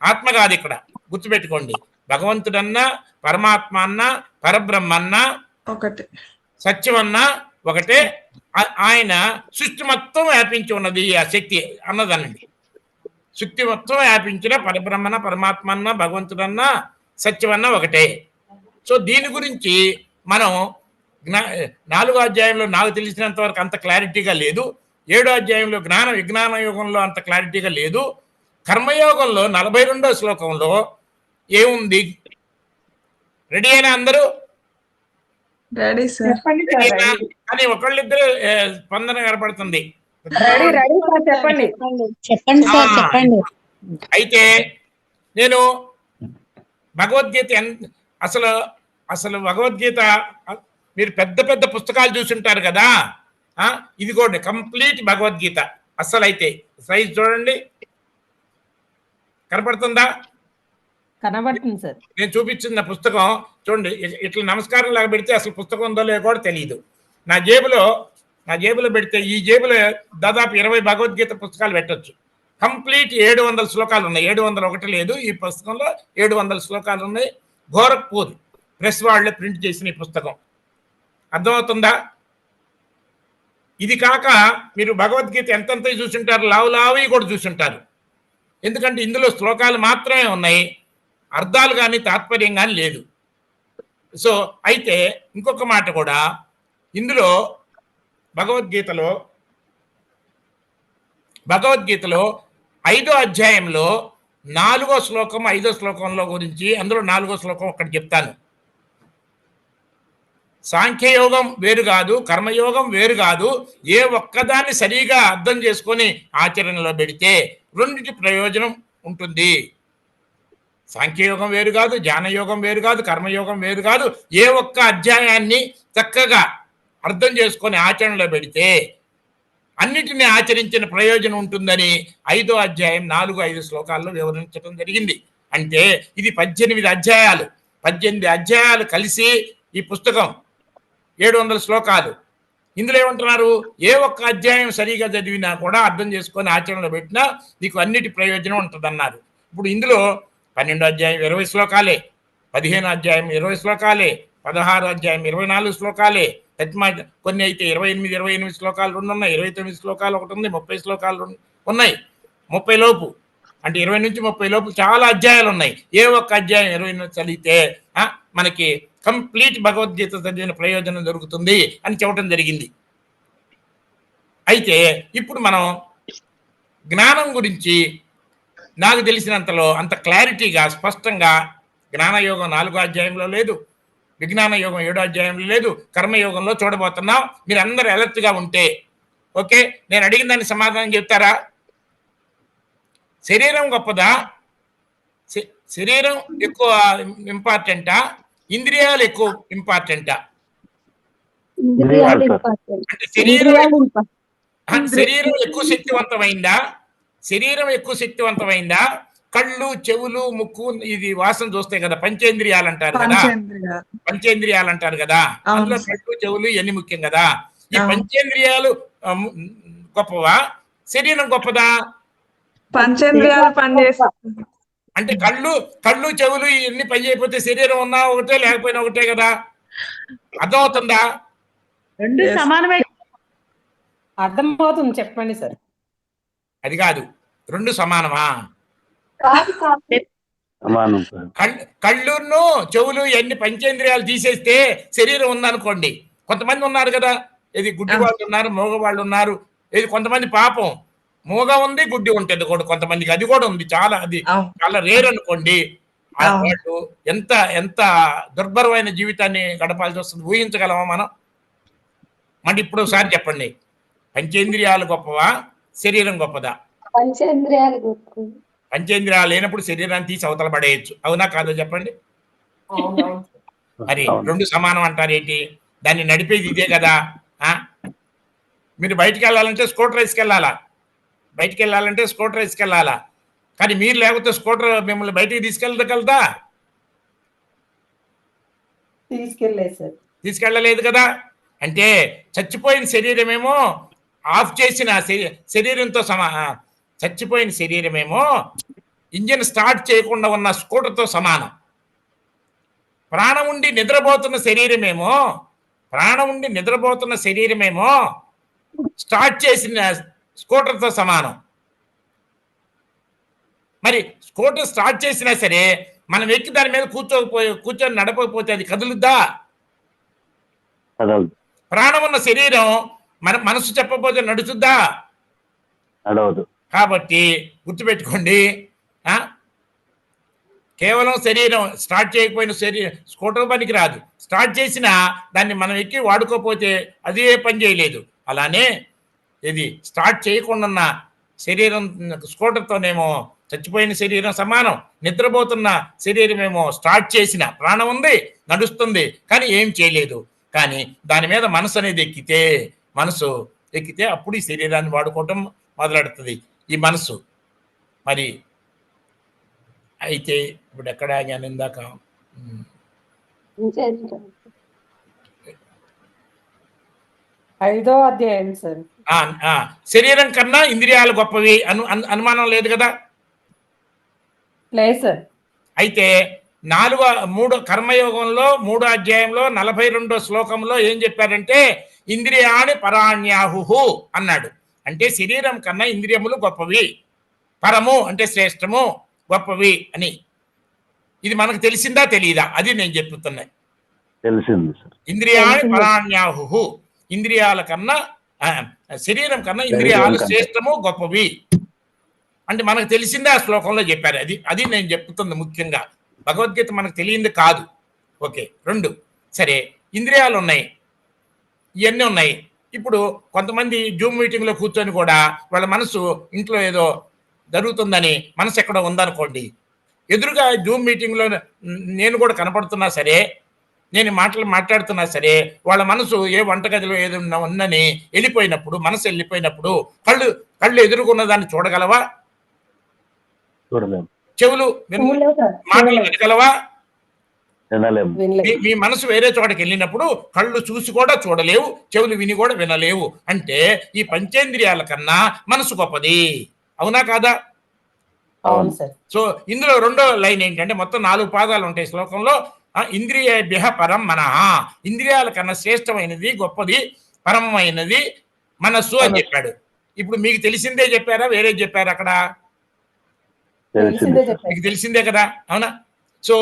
ఆత్మ కాదు, ఇక్కడ గుర్తుపెట్టుకోండి. భగవంతుడన్నా పరమాత్మ అన్నా పరబ్రహ్మ అన్నా ఒకటే, సత్యం అన్నా ఒకటే. ఆయన సృష్టి మొత్తం వ్యాపించి ఉన్నది ఆ శక్తి అన్నదనండి. సృష్టి మొత్తం వ్యాపించిన పరబ్రహ్మన పరమాత్మ అన్నా భగవంతుడన్నా సత్యం అన్నా ఒకటే. సో దీని గురించి మనం 4వ అధ్యాయంలో నాకు తెలిసినంత వరకు అంత క్లారిటీగా లేదు, 7వ అధ్యాయంలో జ్ఞాన విజ్ఞాన యోగంలో అంత క్లారిటీగా లేదు. కర్మయోగంలో 42వ శ్లోకంలో ఏముంది? రెడీ అయినా అందరూ? Ready sir. కానీ ఒకళ్ళిద్దరు స్పందన కనపడుతుంది. అయితే నేను భగవద్గీత అసలు భగవద్గీత మీరు పెద్ద పెద్ద పుస్తకాలు చూసుంటారు కదా, ఇదిగోండి కంప్లీట్ భగవద్గీత. అసలైతే సైజ్ చూడండి, కనపడుతుందా? కనబడుతుంది సార్. నేను చూపించిన పుస్తకం చూడండి, ఇట్లా నమస్కారం లాగా పెడితే అసలు పుస్తకం ఉందో లేదో కూడా తెలియదు. నా జేబులో పెడితే ఈ జేబులో దాదాపు 20 భగవద్గీత పుస్తకాలు పెట్టచ్చు. కంప్లీట్ 700 శ్లోకాలు ఉన్నాయి, 701 లేదు. ఈ పుస్తకంలో 700 శ్లోకాలు ఉన్నాయి. గోరఖ్పూర్ ప్రెస్ వాళ్ళే ప్రింట్ చేసిన ఈ పుస్తకం. అర్థమవుతుందా? ఇది కాక మీరు భగవద్గీత ఎంతంత చూసుంటారు, లావులావి కూడా చూసుంటారు. ఎందుకంటే ఇందులో శ్లోకాలు మాత్రమే ఉన్నాయి, అర్థాలు కానీ తాత్పర్యం కానీ లేదు. సో అయితే ఇంకొక మాట కూడా, ఇందులో భగవద్గీతలో 5వ అధ్యాయంలో 4వ శ్లోకం 5వ శ్లోకంలో గురించి, అందులో 4వ శ్లోకం ఒకటి చెప్తాను. సాంఖ్యయోగం వేరు కాదు, కర్మయోగం వేరు కాదు. ఏ ఒక్కదాన్ని సరిగా అర్థం చేసుకొని ఆచరణలో పెడితే రెండింటి ప్రయోజనం ఉంటుంది. సాంఖ్యయోగం వేరు కాదు, జ్ఞానయోగం వేరు కాదు, కర్మయోగం వేరు కాదు. ఏ ఒక్క అధ్యాయాన్ని చక్కగా అర్థం చేసుకొని ఆచరణలో పెడితే అన్నిటిని ఆచరించిన ప్రయోజనం ఉంటుందని 5వ అధ్యాయం 4-5 శ్లోకాల్లో వివరించడం జరిగింది. అంటే ఇది 18 అధ్యాయాలు. 18 అధ్యాయాలు కలిసి ఈ పుస్తకం 700 శ్లోకాలు. ఇందులో ఏమంటున్నారు? ఏ ఒక్క అధ్యాయం సరిగా చదివినా కూడా అర్థం చేసుకొని ఆచరణలో పెట్టినా నీకు అన్నిటి ప్రయోజనం ఉంటుందన్నారు. ఇప్పుడు ఇందులో 12 అధ్యాయం 20 శ్లోకాలే, 15 అధ్యాయం 20 శ్లోకాలే, 16 అధ్యాయం 24 శ్లోకాలే, కొన్ని అయితే 28 శ్లోకాలు 2 ఉన్నాయి, 29 శ్లోకాలు ఒకటి ఉంది, 30 శ్లోకాలు ఉన్నాయి. 30 లోపు అంటే 20 నుంచి 30 లోపు చాలా అధ్యాయాలు ఉన్నాయి. ఏ ఒక్క అధ్యాయం 20 చదివితే మనకి కంప్లీట్ భగవద్గీత చదివిన ప్రయోజనం దొరుకుతుంది అని చెప్పడం జరిగింది. అయితే ఇప్పుడు మనం జ్ఞానం గురించి నాకు తెలిసినంతలో అంత క్లారిటీగా స్పష్టంగా జ్ఞానయోగం 4వ అధ్యాయంలో లేదు, విజ్ఞాన యోగం 7వ అధ్యాయంలో లేదు, కర్మయోగంలో చూడబోతున్నాం. మీరు అందరూ అలర్ట్గా ఉంటే ఓకే. నేను అడిగిన దాన్ని సమాధానం చెప్తారా? శరీరం గొప్పదా? శరీరం ఎక్కువ ఇంపార్టెంటా? ఇంద్రియాలు ఎక్కువ ఇంపార్టెంటా? అంటే శరీరం ఎక్కువ శక్తివంతమైందా? శరీరం ఎక్కువ శక్తివంతమైందా? కళ్ళు, చెవులు, ముక్కు ఇది వాసన చూస్తాయి కదా, పంచేంద్రియాలు అంటారు కదా. పంచేంద్రియాలు అంటారు కదా, అందులో కళ్ళు, చెవులు ఇవన్నీ ముఖ్యం కదా. ఈ పంచేంద్రియాలు గొప్పవా, శరీరం గొప్పదా? పంచేంద్రియాలు పనిచేస్తాయి. అంటే కళ్ళు చెవులు ఇవన్నీ పని చేయకపోతే శరీరం ఉన్నా ఒకటే, లేకపోయినా ఒకటే కదా. అర్థమవుతుందా? రెండు సమానమే. అర్థమవుతుంది, చెప్పండి సార్. అది కాదు, రెండు సమానమా? సమానం. కళ్ళును చెవులు ఇవన్నీ పంచేంద్రియాలు తీసేస్తే శరీరం ఉందనుకోండి. కొంతమంది ఉన్నారు కదా, ఇది గుడ్డి వాళ్ళు ఉన్నారు, మూగ వాళ్ళు ఉన్నారు. ఇది కొంతమంది పాపం మూగ ఉంది, గుడ్డి ఉంటుంది కూడా కొంతమందికి, అది కూడా ఉంది. అది చాలా రేర్ అనుకోండి. వాళ్ళు ఎంత దుర్భరమైన జీవితాన్ని గడపాల్సి వస్తుంది ఊహించగలమా మనం? మరి ఇప్పుడు ఒకసారి చెప్పండి, పంచేంద్రియాలు గొప్పవా, శరీరం గొప్పదా? పంచేంద్రియాలు గొప్ప. పంచేంద్రియాలు లేనప్పుడు శరీరాన్ని తీసి అవతల పడేయచ్చు, అవునా కాదో చెప్పండి. మరి రెండు సమానం అంటారేంటి? దాన్ని నడిపేది ఇదే కదా. మీరు బయటికి వెళ్ళాలంటే స్కూటర్ వేసుకెళ్ళాలా, బయటికి వెళ్ళాలంటే స్కూటర్ వేసుకెళ్ళాలా. కానీ మీరు లేకపోతే స్కూటర్ మిమ్మల్ని బయటికి తీసుకెళ్ళగలదా? తీసుకెళ్ళలేదు కదా. అంటే చచ్చిపోయిన శరీరమేమో ఆఫ్ చేసిన శరీరంతో చచ్చిపోయిన శరీరమేమో ఇంజిన్ స్టార్ట్ చేయకుండా ఉన్న స్కూటర్తో సమానం. ప్రాణం ఉండి నిద్రపోతున్న శరీరమేమో స్టార్ట్ చేసిన స్కూటర్తో సమానం. మరి స్కూటర్ స్టార్ట్ చేసినా సరే మనం ఎక్కి దాని మీద కూర్చొని నడపకపోతే అది కదులుద్దా? ప్రాణం ఉన్న శరీరం మన మనసు చెప్పకపోతే నడుచుద్దా? కాబట్టి గుర్తుపెట్టుకోండి, కేవలం శరీరం స్టార్ట్ చేయకపోయిన స్కూటర్ పనికి రాదు. స్టార్ట్ చేసినా దాన్ని మనం ఎక్కి వాడుకోకపోతే అదే పని చేయలేదు. అలానే ఇది స్టార్ట్ చేయకుండా శరీరం స్కూటర్తోనేమో చచ్చిపోయిన శరీరం సమానం, నిద్రపోతున్న శరీరమేమో స్టార్ట్ చేసిన ప్రాణం ఉంది, నడుస్తుంది, కానీ ఏం చేయలేదు. కానీ దాని మీద మనసు అనేది ఎక్కితే అప్పుడు ఈ శరీరాన్ని వాడుకోవటం మొదలెడుతుంది ఈ మనసు. మరి అయితే ఇప్పుడు ఎక్కడ ఆగాను ఇందాక? 5వ అధ్యాయం సార్. శరీరం కన్నా ఇంద్రియాలు గొప్పవి అనుమానం లేదు కదా. లేదు సార్. అయితే కర్మయోగంలో 3వ అధ్యాయంలో 42వ శ్లోకంలో ఏం చెప్పారంటే ఇంద్రియాణి పరాణ్యాహు అన్నాడు. అంటే శరీరం కన్నా ఇంద్రియములు గొప్పవి, పరము అంటే శ్రేష్టము, గొప్పవి అని. ఇది మనకు తెలిసిందా తెలియదా? అది నేను చెప్తున్నా. తెలిసింది. ఇంద్రియాణి పరాణ్యాహు, ఇంద్రియాల కన్నా శరీరం కన్నా ఇంద్రియాలు శ్రేష్టము, గొప్పవి అంటే మనకు తెలిసిందే ఆ శ్లోకంలో చెప్పారు. అది అది నేను చెప్తుంది ముఖ్యంగా. భగవద్గీత మనకు తెలియంది కాదు. ఓకే. 2 సరే, ఇంద్రియాలు ఉన్నాయి, ఇవన్నీ ఉన్నాయి. ఇప్పుడు కొంతమంది జూమ్ మీటింగ్లో కూర్చొని కూడా వాళ్ళ మనసు ఇంట్లో ఏదో జరుగుతుందని మనసు ఎక్కడో ఉందనుకోండి, ఎదురుగా జూమ్ మీటింగ్లో నేను కూడా కనపడుతున్నా సరే, నేను మాటలు మాట్లాడుతున్నా సరే, వాళ్ళ మనసు ఏ వంటగదిలో ఏదో ఉందని వెళ్ళిపోయినప్పుడు, మనసు వెళ్ళిపోయినప్పుడు కళ్ళు ఎదురుకున్న దాన్ని చూడగలవా? చూడలేము, చెవులు మాటలు వినగలవా? వినలేము. మీ మనసు వేరే చోటకి వెళ్ళినప్పుడు కళ్ళు చూసి కూడా చూడలేవు, చెవులు విని కూడా వినలేవు. అంటే ఈ పంచేంద్రియాల కన్నా మనసు గొప్పది. అవునా కాదా? అవును సార్. సో ఇందులో రెండో లైన్ ఏంటంటే, మొత్తం 4 పాదాలు ఉంటాయి శ్లోకంలో. ఇంద్రియేభ్యః పరం మనః, ఇంద్రియాల కన్నా శ్రేష్టమైనది, గొప్పది, పరమైనది మనస్సు అని చెప్పాడు. ఇప్పుడు మీకు తెలిసిందే చెప్పారా, వేరే చెప్పారా? అక్కడ తెలిసింది. మీకు తెలిసిందే కదా, అవునా? సో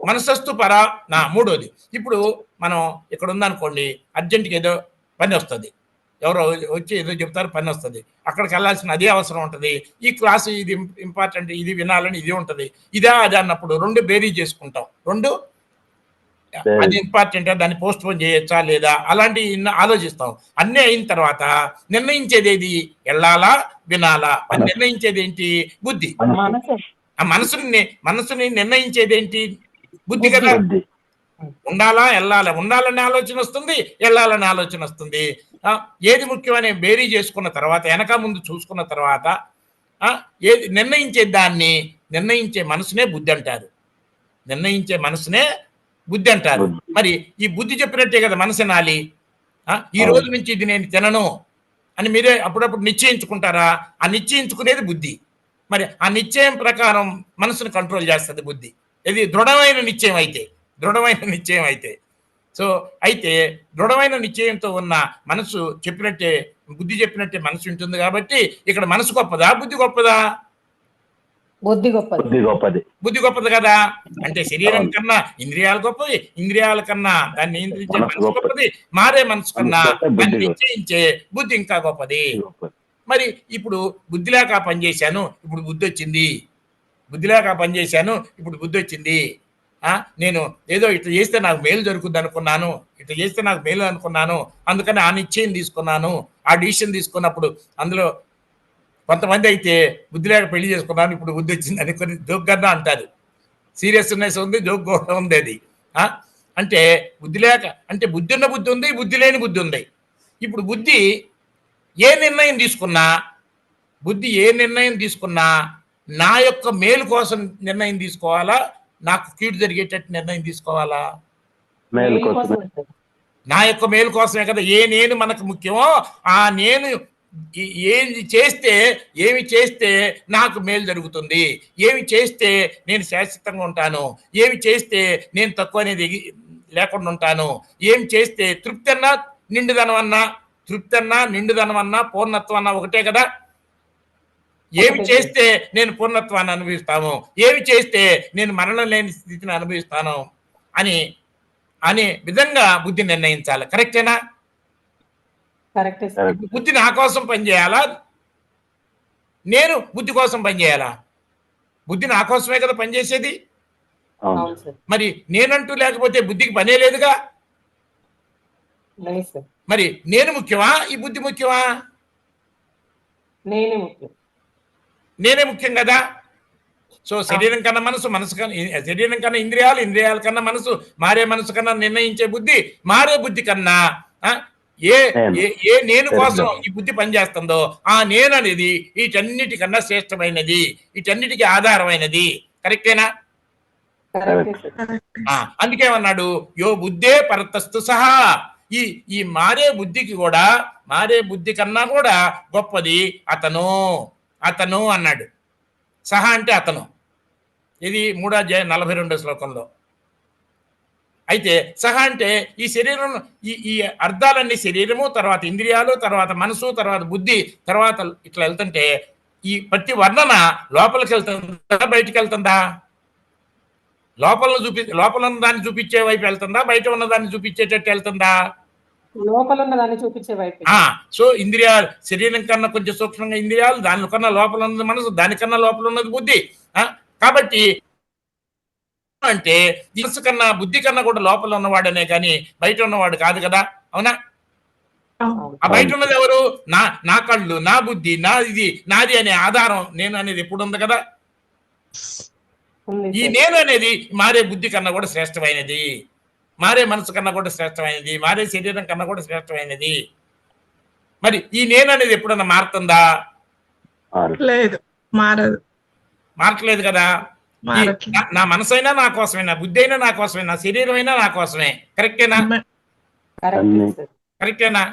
మనసస్తు పర నా మూడోది. ఇప్పుడు మనం ఇక్కడ ఉందనుకోండి, అర్జెంట్గా ఏదో పని వస్తుంది, ఎవరో వచ్చి ఏదో చెప్తారు, పని వస్తుంది, అక్కడికి వెళ్ళాల్సిన అదే అవసరం ఉంటుంది. ఈ క్లాసు ఇది ఇంపార్టెంట్, ఇది వినాలని ఇది ఉంటుంది. ఇదా అది అన్నప్పుడు 2 బేరీ చేసుకుంటాం. 2 అది ఇంపార్టెంటా, దాన్ని పోస్ట్ పోన్ చేయొచ్చా లేదా, అలాంటి ఆలోచిస్తాం. అన్నీ అయిన తర్వాత నిర్ణయించేది ఏది? వెళ్ళాలా వినాలా అని నిర్ణయించేది ఏంటి? బుద్ధి. ఆ మనసుని నిర్ణయించేది ఏంటి? బుద్ధి కదా. ఉండాలా వెళ్ళాలా, ఉండాలనే ఆలోచన వస్తుంది, వెళ్ళాలనే ఆలోచన వస్తుంది. ఏది ముఖ్యమనే బేరీ చేసుకున్న తర్వాత, వెనక ముందు చూసుకున్న తర్వాత ఏది నిర్ణయించే దాన్ని, నిర్ణయించే మనసునే బుద్ధి అంటారు. నిర్ణయించే మనసునే బుద్ధి అంటారు. మరి ఈ బుద్ధి చెప్పినట్టే కదా మనసు నాలి. ఈ రోజు నుంచి ఇది నేను తినను అని మీరే అప్పుడప్పుడు నిశ్చయించుకుంటారా? ఆ నిశ్చయించుకునేది బుద్ధి. మరి ఆ నిశ్చయం ప్రకారం మనసును కంట్రోల్ చేస్తుంది బుద్ధి. ఇది దృఢమైన నిశ్చయం అయితే. సో అయితే దృఢమైన నిశ్చయంతో ఉన్న మనసు చెప్పినట్టే, బుద్ధి చెప్పినట్టే మనసు ఉంటుంది. కాబట్టి ఇక్కడ మనసు గొప్పదా, బుద్ధి గొప్పదా? బుద్ధి గొప్పది. బుద్ధి గొప్పది కదా. అంటే శరీరం కన్నా ఇంద్రియాలు గొప్పది, ఇంద్రియాల కన్నా దాన్ని నియంత్రించే మనసు గొప్పది, మారే మనసు కన్నా దాన్ని నిశ్చయించే బుద్ధి ఇంకా గొప్పది. మరి ఇప్పుడు బుద్ధి లేక పనిచేశాను, ఇప్పుడు బుద్ధి వచ్చింది. నేను ఏదో ఇట్లా చేస్తే నాకు మేలు జరుగుద్ది అనుకున్నాను, అందుకని ఆ నిశ్చయం తీసుకున్నాను. ఆ డిసిషన్ తీసుకున్నప్పుడు అందులో కొంతమంది అయితే బుద్ధి లేక పెళ్లి చేసుకున్నాను, ఇప్పుడు బుద్ధి వచ్చింది అని కొన్ని జోక్గా అంటారు. సీరియస్నెస్ ఉంది, జోక్ కూడా ఉంది. అది అంటే బుద్ధి లేక, అంటే బుద్ధి ఉన్న బుద్ధి ఉంది, బుద్ధి లేని బుద్ధి ఉంది. ఇప్పుడు బుద్ధి ఏ నిర్ణయం తీసుకున్నా నా యొక్క మేలు కోసం నిర్ణయం తీసుకోవాలా, నాకు కీడు జరిగేటట్టు నిర్ణయం తీసుకోవాలా? నా యొక్క మేలు కోసమే కదా. ఏ నేను మనకు ముఖ్యమో ఆ నేను ఏమి చేస్తే నాకు మేలు జరుగుతుంది, ఏమి చేస్తే నేను శాశ్వతంగా ఉంటాను, ఏమి చేస్తే నేను తక్కువ అనేది లేకుండా ఉంటాను, ఏమి చేస్తే తృప్తి అన్నా నిండుదనం అన్నా పూర్ణత్వం అన్నా ఒకటే కదా. ఏమి చేస్తే నేను పూర్ణత్వాన్ని అనుభవిస్తాను, ఏమి చేస్తే నేను మరణం లేని స్థితిని అనుభవిస్తాను అనే విధంగా బుద్ధి నిర్ణయించాలి. కరెక్టేనా? బుద్ధి నా కోసం పనిచేయాలా, నేను బుద్ధి కోసం పనిచేయాలా? బుద్ధి నా కోసమే కదా పనిచేసేది. మరి నేనంటూ లేకపోతే బుద్ధికి పనే లేదుగా. మరి నేను ముఖ్యమా, ఈ బుద్ధి ముఖ్యమా? నేనే ముఖ్యం కదా. సో శరీరం కన్నా మనసు కన్నా శరీరం కన్నా ఇంద్రియాల కన్నా మనసు, మారే మనసు కన్నా నిర్ణయించే బుద్ధి, మారే బుద్ధి కన్నా ఏ నేను కోసం ఈ బుద్ధి పనిచేస్తుందో ఆ నేను అనేది వీటన్నిటికన్నా శ్రేష్టమైనది, వీటన్నిటికీ ఆధారమైనది. కరెక్టేనా? అందుకేమన్నాడు, యో బుద్ధే పరతస్తు సహా. ఈ మారే బుద్ధి కన్నా కూడా గొప్పది అతను అన్నాడు. సహా అంటే అతను. ఇది 3వ అధ్యాయం 42వ శ్లోకంలో. అయితే సహా అంటే ఈ శరీరం, ఈ అర్థాలన్నీ శరీరము, తర్వాత ఇంద్రియాలు, తర్వాత మనసు, తర్వాత బుద్ధి, తర్వాత ఇట్లా వెళ్తుంటే ఈ ప్రతి వర్ణన లోపలికి వెళ్తుందా, బయటికి వెళ్తుందా? లోపల ఉన్న దాన్ని చూపించే వైపు వెళ్తుందా, బయట ఉన్న దాన్ని చూపించేటట్టు వెళ్తుందా? లోపల ఉన్న దాన్ని చూపించే వైపు. సో ఇంద్రియాలు శరీరం కన్నా కొంచెం సూక్ష్మంగా ఇంద్రియాలు, దానికన్నా లోపల ఉన్నది మనసు, దానికన్నా లోపల ఉన్నది బుద్ధి. కాబట్టి అంటే మనసు కన్నా బుద్ధి కన్నా కూడా లోపల ఉన్నవాడనే కానీ బయట ఉన్నవాడు కాదు కదా, అవునా? ఆ బయట ఉన్నది ఎవరు? నా కళ్ళు, నా బుద్ధి, నా ఇది నాది అనే ఆధారం నేను అనేది ఎప్పుడు ఉంది కదా. ఈ నేను అనేది మారే బుద్ధి కన్నా కూడా శ్రేష్టమైనది, మారే మనసు కన్నా కూడా శ్రేష్టమైనది, మారే శరీరం కన్నా కూడా శ్రేష్టమైనది. మరి ఈ నేను అనేది ఎప్పుడన్నా మారుతుందా? లేదు, మారదు, మారట్లేదు కదా. నా మనసు అయినా నా కోసమే, నా బుద్ధి అయినా నా కోసమే, నా శరీరం అయినా నా కోసమే. కరెక్టేనా? కరెక్టేనా?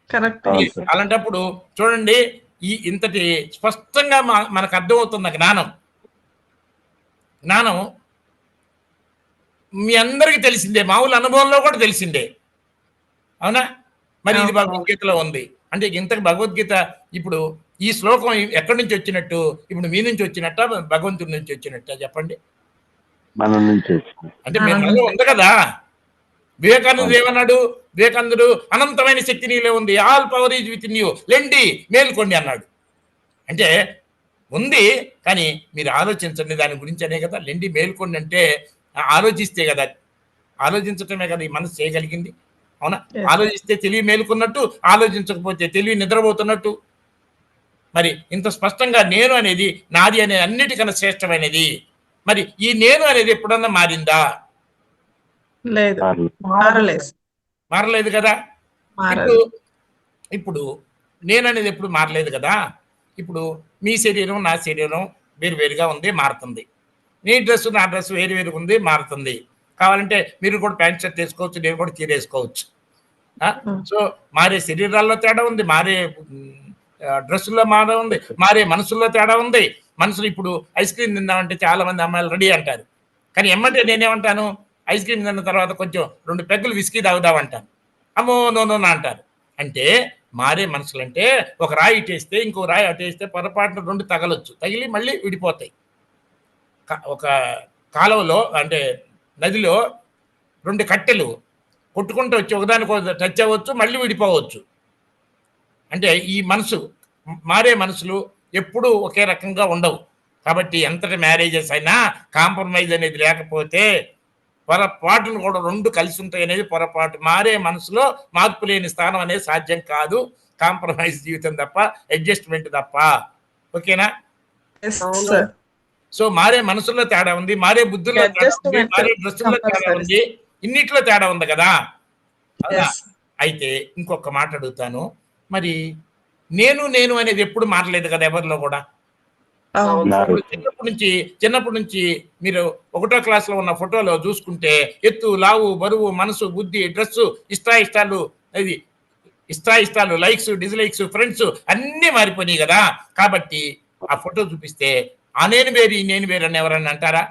కరెక్ట్. అలాంటప్పుడు చూడండి, ఇంతటి స్పష్టంగా మనకు అర్థమవుతున్న జ్ఞానం మీ అందరికీ తెలిసిందే, మామూలు అనుభవంలో కూడా తెలిసిందే, అవునా? మరి ఇది భగవద్గీతలో ఉంది అంటే ఇంతకు భగవద్గీత ఇప్పుడు ఈ శ్లోకం ఎక్కడి నుంచి వచ్చినట్టు? ఇప్పుడు మీ నుంచి వచ్చినట్ట, భగవంతుడి నుంచి వచ్చినట్ట? చెప్పండి. మన నుంచి అంటే మనలో ఉంది కదా. వివేకానందుడు ఏమన్నాడు? వివేకానందుడు అనంతమైన శక్తి నీలో ఉంది, all power is with in you, లెండి మేల్కోండి అన్నాడు. అంటే ఉంది, కానీ మీరు ఆలోచించండి దాని గురించి అనే కదా. లెండి మేల్కోండి అంటే ఆలోచిస్తే కదా, ఆలోచించటమే కదా ఈ మనసు చేయగలిగింది, అవునా? ఆలోచిస్తే తెలివి మేలుకున్నట్టు, ఆలోచించకపోతే తెలివి నిద్రపోతున్నట్టు. మరి ఇంత స్పష్టంగా నేను అనేది నాది అనేది అన్నిటికన్నా శ్రేష్టమైనది. మరి ఈ నేను అనేది ఎప్పుడన్నా మారిందా? లేదు, మారలేదు కదా. ఇప్పుడు నేను అనేది ఎప్పుడు మారలేదు కదా. ఇప్పుడు మీ శరీరం నా శరీరం వేరువేరుగా ఉంది, మారుతుంది. నీ డ్రెస్సు నా డ్రెస్సు వేరువేరుగా ఉంది, మారుతుంది. కావాలంటే మీరు కూడా ప్యాంట్ షర్ట్ వేసుకోవచ్చు, నేను కూడా చీర వేసుకోవచ్చు. సో మారే శరీరాల్లో తేడా ఉంది, మారే డ్రెస్సుల్లో మారే ఉంది, మారే మనసుల్లో తేడా ఉంది. మనసులు ఇప్పుడు ఐస్ క్రీమ్ తిందామంటే చాలా మంది అమ్మాయిలు రెడీ అంటారు, కానీ ఏమంటే నేనేమంటాను? ఐస్ క్రీమ్ తిన్న తర్వాత కొంచెం 2 పెగ్గులు విస్కీ తాగుదామంటాను. అమ్మో నో అంటారు. అంటే మారే మనసులు అంటే ఒక రాయి ఇటేస్తే ఇంకో రాయి అటేస్తే పొరపాటున 2 తగలొచ్చు, తగిలి మళ్ళీ విడిపోతాయి. ఒక కాలువలో అంటే నదిలో 2 కట్టెలు కొట్టుకుంటూ వచ్చి ఒకదానికి టచ్ అవ్వచ్చు, మళ్ళీ విడిపోవచ్చు. అంటే ఈ మారే మనసులు ఎప్పుడూ ఒకే రకంగా ఉండవు. కాబట్టి ఎంతటి మ్యారేజెస్ అయినా కాంప్రమైజ్ అనేది లేకపోతే పొరపాటును కూడా 2 కలిసి ఉంటాయి అనేది పొరపాటు. మారే మనసులో మార్పు లేని స్థానం అనేది సాధ్యం కాదు, కాంప్రమైజ్ జీవితం తప్ప, అడ్జస్ట్మెంట్ తప్ప. ఓకేనా? సో మారే మనసుల్లో తేడా ఉంది, మారే బుద్ధుల్లో తేడా ఉంది, మారే డ్రెస్సుల్లో తేడా ఉంది, ఇన్నిట్లో తేడా ఉంది కదా. అయితే ఇంకొక మాట అడుగుతాను, మరి నేను అనేది ఎప్పుడు మారలేదు కదా ఎవరిలో కూడా. చిన్నప్పటి నుంచి మీరు 1వ క్లాస్లో ఉన్న ఫోటోలో చూసుకుంటే ఎత్తు, లావు, బరువు, మనసు, బుద్ధి, డ్రెస్సు, ఇష్టాయిష్టాలు, లైక్స్, డిస్లైక్స్, ఫ్రెండ్స్ అన్నీ మారిపోయినాయి కదా. కాబట్టి ఆ ఫోటో చూపిస్తే ఆ నేను వేరు ఈ నేను వేరు అని ఎవరన్నా అంటారా?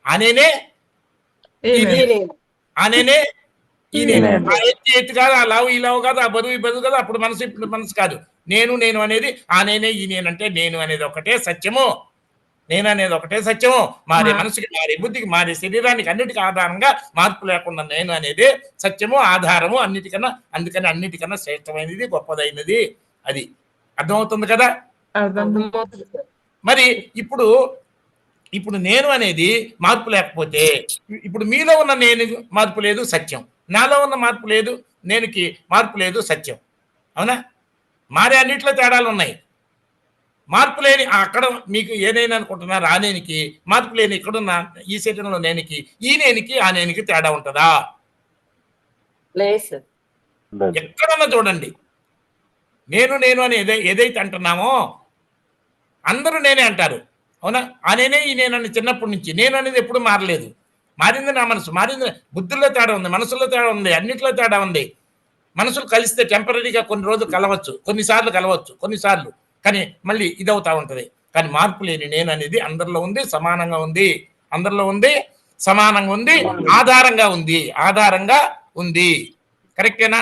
ఆనేనే ఈ నేను. ఆ ఎత్తు కాదు, ఆ లావు ఈ లావు కాదు, ఆ బరువు ఈ బరువు కాదు, అప్పుడు మనసు ఇప్పుడు మనసు కాదు. నేను అనేది ఆ నేనే ఈ నేనంటే నేను అనేది ఒకటే సత్యము, నేను అనేది ఒకటే సత్యము. మారే మనసుకి, మారే బుద్ధికి, మారే శరీరానికి అన్నిటికీ ఆధారంగా మార్పు లేకుండా నేను అనేది సత్యము, ఆధారము అన్నిటికన్నా. అందుకని అన్నిటికన్నా శ్రేష్టమైనది, గొప్పదైనది. అది అర్థమవుతుంది కదా. మరి ఇప్పుడు నేను అనేది మార్పు లేకపోతే, ఇప్పుడు మీలో ఉన్న నేను మార్పు లేదు, సత్యం. నాలో ఉన్న మార్పు లేదు, నేనుకి మార్పు లేదు, సత్యం. అవునా? మారే అన్నిట్లో తేడాలు ఉన్నాయి. మార్పు లేని అక్కడ మీకు ఏదైనా అనుకుంటున్నారు, ఆ నేనికి మార్పు లేని ఇక్కడున్న ఈ శరీరంలో నేనికి, ఈ నేనికి ఆ నేనికి తేడా ఉంటుందా? ఎక్కడన్నా చూడండి. నేను అని ఏదైతే అంటున్నామో అందరూ నేనే అంటారు, అవునా? ఆ నేనే ఈ నేనని చిన్నప్పటి నుంచి నేను అనేది ఎప్పుడు మారలేదు. మారింది నా మనసు, మారింది బుద్ధుల్లో తేడా ఉంది, మనసులో తేడా ఉంది, అన్నిట్లో తేడా ఉంది. మనసులు కలిస్తే టెంపరీగా కొన్ని రోజులు కలవచ్చు, కొన్నిసార్లు కానీ మళ్ళీ ఇదవుతా ఉంటుంది. కానీ మార్పు లేని నేను అనేది అందరిలో ఉంది, సమానంగా ఉంది, అందరిలో ఉంది, సమానంగా ఉంది, ఆధారంగా ఉంది. కరెక్టేనా?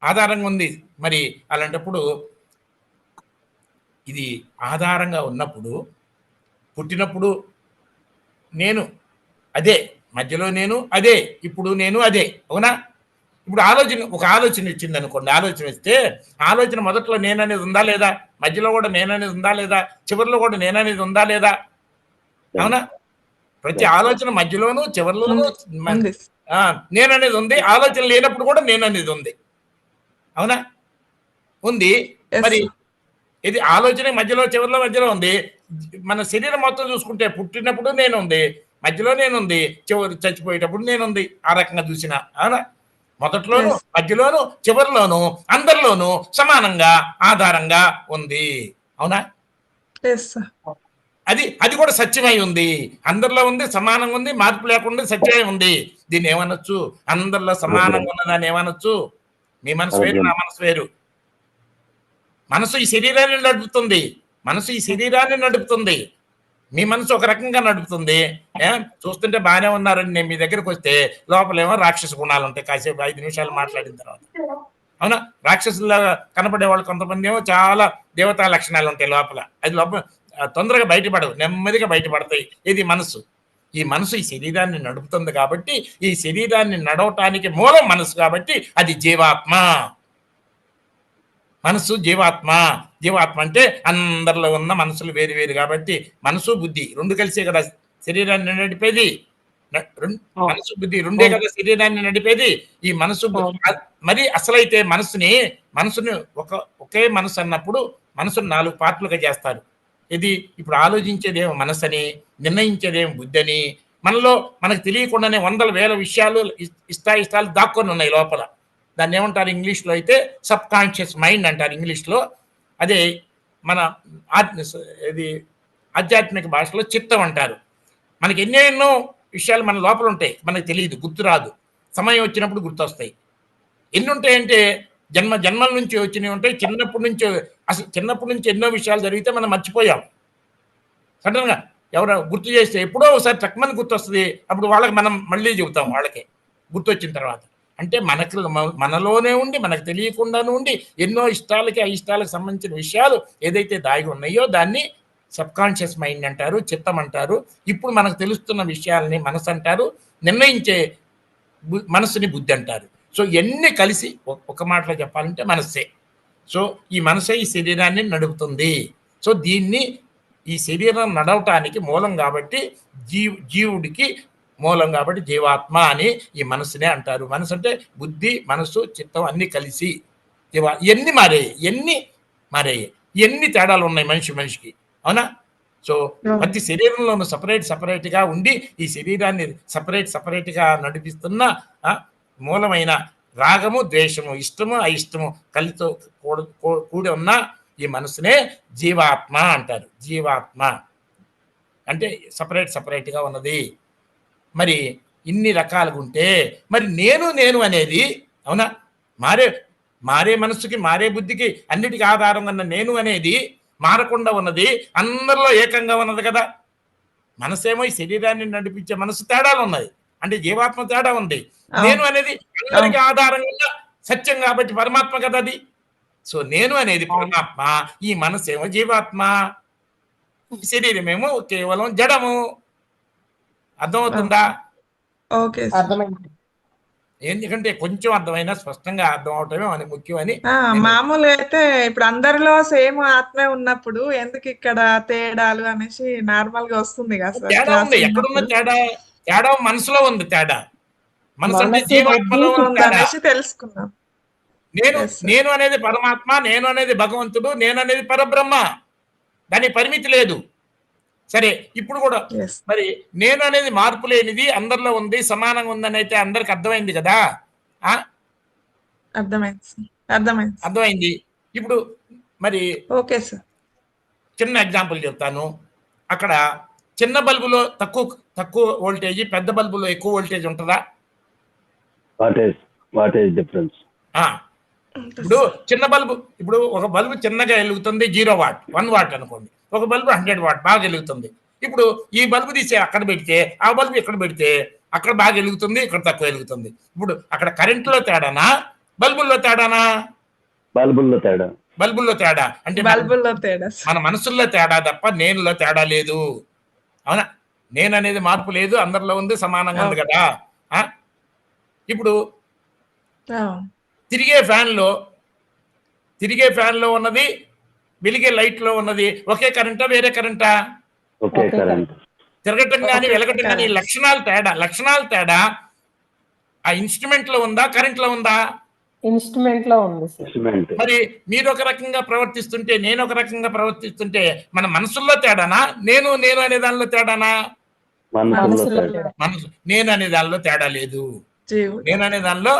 ఆధారంగా ఉంది. మరి అలాంటప్పుడు ఇది ఆధారంగా ఉన్నప్పుడు పుట్టినప్పుడు నేను అదే మధ్యలో నేను అదే, ఇప్పుడు నేను అదే. అవునా? ఇప్పుడు ఒక ఆలోచన ఇచ్చింది అనుకోండి. ఆలోచన ఇస్తే ఆలోచన మొదట్లో నేననేది ఉందా లేదా, మధ్యలో కూడా నేననేది ఉందా లేదా, చివరిలో కూడా నేననేది ఉందా లేదా? అవునా? ప్రతి ఆలోచన మధ్యలోనూ చివరిలోనూ ఉంది. నేననేది ఉంది. ఆలోచన లేనప్పుడు కూడా నేననేది ఉంది. అవునా? ఉంది. Yes, మరి sir. ఇది ఆలోచన మధ్యలో మధ్యలో ఉంది. మన శరీరం మొత్తం చూసుకుంటే పుట్టినప్పుడు నేనుంది, మధ్యలో నేనుంది, చచ్చిపోయేటప్పుడు నేనుంది. ఆ రకంగా చూసినా. అవునా? మొదట్లోను, Yes. మధ్యలోను, చివరిలోను, అందరిలోనూ సమానంగా ఆధారంగా ఉంది. అవునా? Yes, sir. అది కూడా సత్యమై ఉంది. అందరిలో ఉంది, సమానంగా ఉంది, మార్పు లేకుండా సత్యమై ఉంది. దీన్ని ఏమనొచ్చు? అందరిలో సమానంగా ఉన్నదాన్ని ఏమనొచ్చు? మీ మనసు వేరు, నా మనసు వేరు. మనసు ఈ శరీరాన్ని నడుపుతుంది. మీ మనసు ఒక రకంగా నడుపుతుంది. చూస్తుంటే బాగానే ఉన్నారని నేను మీ దగ్గరకు వస్తే లోపలేమో రాక్షస గుణాలు ఉంటాయి. కాసేపు 5 నిమిషాలు మాట్లాడిన తర్వాత. అవునా? రాక్షసుల్లాగా కనపడే వాళ్ళు కొంతమంది ఏమో చాలా దేవతా లక్షణాలు ఉంటాయి లోపల. అది తొందరగా బయటపడవు, నెమ్మదిగా బయటపడతాయి. ఇది మనసు. ఈ మనసు ఈ శరీరాన్ని నడుపుతుంది కాబట్టి, ఈ శరీరాన్ని నడవటానికి మూలం మనసు కాబట్టి అది జీవాత్మ. మనసు జీవాత్మ. జీవాత్మ అంటే అందరిలో ఉన్న మనసులు వేరు వేరు కాబట్టి మనసు బుద్ధి రెండు కలిసే కదా శరీరాన్ని నడిపేది. మనసు బుద్ధి రెండే కదా శరీరాన్ని నడిపేది. ఈ మనసు మరి అసలైతే మనసుని ఒకే మనసు అన్నప్పుడు మనసును 4 పార్ట్లుగా చేస్తారు. ఇది ఇప్పుడు ఆలోచించేదేమో మనసని, నిర్ణయించేదేమో బుద్ధి అని, మనలో మనకు తెలియకుండానే వందల వేల విషయాలు ఇష్టాలు దాక్కొని ఉన్నాయి లోపల. దాన్ని ఏమంటారు ఇంగ్లీష్లో అయితే సబ్ కాన్షియస్ మైండ్ అంటారు ఇంగ్లీష్లో. అదే మన ఇది ఆధ్యాత్మిక భాషలో చిత్తం అంటారు. మనకి ఎన్నో విషయాలు మన లోపల ఉంటాయి, మనకు తెలియదు, గుర్తురాదు. సమయం వచ్చినప్పుడు గుర్తొస్తాయి. ఎన్ని ఉంటాయంటే జన్మల నుంచి వచ్చినవి ఉంటాయి. చిన్నప్పటి నుంచి ఎన్నో విషయాలు జరిగితే మనం మర్చిపోయాం. సడన్గా ఎవరో గుర్తు చేస్తే ఎప్పుడో ఒకసారి టక్మని గుర్తొస్తుంది. అప్పుడు వాళ్ళకి మనం మళ్ళీ చెబుతాం, వాళ్ళకి గుర్తొచ్చిన తర్వాత. అంటే మనలోనే ఉండి మనకు తెలియకుండానే ఉండి ఎన్నో అయిష్టాలకు సంబంధించిన విషయాలు ఏదైతే దాగి ఉన్నాయో దాన్ని సబ్ కాన్షియస్ మైండ్ అంటారు, చిత్తం అంటారు. ఇప్పుడు మనకు తెలుస్తున్న విషయాలని మనసు అంటారు, నిర్ణయించే మనసుని బుద్ధి అంటారు. సో ఎన్ని కలిసి ఒక మాటలో చెప్పాలంటే మనస్సే. సో ఈ మనసే ఈ శరీరాన్ని నడుపుతుంది. సో ఈ శరీరం నడవటానికి మూలం కాబట్టి జీవుడికి మూలం కాబట్టి జీవాత్మ అని ఈ మనసునే అంటారు. మనసు అంటే బుద్ధి, మనసు, చిత్తం అన్ని కలిసి ఎన్ని మారాయి, ఎన్ని తేడాలు ఉన్నాయి మనిషికి. అవునా? సో ప్రతి శరీరంలోనూ సపరేట్గా ఉండి ఈ శరీరాన్ని సపరేట్గా నడిపిస్తున్న మూలమైన రాగము, ద్వేషము, ఇష్టము, అయిష్టము కలితో కూడి ఉన్న ఈ మనసునే జీవాత్మ అంటారు. జీవాత్మ అంటే సపరేట్గా ఉన్నది. మరి ఇన్ని రకాలుగా ఉంటే మరి నేను అనేది, అవునా, మారే మనసుకి, మారే బుద్ధికి, అన్నిటికీ ఆధారంగా ఉన్న నేను అనేది మారకుండా ఉన్నది, అందరిలో ఏకంగా ఉన్నది కదా. మనసేమో ఈ శరీరాన్ని నడిపించే మనసు తేడాలు ఉన్నాయి, అంటే జీవాత్మ తేడా ఉంది. నేను అనేది అందరికీ ఆధారంగా ఉన్న సత్యం కాబట్టి పరమాత్మ కదా అది. సో నేను అనేది పరమాత్మ, ఈ మనసేమో జీవాత్మ, శరీరమేమో కేవలం జడము. అర్థమవుతుందా? ఓకే. ఎందుకంటే కొంచెం అర్థమైనా స్పష్టంగా అర్థం అవటమే అని ముఖ్యమని. మామూలుగా అయితే ఇప్పుడు అందరిలో సేమ్ ఆత్మే ఉన్నప్పుడు ఎందుకు ఇక్కడ తేడాలు అనేసి నార్మల్ గా వస్తుంది కదా సార్. తేడా ఉంది, ఎక్కడున్న తేడా మనసులో ఉంది. తేడా మనసు అంటే జీవాత్మలో ఉంది అనేసి తెలుసుకున్నాం. నేను అనేది పరమాత్మ, నేను అనేది భగవంతుడు, నేను అనేది పరబ్రహ్మ, దానికి పరిమితి లేదు. సరే, ఇప్పుడు కూడా మరి నేను అనేది మార్పు లేనిది, అందరిలో ఉంది, సమానంగా ఉందని అయితే అందరికి అర్థమైంది కదా. అర్థమైంది. ఇప్పుడు మరి ఓకే సార్, చిన్న ఎగ్జాంపుల్ చెప్తాను. అక్కడ చిన్న బల్బులో తక్కువ వోల్టేజ్, పెద్ద బల్బులో ఎక్కువ వోల్టేజ్ ఉంటుందా? What is difference? ఇప్పుడు చిన్న బల్బు, ఇప్పుడు ఒక బల్బు చిన్నగా వెలుగుతుంది 0 వాట్, 1 వాట్ అనుకోండి. ఒక బల్బు 100 వాట్ బాగా వెలుగుతుంది. ఇప్పుడు ఈ బల్బు తీసి అక్కడ పెడితే, ఆ బల్బు ఇక్కడ పెడితే అక్కడ బాగా వెలుగుతుంది, ఇక్కడ తక్కువ వెలుగుతుంది. ఇప్పుడు అక్కడ కరెంట్లో తేడానా, బల్బుల్లో తేడానా? బల్బుల్లో తేడా అంటే మన మనసుల్లో తేడా తప్ప నేనులో తేడా లేదు. అవునా? నేను అనేది మార్పు లేదు, అందరిలో ఉంది, సమానంగా ఉంది కదా. ఇప్పుడు తిరిగే ఫ్యాన్లో ఉన్నది, వెలిగే లైట్లో ఉన్నది ఒకే కరెంటా, వేరే కరెంటా? Okay current. తిరగటం కానీ వెలగటం కానీ లక్షణాలు తేడా ఆ ఇన్స్ట్రుమెంట్ లో ఉందా, కరెంట్ లో ఉందా? ఇన్స్ట్రుమెంట్ లో ఉంది సార్. మరి మీరు ఒక రకంగా ప్రవర్తిస్తుంటే, నేను ఒక రకంగా ప్రవర్తిస్తుంటే మన మనసుల్లో తేడానా, నేను అనే దానిలో తేడానా? నేను అనే దానిలో తేడా లేదు, నేను అనే దానిలో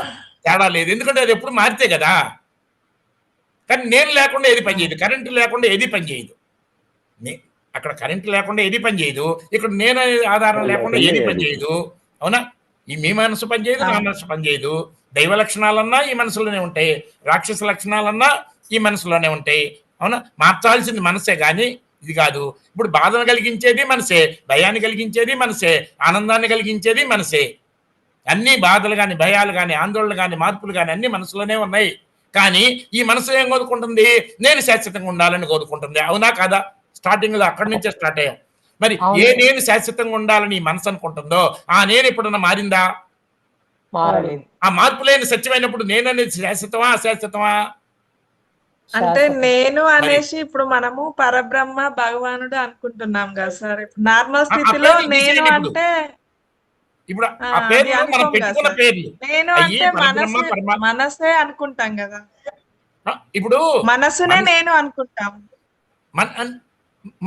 తేడా లేదు. ఎందుకంటే అది ఎప్పుడు మారితే కదా. కానీ నేను లేకుండా ఏది పనిచేయదు, కరెంటు లేకుండా ఏది పనిచేయదు. అక్కడ కరెంటు లేకుండా ఏది పనిచేయదు, ఇక్కడ నేను అనే ఆధారం లేకుండా ఏది పనిచేయదు. అవునా? మీ మనసు పనిచేయదు, నా మనసు పనిచేయదు. దైవ లక్షణాలన్నా ఈ మనసులోనే ఉంటాయి, రాక్షస లక్షణాలన్నా ఈ మనసులోనే ఉంటాయి. అవునా? మార్చాల్సింది మనసే కానీ ఇది కాదు. ఇప్పుడు బాధను కలిగించేది మనసే, భయాన్ని కలిగించేది మనసే, ఆనందాన్ని కలిగించేది మనసే. అన్ని బాధలు కానీ, భయాలు కానీ, ఆందోళనలు కానీ, మార్పులు కానీ అన్ని మనసులోనే ఉన్నాయి. కానీ ఈ మనసు ఏం కోరుకుంటుంది? నేను శాశ్వతంగా ఉండాలని కోరుకుంటుంది. అవునా కాదా? స్టార్టింగ్ లో అక్కడి నుంచే స్టార్ట్ అయ్యాం. మరి ఏ నేను శాశ్వతంగా ఉండాలని ఈ మనసు అనుకుంటుందో ఆ నేను ఎప్పుడన్నా మారిందా? ఆ మార్పు లేని సత్యమైనప్పుడు నేను అనేది శాశ్వతమా, అశాశ్వతమా? అంటే నేను అనేసి ఇప్పుడు మనము పరబ్రహ్మ భగవానుడు అనుకుంటున్నాం కదా సార్. నార్మల్ స్థితిలో నేను అంటే ఇప్పుడు ఆ పేర్లు మనం పెట్టుకున్న పేర్లు, నేను అంటే మనసే అనుకుంటాం కదా. ఇప్పుడు మనసునే నేను అనుకుంటాం.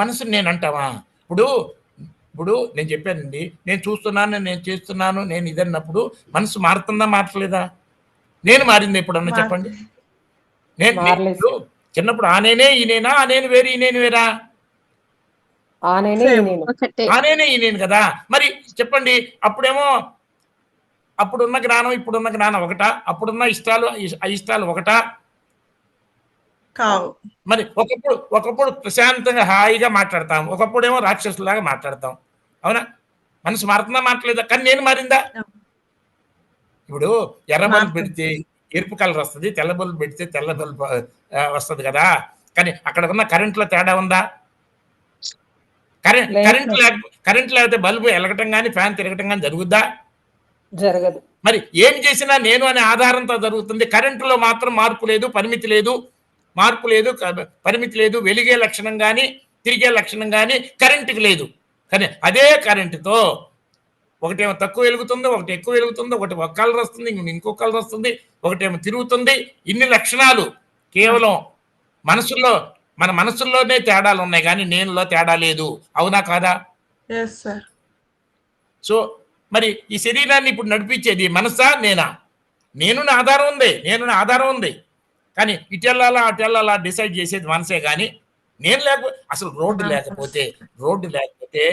మనసు నేను అంటావా? ఇప్పుడు నేను చెప్పానండి, నేను చూస్తున్నాను, నేను చేస్తున్నాను, నేను ఇదన్నప్పుడు మనసు మారుతుందా, మారట్లేదా? నేను మారింది ఎప్పుడన్నా చెప్పండి. నేను చిన్నప్పుడు ఆ నేనే ఈ నేనా, ఆ నేను వేరు, ఈ నేను వేరా? ఆ నేనే ఈ నేను కదా. మరి చెప్పండి, అప్పుడేమో అప్పుడున్న జ్ఞానం ఇప్పుడున్న జ్ఞానం ఒకటా? అప్పుడున్న ఇష్టాలు అయిష్టాలు ఒకటా? కావు. మరి ఒకప్పుడు ప్రశాంతంగా హాయిగా మాట్లాడతాం, ఒకప్పుడేమో రాక్షసులాగా మాట్లాడతాం. అవునా? మనసు మారుతుందా, మారట్లేదా? కానీ నేను మారిందా? ఇప్పుడు ఎర్ర బల్బు పెడితే ఎరుపు కలర్ వస్తుంది, తెల్ల బల్బు పెడితే తెల్ల బల్బు వస్తుంది కదా. కానీ అక్కడ ఉన్న కరెంట్లో తేడా ఉందా? కరెంట్ లేకపోతే బల్బు ఎలగటం కానీ ఫ్యాన్ తిరగటం కానీ జరుగుద్దా? జరగదు. మరి ఏం చేసినా నేను అనే ఆధారంతో జరుగుతుంది. కరెంటులో మాత్రం మార్పు లేదు, పరిమితి లేదు, పరిమితి లేదు. వెలిగే లక్షణం కానీ తిరిగే లక్షణం కానీ కరెంటుకి లేదు. కానీ అదే కరెంటుతో ఒకటేమో తక్కువ వెలుగుతుంది, ఒకటి ఎక్కువ వెలుగుతుంది, ఒకటి ఒక కలర్ వస్తుంది, ఇంకో కలర్ వస్తుంది, ఒకటేమో తిరుగుతుంది. ఇన్ని లక్షణాలు కేవలం మన మనసుల్లోనే తేడాలు ఉన్నాయి, కానీ నేనులో తేడా లేదు. అవునా కాదా? సో మరి ఈ శరీరాన్ని ఇప్పుడు నడిపించేది మనసా, నేనా? నేను ఆధారం ఉంది, కానీ ఇటెల్లాలా అటెల్లాలా డిసైడ్ చేసేది మనసే. కానీ నేను లేకపోతే అసలు రోడ్డు లేకపోతే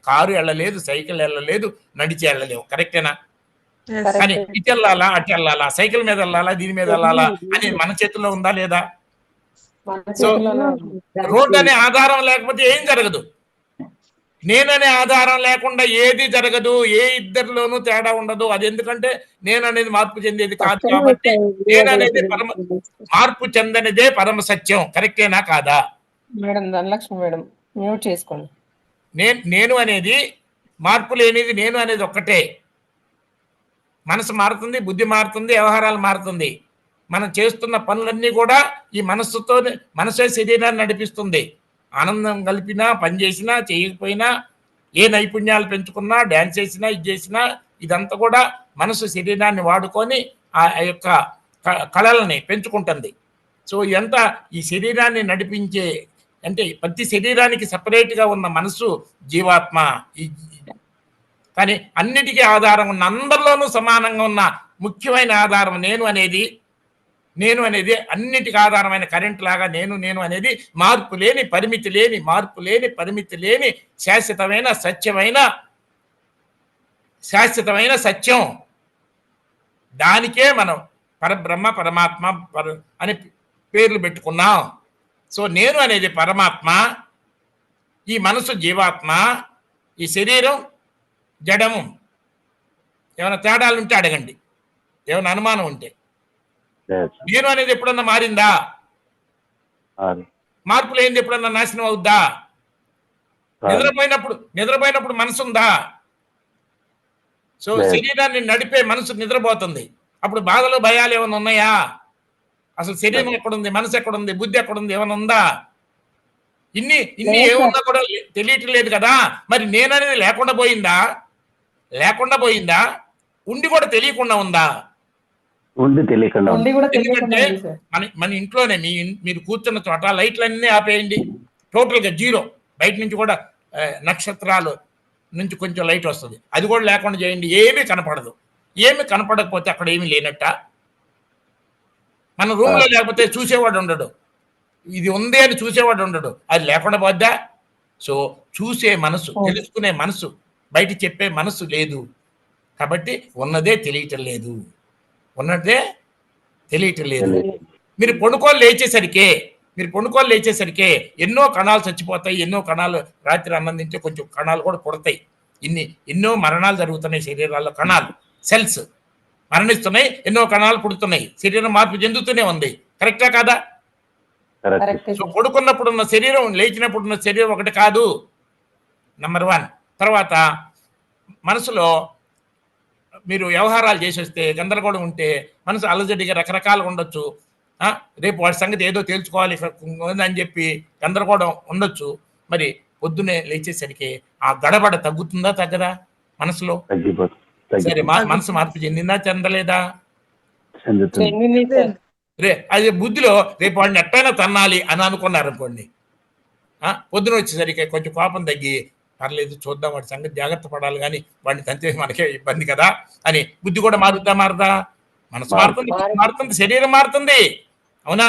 కారు వెళ్ళలేదు, సైకిల్ వెళ్ళలేదు, నడిచి వెళ్ళలేవు. కరెక్టేనా? కానీ ఇటెల్లాలా అటెల్లాలా, సైకిల్ మీద వెళ్ళాలా, దీని మీద వెళ్ళాలా అని మన చేతుల్లో ఉందా లేదా? సో రోడ్డు అనే ఆధారం లేకపోతే ఏం జరగదు. నేననే ఆధారం లేకుండా ఏది జరగదు, ఏ ఇద్దరిలోనూ తేడా ఉండదు. అది ఎందుకంటే నేను అనేది మార్పు చెందేది కాదు కాబట్టి నేను అనేది మార్పు చెందనిదే పరమ సత్యం. కరెక్టేనా కాదా? మేడం ధనలక్ష్మి మేడం మ్యూట్ చేసుకోండి. నేను అనేది మార్పు లేనిది, నేను అనేది ఒక్కటే. మనసు మారుతుంది, బుద్ధి మారుతుంది, వ్యవహారాలు మారుతుంది. మనం చేస్తున్న పనులన్నీ కూడా ఈ మనసే శరీరాన్ని నడిపిస్తుంది. ఆనందం కలిపినా, పని చేసినా, చేయకపోయినా, ఏ నైపుణ్యాలు పెంచుకున్నా, డ్యాన్స్ చేసినా, ఇది చేసినా, ఇదంతా కూడా మనసు శరీరాన్ని వాడుకొని ఆ యొక్క కళలని పెంచుకుంటుంది. సో ఇదంతా ఈ శరీరాన్ని నడిపించే, అంటే ప్రతి శరీరానికి సపరేట్గా ఉన్న మనసు జీవాత్మ. కానీ అన్నిటికీ ఆధారం ఉన్న, అందరిలోనూ సమానంగా ఉన్న ముఖ్యమైన ఆధారం నేను అనేది అన్నిటికీ ఆధారమైన కరెంట్ లాగా నేను అనేది మార్పు లేని, పరిమితి లేని శాశ్వతమైన సత్యం. దానికే మనం పరబ్రహ్మ, పరమాత్మ అని పేర్లు పెట్టుకున్నాం. సో నేను అనేది పరమాత్మ, ఈ మనసు జీవాత్మ, ఈ శరీరం జడము. ఏమైనా తేడాలు ఉంటే అడగండి, ఏమైనా అనుమానం ఉంటే. నేను అనేది ఎప్పుడన్నా మారిందా? మార్పు లేనిది ఎప్పుడన్నా నాశనం అవుద్దా? నిద్రపోయినప్పుడు మనసు ఉందా? సో లేదు. శరీరాన్ని నడిపే మనసు నిద్రపోతుంది. అప్పుడు బాధలు భయాలు ఏమైనా ఉన్నాయా? అసలు శరీరం ఎక్కడుంది, మనసు ఎక్కడుంది, బుద్ధి ఎక్కడుంది, ఏమైనా ఉందా? ఇన్ని లేదు సార్. ఏమున్నా కూడా తెలియటం లేదు కదా. మరి నేననేది లేకుండా పోయిందా? ఉండి కూడా తెలియకుండా ఉందా? ఉండి తెలియకుండా ఉంది. ఉండి కూడా తెలియకుండా ఎందుకంటే ఉంది సార్. మన ఇంట్లోనే మీరు కూర్చున్న చోట లైట్లన్నీ ఆపేయండి, టోటల్గా జీరో. బయట నుంచి కూడా నక్షత్రాలు నుంచి కొంచెం లైట్ వస్తుంది, అది కూడా లేకుండా చేయండి, ఏమీ కనపడదు. ఏమి కనపడకపోతే అక్కడ ఏమీ లేనట్ట. మన రూమ్లో లేకపోతే చూసేవాడు ఉండడు, ఇది ఉంది అని చూసేవాడు ఉండడు, అది లేకుండా పోద్దా? సో చూసే మనసు, తెలుసుకునే మనసు, బయట చెప్పే మనసు లేదు కాబట్టి ఉన్నదే తెలియటం లేదు. మీరు పడుకోలు లేచేసరికే ఎన్నో కణాలు చచ్చిపోతాయి, ఎన్నో కణాలు రాత్రి అన్నం తింటే కొంచెం కణాలు కూడా పుడతాయి. ఎన్నో మరణాలు జరుగుతున్నాయి శరీరాల్లో, కణాలు సెల్స్ మరణిస్తున్నాయి, ఎన్నో కణాలు పుడుతున్నాయి, శరీరం మార్పు చెందుతూనే ఉంది. కరెక్టా కాదా? సో పడుకున్నప్పుడు ఉన్న శరీరం, లేచినప్పుడు ఉన్న శరీరం ఒకటి కాదు. నంబర్ 1. తర్వాత మనసులో మీరు వ్యవహారాలు చేసేస్తే, గందరగోళం ఉంటే, మనసు అలజడిగా రకరకాలుగా ఉండొచ్చు. రేపు వాడి సంగతి ఏదో తేల్చుకోవాలి అని చెప్పి గందరగోళం ఉండొచ్చు. మరి పొద్దున్నే లేచేసరికి ఆ గడబడ తగ్గుతుందా తగ్గదా మనసులో? సరే, మనసు మార్పు చెందిందా చెందలేదా? అది బుద్ధిలో రేపు వాడిని ఎట్టయినా తన్నాలి అని అనుకున్నారు అనుకోండి, పొద్దున వచ్చేసరికి కొంచెం కోపం తగ్గి, పర్లేదు చూద్దాం, వాడి సంగతి జాగ్రత్త పడాలి, కానీ వాడిని తంతే మనకే ఇబ్బంది కదా అని బుద్ధి కూడా మారుదా? మనసు మారుతుంది, శరీరం మారుతుంది. అవునా?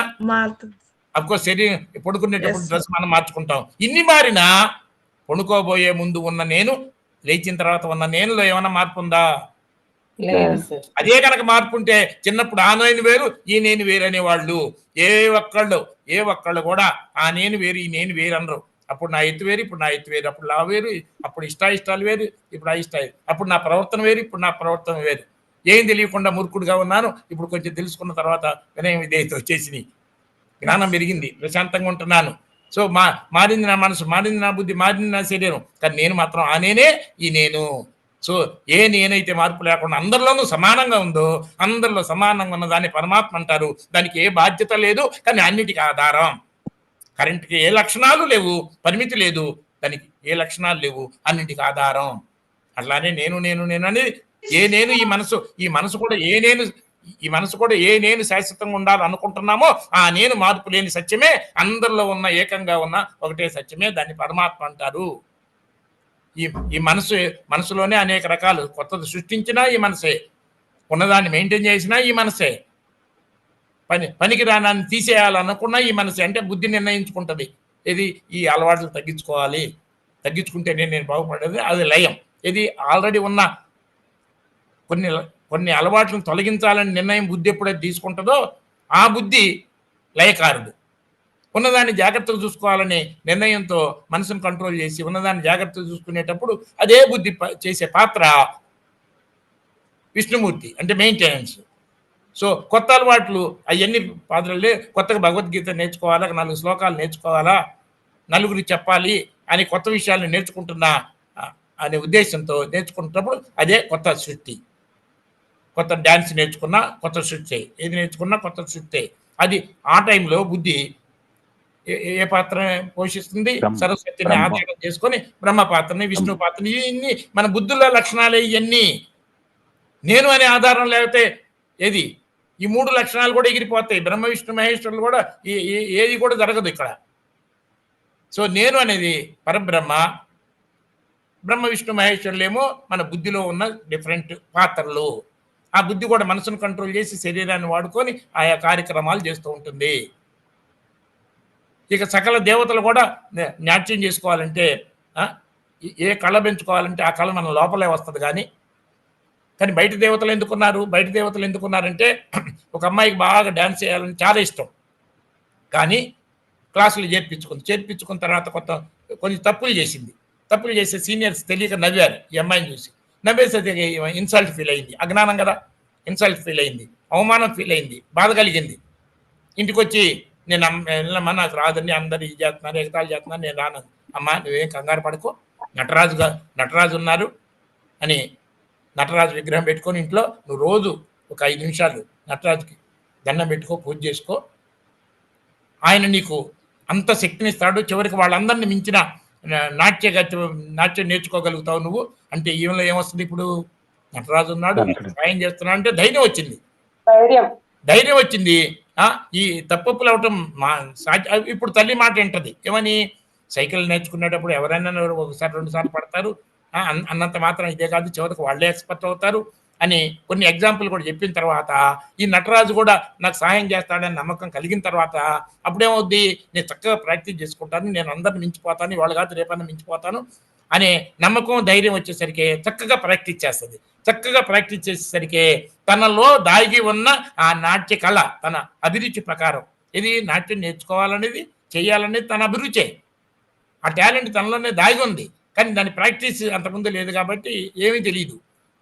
అఫ్కోర్స్ శరీరం పడుకునేటప్పుడు డ్రెస్ మనం మార్చుకుంటాం. ఇన్ని మారినా పడుకోబోయే ముందు ఉన్న నేను, లేచిన తర్వాత ఉన్న నేనులో ఏమైనా మార్పు ఉందా? అదే కనుక మార్పు ఉంటే చిన్నప్పుడు ఆ నేను వేరు, ఈ నేను వేరు అనేవాళ్ళు ఏ ఒక్కళ్ళు కూడా ఆ నేను వేరు, ఈ నేను వేరు అనరు. అప్పుడు నా ఎత్తు వేరు, ఇప్పుడు నా ఎత్తు వేరు, అప్పుడు నా వేరు, అప్పుడు ఇష్టాలు వేరు, ఇప్పుడు అయిష్టాలు, అప్పుడు నా ప్రవర్తన వేరు, ఇప్పుడు నా ప్రవర్తన వేరు. ఏం తెలియకుండా మూర్ఖుడుగా ఉన్నాను, ఇప్పుడు కొంచెం తెలుసుకున్న తర్వాత వినయం విధేయత వచ్చేసింది, జ్ఞానం పెరిగింది, ప్రశాంతంగా ఉంటున్నాను. సో మారింది నా మనసు, మారింది నా బుద్ధి, మారింది నా శరీరం, కానీ నేను మాత్రం ఆ నేనే ఈ నేను. సో నేనైతే మార్పు లేకుండా అందరిలోనూ సమానంగా ఉందో, అందరిలో సమానంగా ఉన్న దాన్ని పరమాత్మ అంటారు. దానికి ఏ బాధ్యత లేదు, కానీ అన్నిటికీ ఆధారం. కరెంట్కి ఏ లక్షణాలు లేవు, పరిమితి లేదు, దానికి ఏ లక్షణాలు లేవు, అన్నింటికి ఆధారం. అట్లానే నేను అనేది నేను, ఈ మనసు కూడా ఏ నేను శాశ్వతంగా ఉండాలనుకుంటున్నామో ఆ నేను మార్పు లేని సత్యమే, అందరిలో ఉన్న ఏకంగా ఉన్న ఒకటే సత్యమే, దాన్ని పరమాత్మ అంటారు. ఈ మనసులోనే అనేక రకాలు, కొత్తది సృష్టించినా ఈ మనసే, ఉన్నదాన్ని మెయింటైన్ చేసినా ఈ మనసే, పనికి రానాన్ని తీసేయాలనుకున్నా ఈ మనసే. అంటే బుద్ధి నిర్ణయించుకుంటుంది ఇది ఈ అలవాట్లు తగ్గించుకుంటే నేను బాగుపడేది, అది లయం. ఇది ఆల్రెడీ ఉన్న కొన్ని అలవాట్లను తొలగించాలని నిర్ణయం బుద్ధి ఎప్పుడైతే తీసుకుంటుందో ఆ బుద్ధి లయకారుడు. ఉన్నదాన్ని జాగ్రత్తగా చూసుకోవాలనే నిర్ణయంతో మనసును కంట్రోల్ చేసి ఉన్నదాన్ని జాగ్రత్తగా చూసుకునేటప్పుడు అదే బుద్ధి చేసే పాత్ర విష్ణుమూర్తి, అంటే మెయింటెనెన్స్. సో కొత్త అలవాట్లు అవన్నీ పాత్రలే. కొత్తగా భగవద్గీత నేర్చుకోవాలా, 4 శ్లోకాలు నేర్చుకోవాలా, నలుగురికి చెప్పాలి అని కొత్త విషయాలను నేర్చుకుంటున్నా అనే ఉద్దేశంతో నేర్చుకుంటున్నప్పుడు అదే కొత్త సృష్టి. కొత్త డ్యాన్స్ నేర్చుకున్నా కొత్త సృష్టి, ఏది నేర్చుకున్నా కొత్త సృష్టి. అది ఆ టైంలో బుద్ధి ఏ పాత్ర పోషిస్తుంది? సరస్వతిని ఆధారం చేసుకొని బ్రహ్మ పాత్రని, విష్ణు పాత్రని, ఇవన్నీ మన బుద్ధుల లక్షణాలే. ఇవన్నీ నేను అనే ఆధారం లేకపోతే ఏది ఈ 3 లక్షణాలు కూడా ఎగిరిపోతాయి. బ్రహ్మ విష్ణు మహేశ్వరులు కూడా ఏది కూడా జరగదు ఇక్కడ. సో నేను అనేది పరబ్రహ్మ, బ్రహ్మ విష్ణు మహేశ్వరులేమో మన బుద్ధిలో ఉన్న డిఫరెంట్ పాత్రలు. ఆ బుద్ధి కూడా మనసును కంట్రోల్ చేసి శరీరాన్ని వాడుకొని ఆయా కార్యక్రమాలు చేస్తూ ఉంటుంది. ఇక సకల దేవతలు కూడా నాట్యం చేసుకోవాలంటే, ఏ కళ పెంచుకోవాలంటే ఆ కళ మన లోపలే వస్తుంది. కానీ బయట దేవతలు ఎందుకున్నారంటే ఒక అమ్మాయికి బాగా డ్యాన్స్ చేయాలని చాలా ఇష్టం, కానీ క్లాసులు చేర్పించుకున్న తర్వాత కొంచెం తప్పులు చేసే సీనియర్స్ తెలియక నవ్వారు ఈ అమ్మాయిని చూసి. నవ్వేసరికి ఇన్సల్ట్ ఫీల్ అయింది, అజ్ఞానం కదా, ఇన్సల్ట్ ఫీల్ అయింది, అవమానం ఫీల్ అయింది, బాధ కలిగింది. ఇంటికి వచ్చి నేను నాకు రాదని అందరు ఇది చేస్తున్నారు, ఎగతాళి చేస్తున్నారు, నేను రాను. అమ్మా నువ్వేం కంగారు పడుకో, నటరాజు ఉన్నారు అని నటరాజు విగ్రహం పెట్టుకొని ఇంట్లో నువ్వు రోజు ఒక 5 నిమిషాలు నటరాజుకి దండం పెట్టుకో, పూజ చేసుకో, ఆయన నీకు అంత శక్తినిస్తాడు. చివరికి వాళ్ళందరినీ మించిన నాట్యం నేర్చుకోగలుగుతావు నువ్వు అంటే. ఈమెలో ఏమొస్తుంది, ఇప్పుడు నటరాజు ఉన్నాడు, సాయం చేస్తున్నాడు అంటే ధైర్యం వచ్చింది. ఈ తప్పులు అవటం ఇప్పుడు తల్లి మాట ఏంటది ఏమని, సైకిల్ నేర్చుకునేటప్పుడు ఎవరైనా ఒకసారి 2 సార్లు పడతారు, అన్నంత మాత్రం ఇదే కాదు, చివరికి వాళ్ళే ఎక్స్పర్ట్ అవుతారు అని కొన్ని ఎగ్జాంపుల్ కూడా చెప్పిన తర్వాత ఈ నటరాజు కూడా నాకు సహాయం చేస్తాడని నమ్మకం కలిగిన తర్వాత అప్పుడేమవుద్ది, నేను చక్కగా ప్రాక్టీస్ చేసుకుంటాను, నేను అందరిని మించిపోతాను, వాళ్ళ కాదు రేపన్నా మించిపోతాను అనే నమ్మకం ధైర్యం వచ్చేసరికి చక్కగా ప్రాక్టీస్ చేస్తుంది. చక్కగా ప్రాక్టీస్ చేసేసరికి తనలో దాగి ఉన్న ఆ నాట్య కళ తన అభిరుచి ప్రకారం, ఇది నాట్యం నేర్చుకోవాలనేది చేయాలనేది తన అభిరుచే, ఆ టాలెంట్ తనలోనే దాగి ఉంది. కానీ దాని ప్రాక్టీస్ అంతకుముందు లేదు కాబట్టి ఏమీ తెలియదు.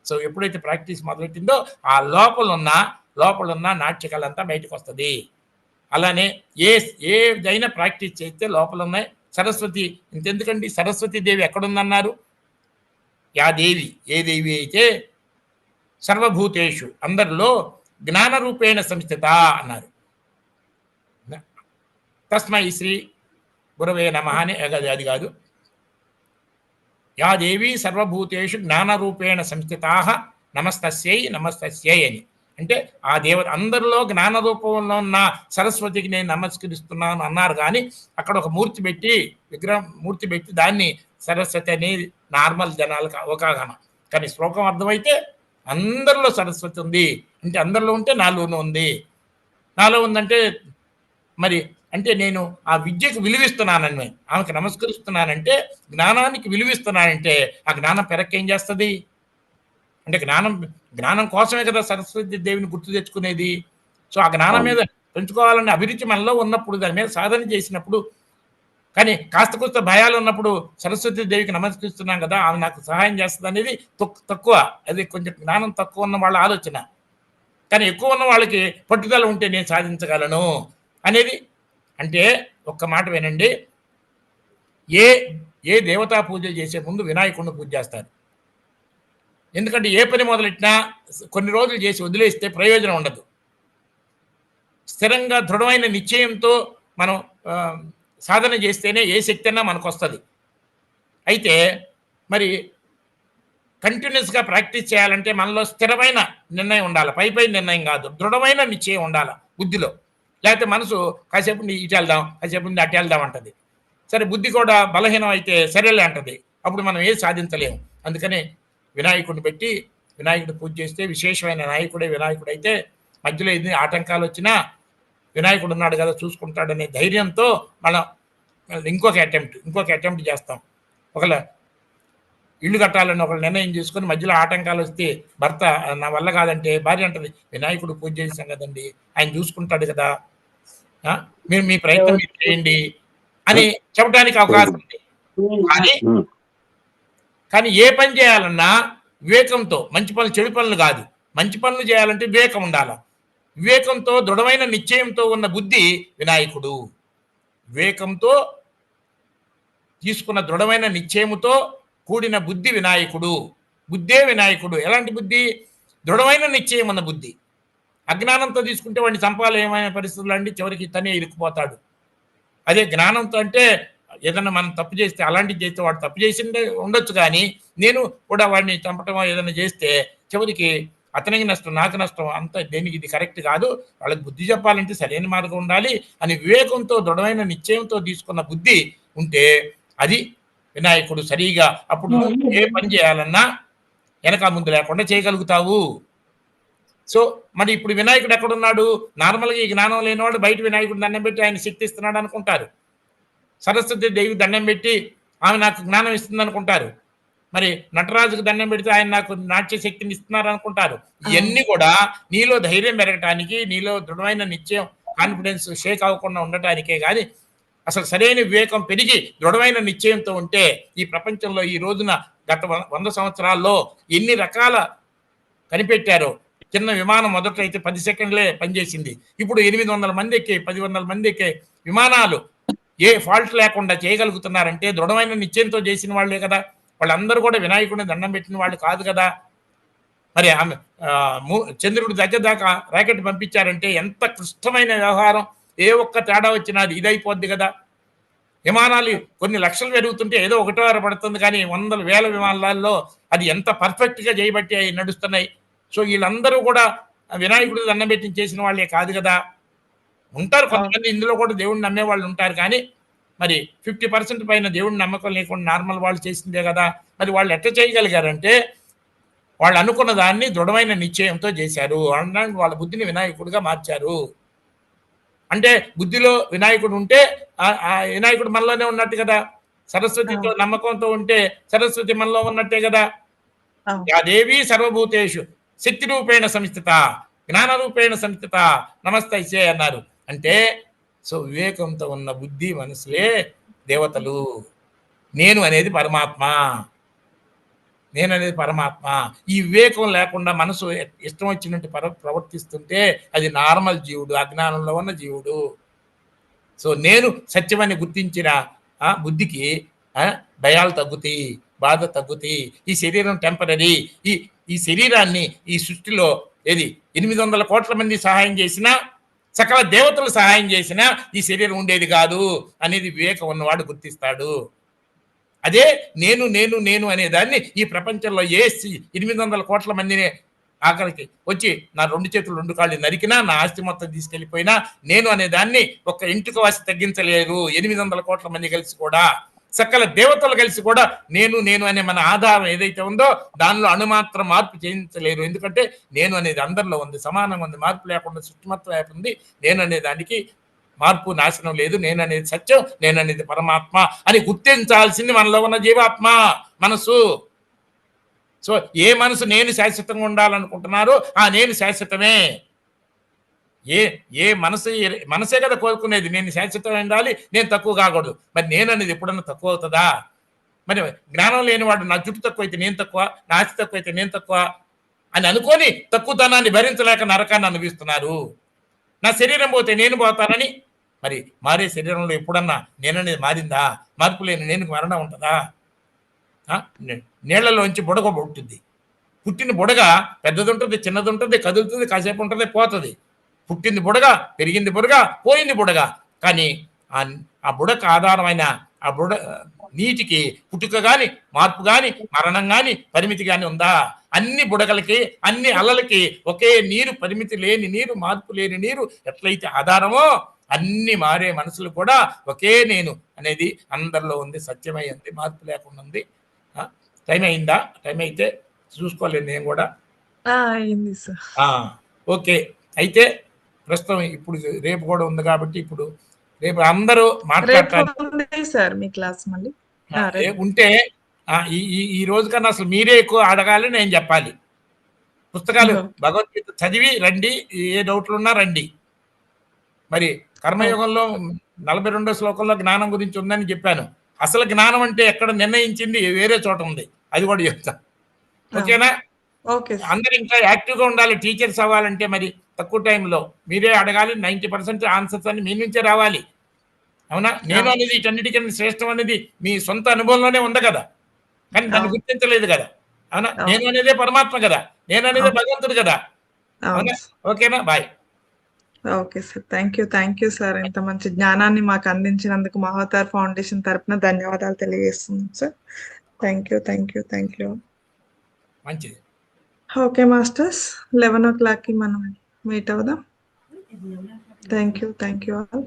సో ఎప్పుడైతే ప్రాక్టీస్ మొదలెట్టిందో ఆ లోపల ఉన్న నాట్య కళ అంతా బయటకు వస్తుంది. అలానే ఏదైనా ప్రాక్టీస్ చేస్తే లోపల ఉన్నాయి. సరస్వతి ఇంతెందుకండి, సరస్వతి దేవి ఎక్కడుందన్నారు, యా దేవి ఏ దేవి అయితే సర్వభూతేషు అందరిలో జ్ఞాన రూపేణ సంస్థిత అన్నారు. తస్మై శ్రీ గురవే నమః అని అది కాదు, యా దేవి సర్వభూతేషు జ్ఞాన రూపేణ సంస్థితాః నమస్తస్యై అని. అంటే ఆ దేవత అందరిలో జ్ఞాన రూపంలో ఉన్న సరస్వతికి నేను నమస్కరిస్తున్నాను అన్నారు. కానీ అక్కడ ఒక మూర్తి పెట్టి దాన్ని సరస్వతి అనేది నార్మల్ జనాలకు అవగాహన. కానీ శ్లోకం అర్థమైతే అందరిలో సరస్వతి ఉంది అంటే అందరిలో ఉంటే నాలోనూ ఉంది. నాలో ఉందంటే మరి అంటే నేను ఆ విద్యకు విలువిస్తున్నానని, ఆమెకు నమస్కరిస్తున్నానంటే, జ్ఞానానికి విలువిస్తున్నానంటే ఆ జ్ఞానం పెరక్కేం చేస్తుంది అంటే జ్ఞానం కోసమే కదా సరస్వతి దేవిని గుర్తు తెచ్చుకునేది. సో ఆ జ్ఞానం మీద పెంచుకోవాలనే అభిరుచి మనలో ఉన్నప్పుడు, దాని మీద సాధన చేసినప్పుడు, కానీ కాస్త కూస్త భయాలు ఉన్నప్పుడు సరస్వతి దేవికి నమస్కరిస్తున్నాం కదా, ఆమె నాకు సహాయం చేస్తుంది అనేది తక్కువ. అది కొంచెం జ్ఞానం తక్కువ ఉన్న వాళ్ళ ఆలోచన. కానీ ఎక్కువ ఉన్న వాళ్ళకి పట్టుదల ఉంటే నేను సాధించగలను అనేది. అంటే ఒక్క మాట వినండి, ఏ దేవతా పూజలు చేసే ముందు వినాయకుడిని పూజ చేస్తారు. ఎందుకంటే ఏ పని మొదలెట్టినా కొన్ని రోజులు చేసి వదిలేస్తే ప్రయోజనం ఉండదు. స్థిరంగా దృఢమైన నిశ్చయంతో మనం సాధన చేస్తేనే ఏ శక్తి అయినా మనకు వస్తుంది. అయితే మరి కంటిన్యూస్గా ప్రాక్టీస్ చేయాలంటే మనలో స్థిరమైన నిర్ణయం ఉండాలి, పై నిర్ణయం కాదు, దృఢమైన నిశ్చయం ఉండాలి బుద్ధిలో. లేకపోతే మనసు కాసేపు ఇటు వెళ్దాం, కాసేపు అటు వెళ్దాం అంటది. సరే బుద్ధి కూడా బలహీనం అయితే సరేలే అంటది, అప్పుడు మనం ఏది సాధించలేము. అందుకని వినాయకుడిని పెట్టి వినాయకుడి పూజ చేస్తే విశేషమైన వినాయకుడు అయితే మధ్యలో ఎన్ని ఆటంకాలు వచ్చినా వినాయకుడు ఉన్నాడు కదా చూసుకుంటాడనే ధైర్యంతో మనం ఇంకొక అటెంప్ట్ చేస్తాం. ఒకళ్ళ ఇల్లు కట్టాలని ఒకళ్ళు నిర్ణయం చేసుకొని మధ్యలో ఆటంకాలు వస్తే భర్త నా వల్ల కాదంటే భార్య అంటది, వినాయకుడు పూజ చేసాం కదండి, ఆయన చూసుకుంటాడు కదా, మీరు మీ ప్రయత్నం మీరు చేయండి అని చెప్పడానికి అవకాశం ఉంది. కానీ ఏ పని చేయాలన్నా వివేకంతో, మంచి పనులు చెడు పనులు కాదు, మంచి పనులు చేయాలంటే వివేకం ఉండాలి. వివేకంతో దృఢమైన నిశ్చయంతో ఉన్న బుద్ధి వినాయకుడు. వివేకంతో తీసుకున్న దృఢమైన నిశ్చయముతో కూడిన బుద్ధి వినాయకుడు. బుద్ధే వినాయకుడు. ఎలాంటి బుద్ధి? దృఢమైన నిశ్చయం ఉన్న బుద్ధి. అజ్ఞానంతో తీసుకుంటే వాడిని చంపాలి ఏమైనా పరిస్థితులు అండి, చివరికి తనే ఇరుక్కుపోతాడు. అదే జ్ఞానంతో అంటే ఏదైనా మనం తప్పు చేస్తే, అలాంటివి చేస్తే వాడు తప్పు చేసిందే ఉండొచ్చు, కానీ నేను కూడా వాడిని చంపటమో ఏదైనా చేస్తే చివరికి అతనికి నష్టం, నాకు నష్టం, అంత దేనికి ఇది కరెక్ట్ కాదు, వాళ్ళకి బుద్ధి చెప్పాలంటే సరైన మార్గం ఉండాలి అని వివేకంతో దృఢమైన నిశ్చయంతో తీసుకున్న బుద్ధి ఉంటే అది వినాయకుడు. సరిగా అప్పుడు ఏ పని చేయాలన్నా వెనక ముందు లేకుండా చేయగలుగుతావు. సో మరి ఇప్పుడు వినాయకుడు ఎక్కడున్నాడు? నార్మల్గా ఈ జ్ఞానం లేనివాడు బయట వినాయకుడు దండం పెట్టి ఆయన శక్తి ఇస్తున్నాడు అనుకుంటారు. సరస్వతి దేవి దండం పెట్టి ఆమె నాకు జ్ఞానం ఇస్తుంది అనుకుంటారు. మరి నటరాజుకు దండం పెడితే ఆయన నాకు నాట్య శక్తిని ఇస్తున్నారు అనుకుంటారు. ఇవన్నీ కూడా నీలో ధైర్యం పెరగటానికి, నీలో దృఢమైన నిశ్చయం, కాన్ఫిడెన్స్ షేక్ అవ్వకుండా ఉండటానికే. కానీ అసలు సరైన వివేకం పెరిగి దృఢమైన నిశ్చయంతో ఉంటే ఈ ప్రపంచంలో ఈ రోజున గత 100 సంవత్సరాల్లో ఎన్ని రకాల కనిపెట్టారో. చిన్న విమానం మొదట్లో అయితే 10 సెకండ్లే పనిచేసింది, ఇప్పుడు 800 మంది ఎక్కే, 1000 మంది ఎక్కే విమానాలు ఏ ఫాల్ట్ లేకుండా చేయగలుగుతున్నారంటే దృఢమైన నిశ్చయంతో చేసిన వాళ్ళే కదా. వాళ్ళందరూ కూడా వినాయకుడిని దండం పెట్టిన వాళ్ళు కాదు కదా. మరి ఆమె చంద్రుడి దగ్గర దాకా రాకెట్ పంపించారంటే ఎంత క్లిష్టమైన వ్యవహారం. ఏ ఒక్క తేడా వచ్చినా అది ఇదైపోద్ది కదా. విమానాలు కొన్ని లక్షలు పెరుగుతుంటే ఏదో ఒకటో పడుతుంది, కానీ వందల వేల విమానాల్లో అది ఎంత పర్ఫెక్ట్గా చేయబట్టి అవి నడుస్తున్నాయి. సో వీళ్ళందరూ కూడా వినాయకుడు దండం పెట్టి చేసిన వాళ్ళే కాదు కదా. ఉంటారు కొంతమంది ఇందులో కూడా దేవుడిని నమ్మే వాళ్ళు ఉంటారు, కానీ మరి 50% పైన దేవుడిని నమ్మకం లేకుండా నార్మల్ వాళ్ళు చేసిందే కదా. మరి వాళ్ళు ఎట్లా చేయగలిగారంటే వాళ్ళు అనుకున్న దాన్ని దృఢమైన నిశ్చయంతో చేశారు. అనడానికి వాళ్ళ బుద్ధిని వినాయకుడిగా మార్చారు. అంటే బుద్ధిలో వినాయకుడు ఉంటే ఆ వినాయకుడు మనలోనే ఉన్నట్టు కదా. సరస్వతితో నమ్మకంతో ఉంటే సరస్వతి మనలో ఉన్నట్టే కదా. యా దేవి సర్వభూతేషు శక్తి రూపేణ సంస్థిత జ్ఞాన రూపేణ సంస్థిత నమస్తైసే అన్నారు. అంటే సో వివేకంతో ఉన్న బుద్ధి మనసులే దేవతలు. నేను అనేది పరమాత్మ, నేను అనేది పరమాత్మ. ఈ వివేకం లేకుండా మనసు ఇష్టం వచ్చినట్టు ప్రవర్తిస్తుంటే అది నార్మల్ జీవుడు, అజ్ఞానంలో ఉన్న జీవుడు. సో నేను సత్యమని గుర్తించిన బుద్ధికి భయాలు తగ్గుతాయి, బాధ తగ్గుతాయి. ఈ శరీరం టెంపరీ. ఈ శరీరాన్ని ఈ సృష్టిలో 800 కోట్ల మంది సహాయం చేసినా, సకల దేవతలు సహాయం చేసినా ఈ శరీరం ఉండేది కాదు అనేది వివేకం ఉన్నవాడు గుర్తిస్తాడు. అదే నేను నేను నేను అనే దాన్ని ఈ ప్రపంచంలో 800 కోట్ల మందిని ఆఖరికి వచ్చి నా 2 చేతులు 2 కాళ్ళు నరికినా, నా ఆస్తి మొత్తం తీసుకెళ్ళిపోయినా నేను అనే దాన్ని ఒక్క ఇంటికి వాసి తగ్గించలేరు. 800 కోట్ల మంది కలిసి కూడా, సకల దేవతలు కలిసి కూడా నేను నేను అనే మన ఆధారం ఏదైతే ఉందో దానిలో అణుమాత్రం మార్పు చేయించలేరు. ఎందుకంటే నేను అనేది అందరిలో ఉంది, సమానంగా ఉంది, మార్పు లేకుండా సృష్టి మొత్తం ఉంది. నేను అనే దానికి మార్పు నాశనం లేదు. నేను అనేది సత్యం, నేను అనేది పరమాత్మ అని గుర్తించాల్సింది మనలో ఉన్న జీవాత్మ మనసు. సో ఏ మనసు నేను శాశ్వతంగా ఉండాలనుకుంటున్నారో ఆ నేను శాశ్వతమే. ఏ మనసే కదా కోరుకునేది నేను శాశ్వతంగా ఉండాలి, నేను తక్కువ కాకూడదు. మరి నేను అనేది ఎప్పుడన్నా తక్కువ అవుతుందా? మరి జ్ఞానం లేనివాడు నా జుట్టు తక్కువ అయితే నేను తక్కువ, నా ఆస్తి తక్కువ అయితే నేను తక్కువ అని అనుకొని తక్కువతనాన్ని భరించలేక నరకాన్ని అనుభవిస్తున్నారు. నా శరీరం పోతే నేను పోతానని, మరి మారే శరీరంలో ఎప్పుడన్నా నేననేది మారిందా? మార్పు లేని నేను మరణం ఉంటుందా? నీళ్లలోంచి బుడగ పుట్టింది. పుట్టిన బుడగ పెద్దది ఉంటుంది, చిన్నది ఉంటుంది, కదులుతుంది, కాసేపు ఉంటుంది, పోతుంది. పుట్టింది బుడగ, పెరిగింది బుడగ, పోయింది బుడగ. కానీ ఆ బుడగ ఆధారమైన ఆ నీటికి పుట్టుక కానీ, మార్పు కానీ, మరణం కానీ, పరిమితి కానీ ఉందా? అన్ని బుడగలకి, అన్ని అలలకి ఒకే నీరు, పరిమితి లేని నీరు, మార్పు లేని నీరు ఎట్లయితే ఆధారమో అన్ని మారే మనసులు కూడా ఒకే నేను అనేది అందరిలో ఉంది, సత్యమై ఉంది, మార్పు లేకుండా ఉంది. టైం అయిందా? టైం అయితే చూసుకోలేదు నేను కూడా. అయింది సార్. ఓకే, అయితే ప్రస్తుతం ఇప్పుడు రేపు కూడా ఉంది కాబట్టి ఇప్పుడు రేపు అందరూ మాట్లాడతారు సార్. మీ క్లాస్ మళ్ళీ ఉంటే ఈ రోజు కన్నా అసలు మీరే ఎక్కువ అడగాలి, నేను చెప్పాలి. పుస్తకాలు భగవద్గీత చదివి రండి, ఏ డౌట్లు ఉన్నా రండి. మరి కర్మయోగంలో 42వ శ్లోకంలో జ్ఞానం గురించి ఉందని చెప్పాను. అసలు జ్ఞానం అంటే ఎక్కడ నిర్ణయించింది వేరే చోట ఉంది, అది కూడా చెప్తాను. ఓకేనా? అందరు ఇంకా యాక్టివ్గా ఉండాలి. టీచర్స్ అవ్వాలంటే మరి తక్కువ టైంలో మీరే అడగాలి. 90% ఆన్సర్స్ అన్ని మీ నుంచే రావాలి. అవునా? నేను అనేది వీటన్నిటికన్నా శ్రేష్టం అనేది మీ సొంత అనుభవంలోనే ఉంది కదా, కానీ దాన్ని గుర్తించలేదు కదా. అవునా? నేను అనేదే పరమాత్మ కదా, నేను అనేదే భగవంతుడు కదా. అవునా? ఓకేనా? Bye. Okay sir, thank you sir. ఇంత మంచి జ్ఞానాన్ని మాకు అందించినందుకు మహోతార్ ఫౌండేషన్ తరపున ధన్యవాదాలు తెలియజేస్తున్నాం సార్. Thank you. మంచిది. ఓకే మాస్టర్స్, 11 o'clockకి మనం మీట్ అవుదాం. Thank you all.